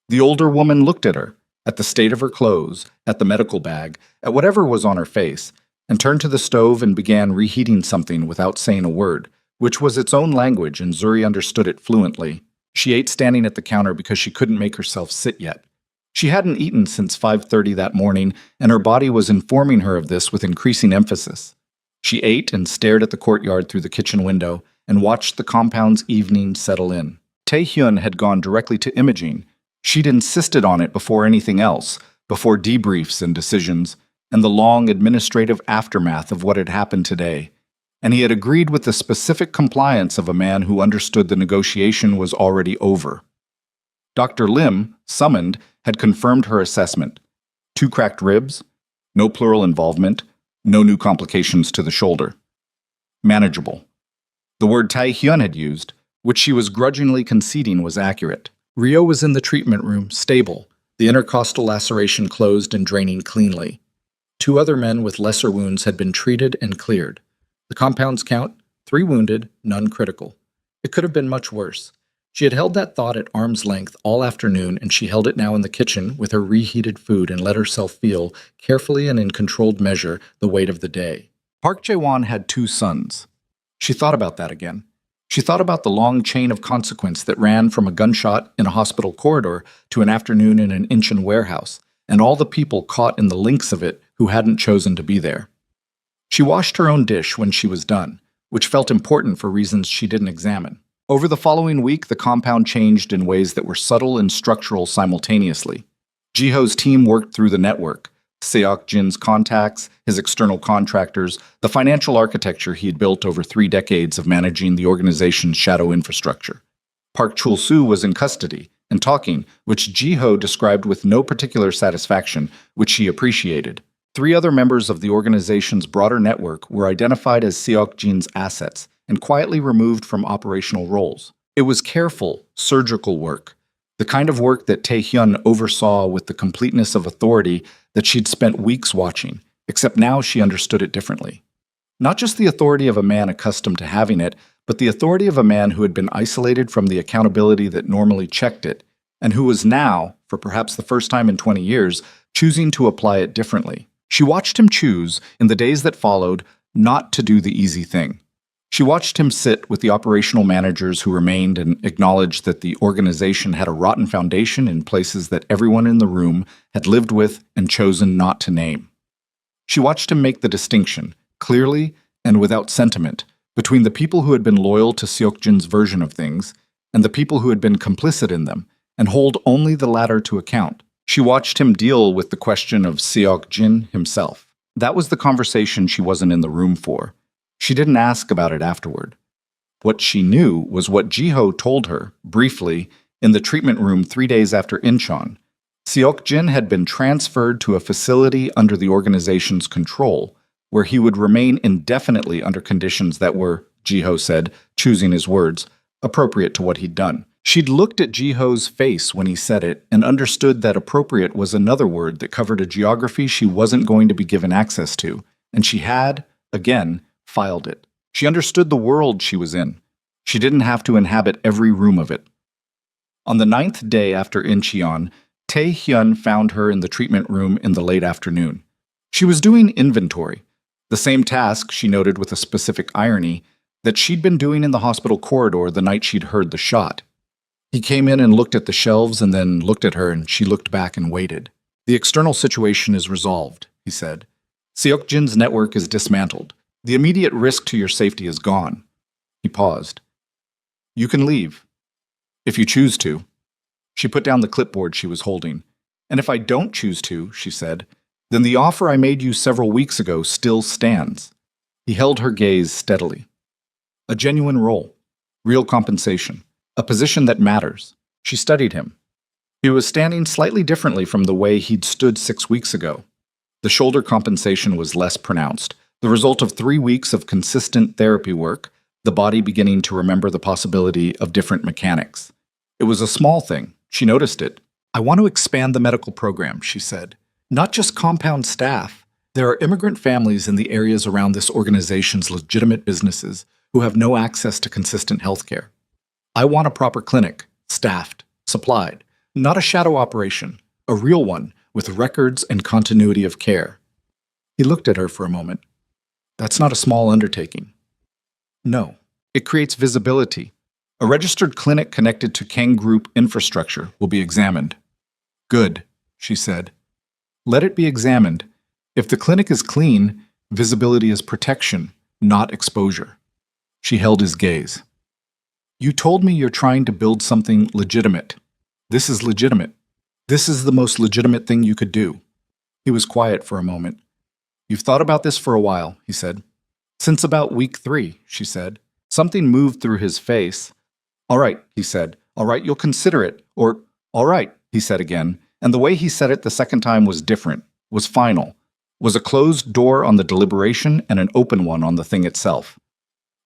The older woman looked at her, at the state of her clothes, at the medical bag, at whatever was on her face, and turned to the stove and began reheating something without saying a word, which was its own language, and Zuri understood it fluently. She ate standing at the counter because she couldn't make herself sit yet. She hadn't eaten since 5:30 that morning, and her body was informing her of this with increasing emphasis. She ate and stared at the courtyard through the kitchen window and watched the compound's evening settle in. Taehyun had gone directly to imaging. She'd insisted on it before anything else, before debriefs and decisions, and the long administrative aftermath of what had happened today, and he had agreed with the specific compliance of a man who understood the negotiation was already over. Dr. Lim, summoned, had confirmed her assessment. 2 cracked ribs, no pleural involvement, no new complications to the shoulder. Manageable. The word Tai Hyun had used, which she was grudgingly conceding was accurate. Rio was in the treatment room, stable, the intercostal laceration closed and draining cleanly. 2 other men with lesser wounds had been treated and cleared. The compound's count, 3 wounded, none critical. It could have been much worse. She had held that thought at arm's length all afternoon, and she held it now in the kitchen with her reheated food and let herself feel, carefully and in controlled measure, the weight of the day. Park Jae-won had 2 sons. She thought about that again. She thought about the long chain of consequence that ran from a gunshot in a hospital corridor to an afternoon in an Incheon warehouse, and all the people caught in the links of it who hadn't chosen to be there. She washed her own dish when she was done, which felt important for reasons she didn't examine. Over the following week, the compound changed in ways that were subtle and structural simultaneously. Jiho's team worked through the network, Seok-jin's contacts, his external contractors, the financial architecture he had built over 3 decades of managing the organization's shadow infrastructure. Park Chul-soo was in custody and talking, which Jiho described with no particular satisfaction, which she appreciated. 3 other members of the organization's broader network were identified as Seok-jin's assets and quietly removed from operational roles. It was careful, surgical work, the kind of work that Tae-hyun oversaw with the completeness of authority that she'd spent weeks watching, except now she understood it differently. Not just the authority of a man accustomed to having it, but the authority of a man who had been isolated from the accountability that normally checked it, and who was now, for perhaps the first time in 20 years, choosing to apply it differently. She watched him choose, in the days that followed, not to do the easy thing. She watched him sit with the operational managers who remained and acknowledged that the organization had a rotten foundation in places that everyone in the room had lived with and chosen not to name. She watched him make the distinction, clearly and without sentiment, between the people who had been loyal to Seok-jin's version of things and the people who had been complicit in them, and hold only the latter to account. She watched him deal with the question of Seok-jin himself. That was the conversation she wasn't in the room for. She didn't ask about it afterward. What she knew was what Jiho told her, briefly, in the treatment room 3 days after Incheon. Seok-jin had been transferred to a facility under the organization's control, where he would remain indefinitely under conditions that were, Jiho said, choosing his words, appropriate to what he'd done. She'd looked at Jiho's face when he said it and understood that appropriate was another word that covered a geography she wasn't going to be given access to, and she had, again, filed it. She understood the world she was in. She didn't have to inhabit every room of it. On the 9th day after Incheon, Tae-hyun found her in the treatment room in the late afternoon. She was doing inventory, the same task, she noted with a specific irony, that she'd been doing in the hospital corridor the night she'd heard the shot. He came in and looked at the shelves and then looked at her, and she looked back and waited. "The external situation is resolved," he said. "Seok-jin's network is dismantled. The immediate risk to your safety is gone." He paused. "You can leave. If you choose to." She put down the clipboard she was holding. "And if I don't choose to," she said, "then the offer I made you several weeks ago still stands." He held her gaze steadily. "A genuine role. Real compensation. A position that matters." She studied him. He was standing slightly differently from the way he'd stood 6 weeks ago. The shoulder compensation was less pronounced, the result of 3 weeks of consistent therapy work, the body beginning to remember the possibility of different mechanics. It was a small thing. She noticed it. "I want to expand the medical program," she said. "Not just compound staff. There are immigrant families in the areas around this organization's legitimate businesses who have no access to consistent health care. I want a proper clinic, staffed, supplied, not a shadow operation, a real one with records and continuity of care." He looked at her for a moment. "That's not a small undertaking." "No. It creates visibility. A registered clinic connected to Kang Group infrastructure will be examined." "Good," she said. "Let it be examined. If the clinic is clean, visibility is protection, not exposure." She held his gaze. "You told me you're trying to build something legitimate. This is legitimate. This is the most legitimate thing you could do." He was quiet for a moment. You've thought about this for a while, he said. Since about week 3, she said. Something moved through his face. All right, he said. All right, you'll consider it. Or, all right, he said again. And the way he said it the second time was different, was final, was a closed door on the deliberation and an open one on the thing itself.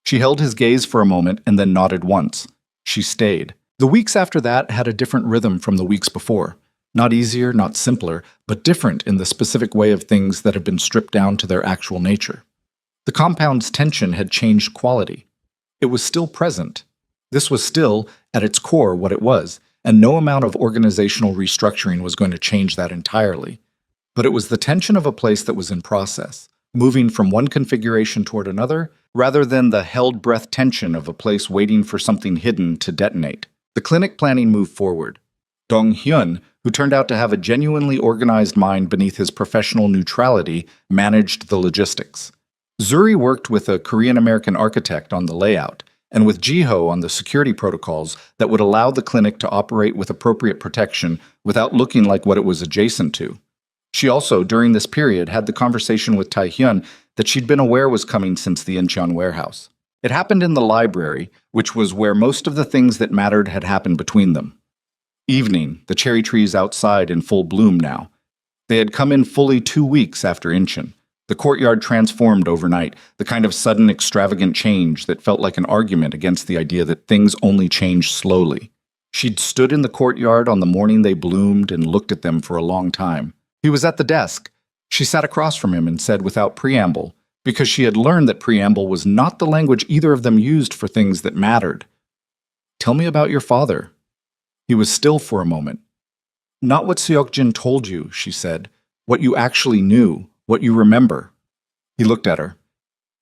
She held his gaze for a moment and then nodded once. She stayed. The weeks after that had a different rhythm from the weeks before. Not easier, not simpler, but different in the specific way of things that have been stripped down to their actual nature. The compound's tension had changed quality. It was still present. This was still, at its core, what it was, and no amount of organizational restructuring was going to change that entirely. But it was the tension of a place that was in process, moving from one configuration toward another, rather than the held-breath tension of a place waiting for something hidden to detonate. The clinic planning moved forward. Dong Hyun, who turned out to have a genuinely organized mind beneath his professional neutrality, managed the logistics. Zuri worked with a Korean-American architect on the layout, and with Jiho on the security protocols that would allow the clinic to operate with appropriate protection without looking like what it was adjacent to. She also, during this period, had the conversation with Taehyun that she'd been aware was coming since the Incheon warehouse. It happened in the library, which was where most of the things that mattered had happened between them. Evening, the cherry trees outside in full bloom now. They had come in fully 2 weeks after Incheon. The courtyard transformed overnight, the kind of sudden, extravagant change that felt like an argument against the idea that things only change slowly. She'd stood in the courtyard on the morning they bloomed and looked at them for a long time. He was at the desk. She sat across from him and said without preamble, because she had learned that preamble was not the language either of them used for things that mattered. "Tell me about your father." He was still for a moment. "Not what Seokjin told you," she said. "What you actually knew, what you remember." He looked at her.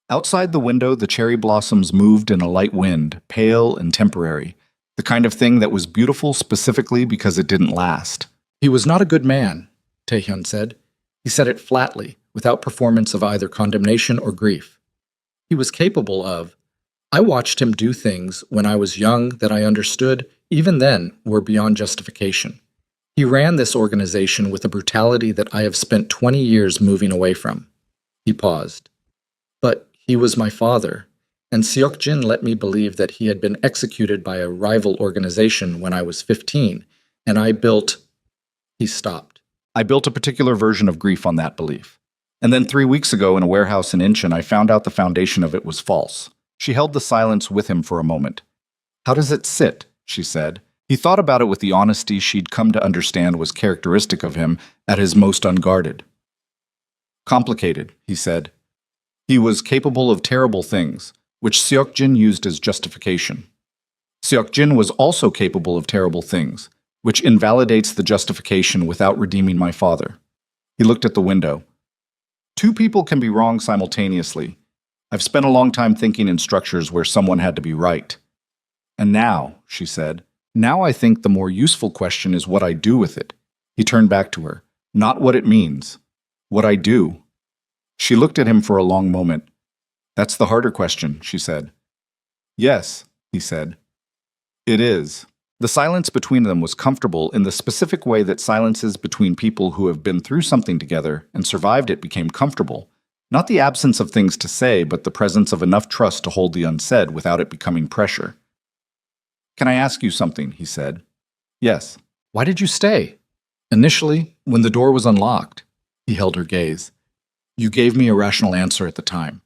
Outside the window, the cherry blossoms moved in a light wind, pale and temporary, the kind of thing that was beautiful specifically because it didn't last. "He was not a good man," Taehyun said. He said it flatly, without performance of either condemnation or grief. "He was capable of. I watched him do things when I was young that I understood, even then, were beyond justification. He ran this organization with a brutality that I have spent 20 years moving away from." He paused. "But he was my father, and Seokjin let me believe that he had been executed by a rival organization when I was 15, and I built—" He stopped. "I built a particular version of grief on that belief. And then 3 weeks ago in a warehouse in Incheon, I found out the foundation of it was false." She held the silence with him for a moment. "How does it sit?" she said. He thought about it with the honesty she'd come to understand was characteristic of him at his most unguarded. "Complicated," he said. "He was capable of terrible things, which Seokjin used as justification. Seokjin was also capable of terrible things, which invalidates the justification without redeeming my father." He looked at the window. "Two people can be wrong simultaneously. I've spent a long time thinking in structures where someone had to be right. And now," she said, "now I think the more useful question is what I do with it." He turned back to her. "Not what it means. What I do." She looked at him for a long moment. "That's the harder question," she said. "Yes," he said. "It is." The silence between them was comfortable in the specific way that silences between people who have been through something together and survived it became comfortable. Not the absence of things to say, but the presence of enough trust to hold the unsaid without it becoming pressure. "Can I ask you something?" he said. "Yes." "Why did you stay?" "Initially, when the door was unlocked." He held her gaze. "You gave me a rational answer at the time.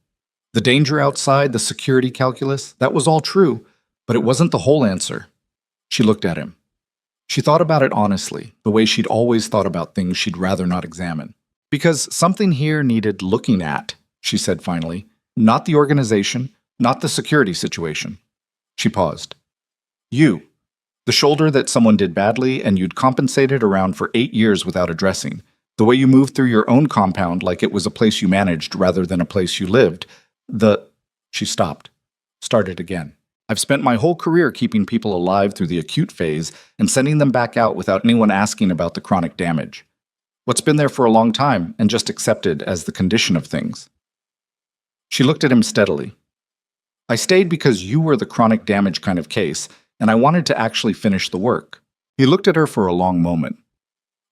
The danger outside, the security calculus, that was all true, but it wasn't the whole answer." She looked at him. She thought about it honestly, the way she'd always thought about things she'd rather not examine. "Because something here needed looking at," she said finally. "Not the organization, not the security situation." She paused. "You. The shoulder that someone did badly and you'd compensated around for 8 years without addressing. The way you moved through your own compound like it was a place you managed rather than a place you lived. She stopped. Started again. "I've spent my whole career keeping people alive through the acute phase and sending them back out without anyone asking about the chronic damage. What's been there for a long time and just accepted as the condition of things." She looked at him steadily. "I stayed because you were the chronic damage kind of case, and I wanted to actually finish the work." He looked at her for a long moment.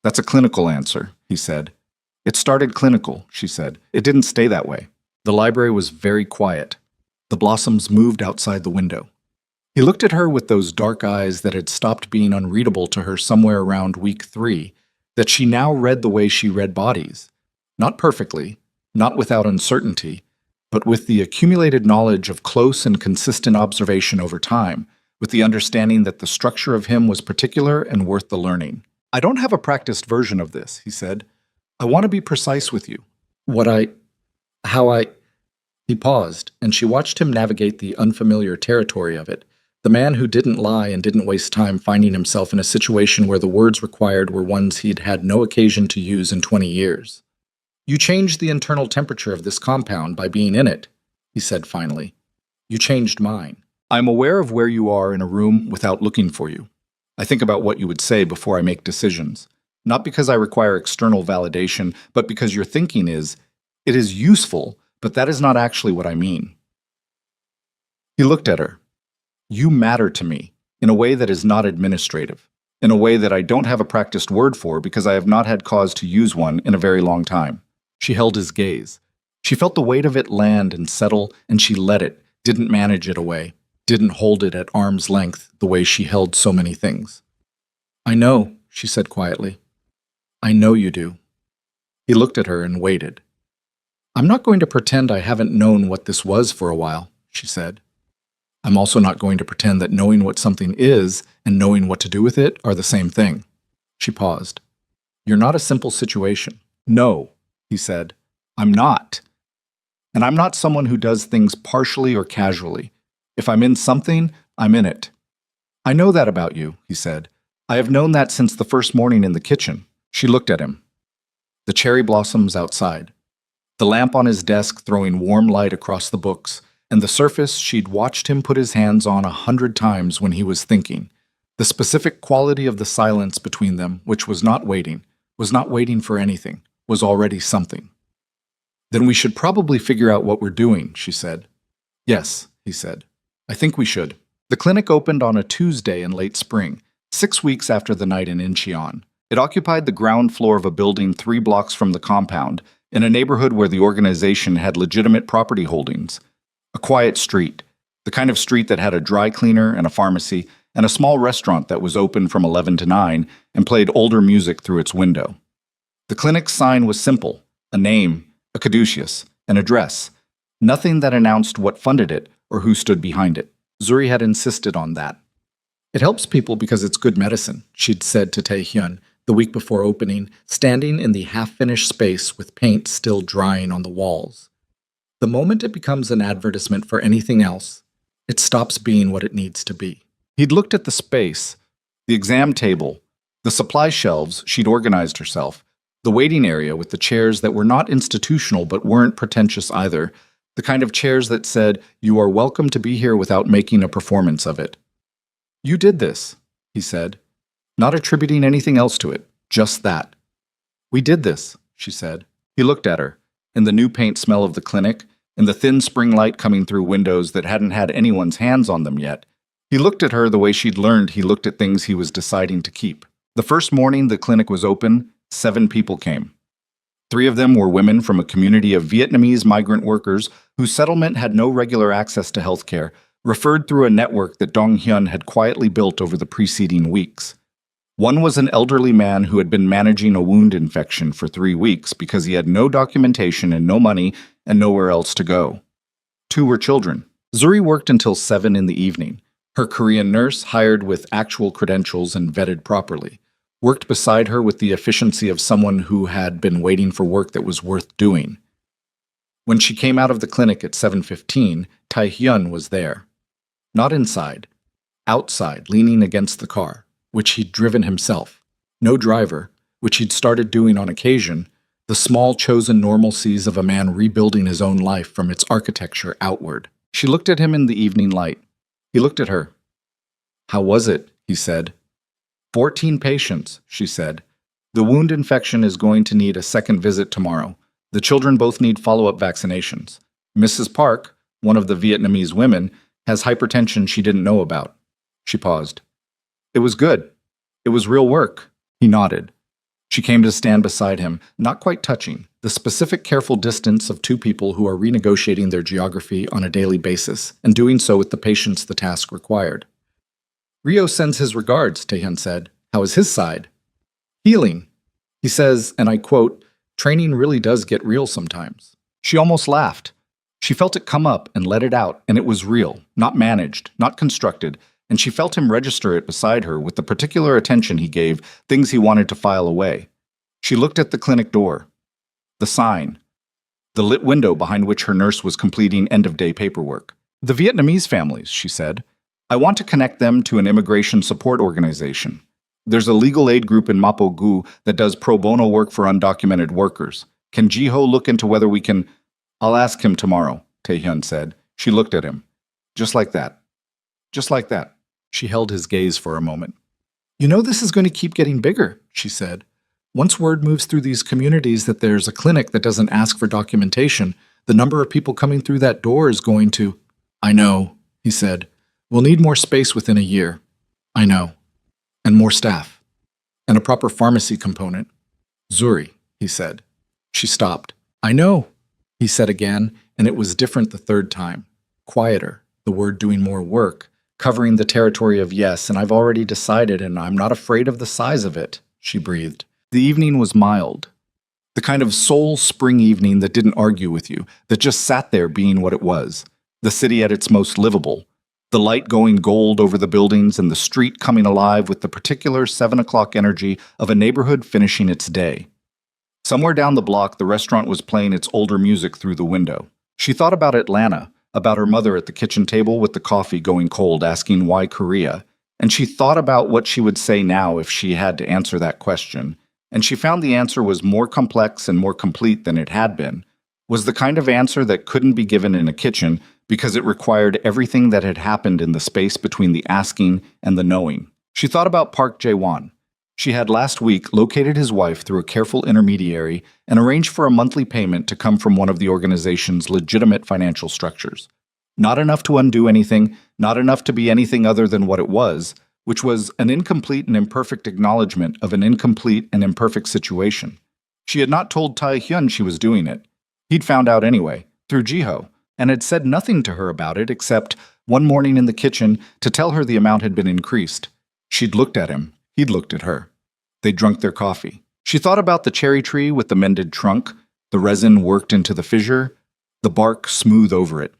"That's a clinical answer," he said. It started clinical, she said. It didn't stay that way. The library was very quiet. The blossoms moved outside the window. He looked at her with those dark eyes that had stopped being unreadable to her somewhere around week 3, that she now read the way she read bodies. Not perfectly, not without uncertainty, but with the accumulated knowledge of close and consistent observation over time, with the understanding that the structure of him was particular and worth the learning. I don't have a practiced version of this, he said. I want to be precise with you. He paused, and she watched him navigate the unfamiliar territory of it. The man who didn't lie and didn't waste time finding himself in a situation where the words required were ones he'd had no occasion to use in 20 years. You changed the internal temperature of this compound by being in it, he said finally. You changed mine. I'm aware of where you are in a room without looking for you. I think about what you would say before I make decisions. Not because I require external validation, but because your thinking is, it is useful, but that is not actually what I mean. He looked at her. You matter to me, in a way that is not administrative, in a way that I don't have a practiced word for because I have not had cause to use one in a very long time. She held his gaze. She felt the weight of it land and settle, and she let it, didn't manage it away, didn't hold it at arm's length the way she held so many things. I know, she said quietly. I know you do. He looked at her and waited. I'm not going to pretend I haven't known what this was for a while, she said. I'm also not going to pretend that knowing what something is and knowing what to do with it are the same thing. She paused. You're not a simple situation. No, he said. I'm not. And I'm not someone who does things partially or casually. If I'm in something, I'm in it. I know that about you, he said. I have known that since the first morning in the kitchen. She looked at him. The cherry blossoms outside. The lamp on his desk throwing warm light across the books, and the surface she'd watched him put his hands on 100 times when he was thinking. The specific quality of the silence between them, which was not waiting for anything, was already something. Then we should probably figure out what we're doing, she said. Yes, he said. I think we should. The clinic opened on a Tuesday in late spring, 6 weeks after the night in Incheon. It occupied the ground floor of a building 3 blocks from the compound, in a neighborhood where the organization had legitimate property holdings. A quiet street, the kind of street that had a dry cleaner and a pharmacy, and a small restaurant that was open from 11 to 9 and played older music through its window. The clinic's sign was simple, a name, a caduceus, an address, nothing that announced what funded it or who stood behind it. Zuri had insisted on that. It helps people because it's good medicine, she'd said to Tae-hyun the week before opening, standing in the half-finished space with paint still drying on the walls. The moment it becomes an advertisement for anything else, it stops being what it needs to be. He'd looked at the space, the exam table, the supply shelves she'd organized herself, the waiting area with the chairs that were not institutional but weren't pretentious either, the kind of chairs that said, "You are welcome to be here without making a performance of it." You did this, he said, not attributing anything else to it, just that. We did this, she said. He looked at her, in the new paint smell of the clinic, in the thin spring light coming through windows that hadn't had anyone's hands on them yet. He looked at her the way she'd learned he looked at things he was deciding to keep. The first morning the clinic was open, 7 people came. 3 of them were women from a community of Vietnamese migrant workers whose settlement had no regular access to health care, referred through a network that Dong-hyun had quietly built over the preceding weeks. One was an elderly man who had been managing a wound infection for 3 weeks because he had no documentation and no money and nowhere else to go. 2 were children. Zuri worked until 7 in the evening. Her Korean nurse, hired with actual credentials and vetted properly, worked beside her with the efficiency of someone who had been waiting for work that was worth doing. When she came out of the clinic at 7:15, Tae-hyun was there. Not inside. Outside, leaning against the car, which he'd driven himself. No driver, which he'd started doing on occasion, the small chosen normalcies of a man rebuilding his own life from its architecture outward. She looked at him in the evening light. He looked at her. How was it? He said. 14 patients, she said. The wound infection is going to need a second visit tomorrow. The children both need follow-up vaccinations. Mrs. Park, one of the Vietnamese women, has hypertension she didn't know about. She paused. It was good. It was real work. He nodded. She came to stand beside him, not quite touching, the specific careful distance of two people who are renegotiating their geography on a daily basis, and doing so with the patience the task required. Rio sends his regards, Taehyun said. How is his side? Healing. He says, and I quote, training really does get real sometimes. She almost laughed. She felt it come up and let it out, and it was real, not managed, not constructed, and she felt him register it beside her with the particular attention he gave things he wanted to file away. She looked at the clinic door, the sign, the lit window behind which her nurse was completing end-of-day paperwork. The Vietnamese families, she said. I want to connect them to an immigration support organization. There's a legal aid group in Mapo-gu that does pro bono work for undocumented workers. Can Jiho look into whether we can... I'll ask him tomorrow, Taehyun said. She looked at him. Just like that. Just like that. She held his gaze for a moment. You know this is going to keep getting bigger, she said. Once word moves through these communities that there's a clinic that doesn't ask for documentation, the number of people coming through that door is going to... I know, he said. We'll need more space within a year. I know. And more staff. And a proper pharmacy component. Zuri, he said. She stopped. I know, he said again, and it was different the third time. Quieter, the word doing more work, covering the territory of yes, and I've already decided, and I'm not afraid of the size of it, she breathed. The evening was mild. The kind of soul spring evening that didn't argue with you, that just sat there being what it was. The city at its most livable. The light going gold over the buildings and the street coming alive with the particular 7 o'clock energy of a neighborhood finishing its day. Somewhere down the block, the restaurant was playing its older music through the window. She thought about Atlanta, about her mother at the kitchen table with the coffee going cold asking why Korea, and she thought about what she would say now if she had to answer that question, and she found the answer was more complex and more complete than it had been, was the kind of answer that couldn't be given in a kitchen because it required everything that had happened in the space between the asking and the knowing. She thought about Park Jae-won. She had last week located his wife through a careful intermediary and arranged for a monthly payment to come from one of the organization's legitimate financial structures. Not enough to undo anything, not enough to be anything other than what it was, which was an incomplete and imperfect acknowledgement of an incomplete and imperfect situation. She had not told Tae-hyun she was doing it. He'd found out anyway, through Jiho, and had said nothing to her about it except, one morning in the kitchen, to tell her the amount had been increased. She'd looked at him. He'd looked at her. They'd drunk their coffee. She thought about the cherry tree with the mended trunk, the resin worked into the fissure, the bark smooth over it.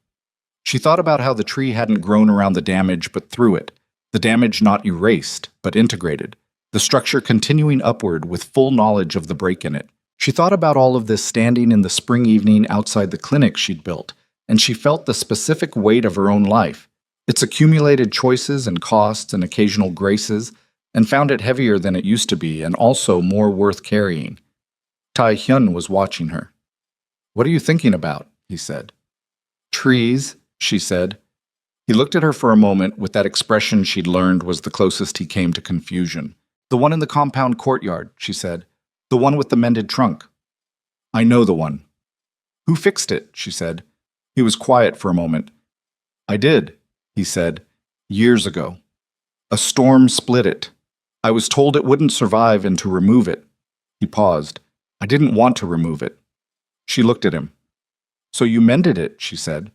She thought about how the tree hadn't grown around the damage but through it, the damage not erased but integrated, the structure continuing upward with full knowledge of the break in it. She thought about all of this standing in the spring evening outside the clinic she'd built, and she felt the specific weight of her own life, its accumulated choices and costs and occasional graces, and found it heavier than it used to be and also more worth carrying. Tae-hyun was watching her. What are you thinking about? He said. Trees, she said. He looked at her for a moment with that expression she'd learned was the closest he came to confusion. The one in the compound courtyard, she said. The one with the mended trunk. I know the one. Who fixed it? She said. He was quiet for a moment. I did, he said, years ago. A storm split it. I was told it wouldn't survive and to remove it. He paused. I didn't want to remove it. She looked at him. So you mended it, she said.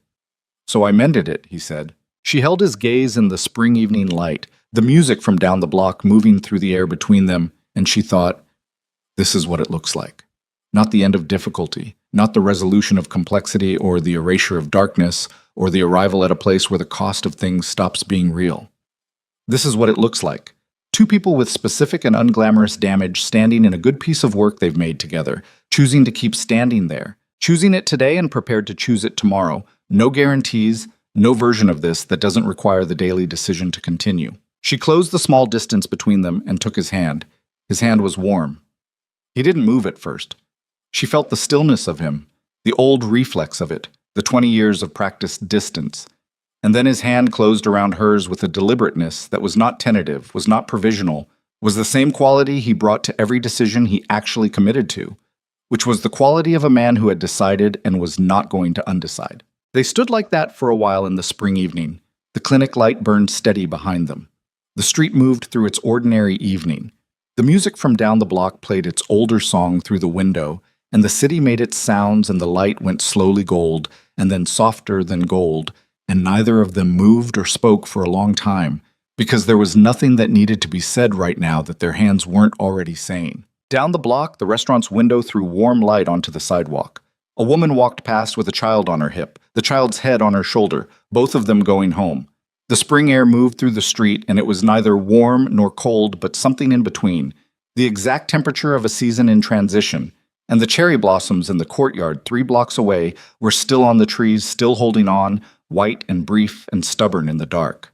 So I mended it, he said. She held his gaze in the spring evening light, the music from down the block moving through the air between them, and she thought, this is what it looks like. Not the end of difficulty, not the resolution of complexity or the erasure of darkness, or the arrival at a place where the cost of things stops being real. This is what it looks like. Two people with specific and unglamorous damage standing in a good piece of work they've made together, choosing to keep standing there, choosing it today and prepared to choose it tomorrow. No guarantees, no version of this that doesn't require the daily decision to continue. She closed the small distance between them and took his hand. His hand was warm. He didn't move at first. She felt the stillness of him, the old reflex of it, the 20 years of practiced distance. And then his hand closed around hers with a deliberateness that was not tentative, was not provisional, was the same quality he brought to every decision he actually committed to, which was the quality of a man who had decided and was not going to undecide. They stood like that for a while in the spring evening. The clinic light burned steady behind them. The street moved through its ordinary evening. The music from down the block played its older song through the window, and the city made its sounds, and the light went slowly gold, and then softer than gold, and neither of them moved or spoke for a long time, because there was nothing that needed to be said right now that their hands weren't already saying. Down the block, the restaurant's window threw warm light onto the sidewalk. A woman walked past with a child on her hip, the child's head on her shoulder, both of them going home. The spring air moved through the street, and it was neither warm nor cold, but something in between, the exact temperature of a season in transition. And the cherry blossoms in the courtyard 3 blocks away were still on the trees, still holding on, white and brief and stubborn in the dark.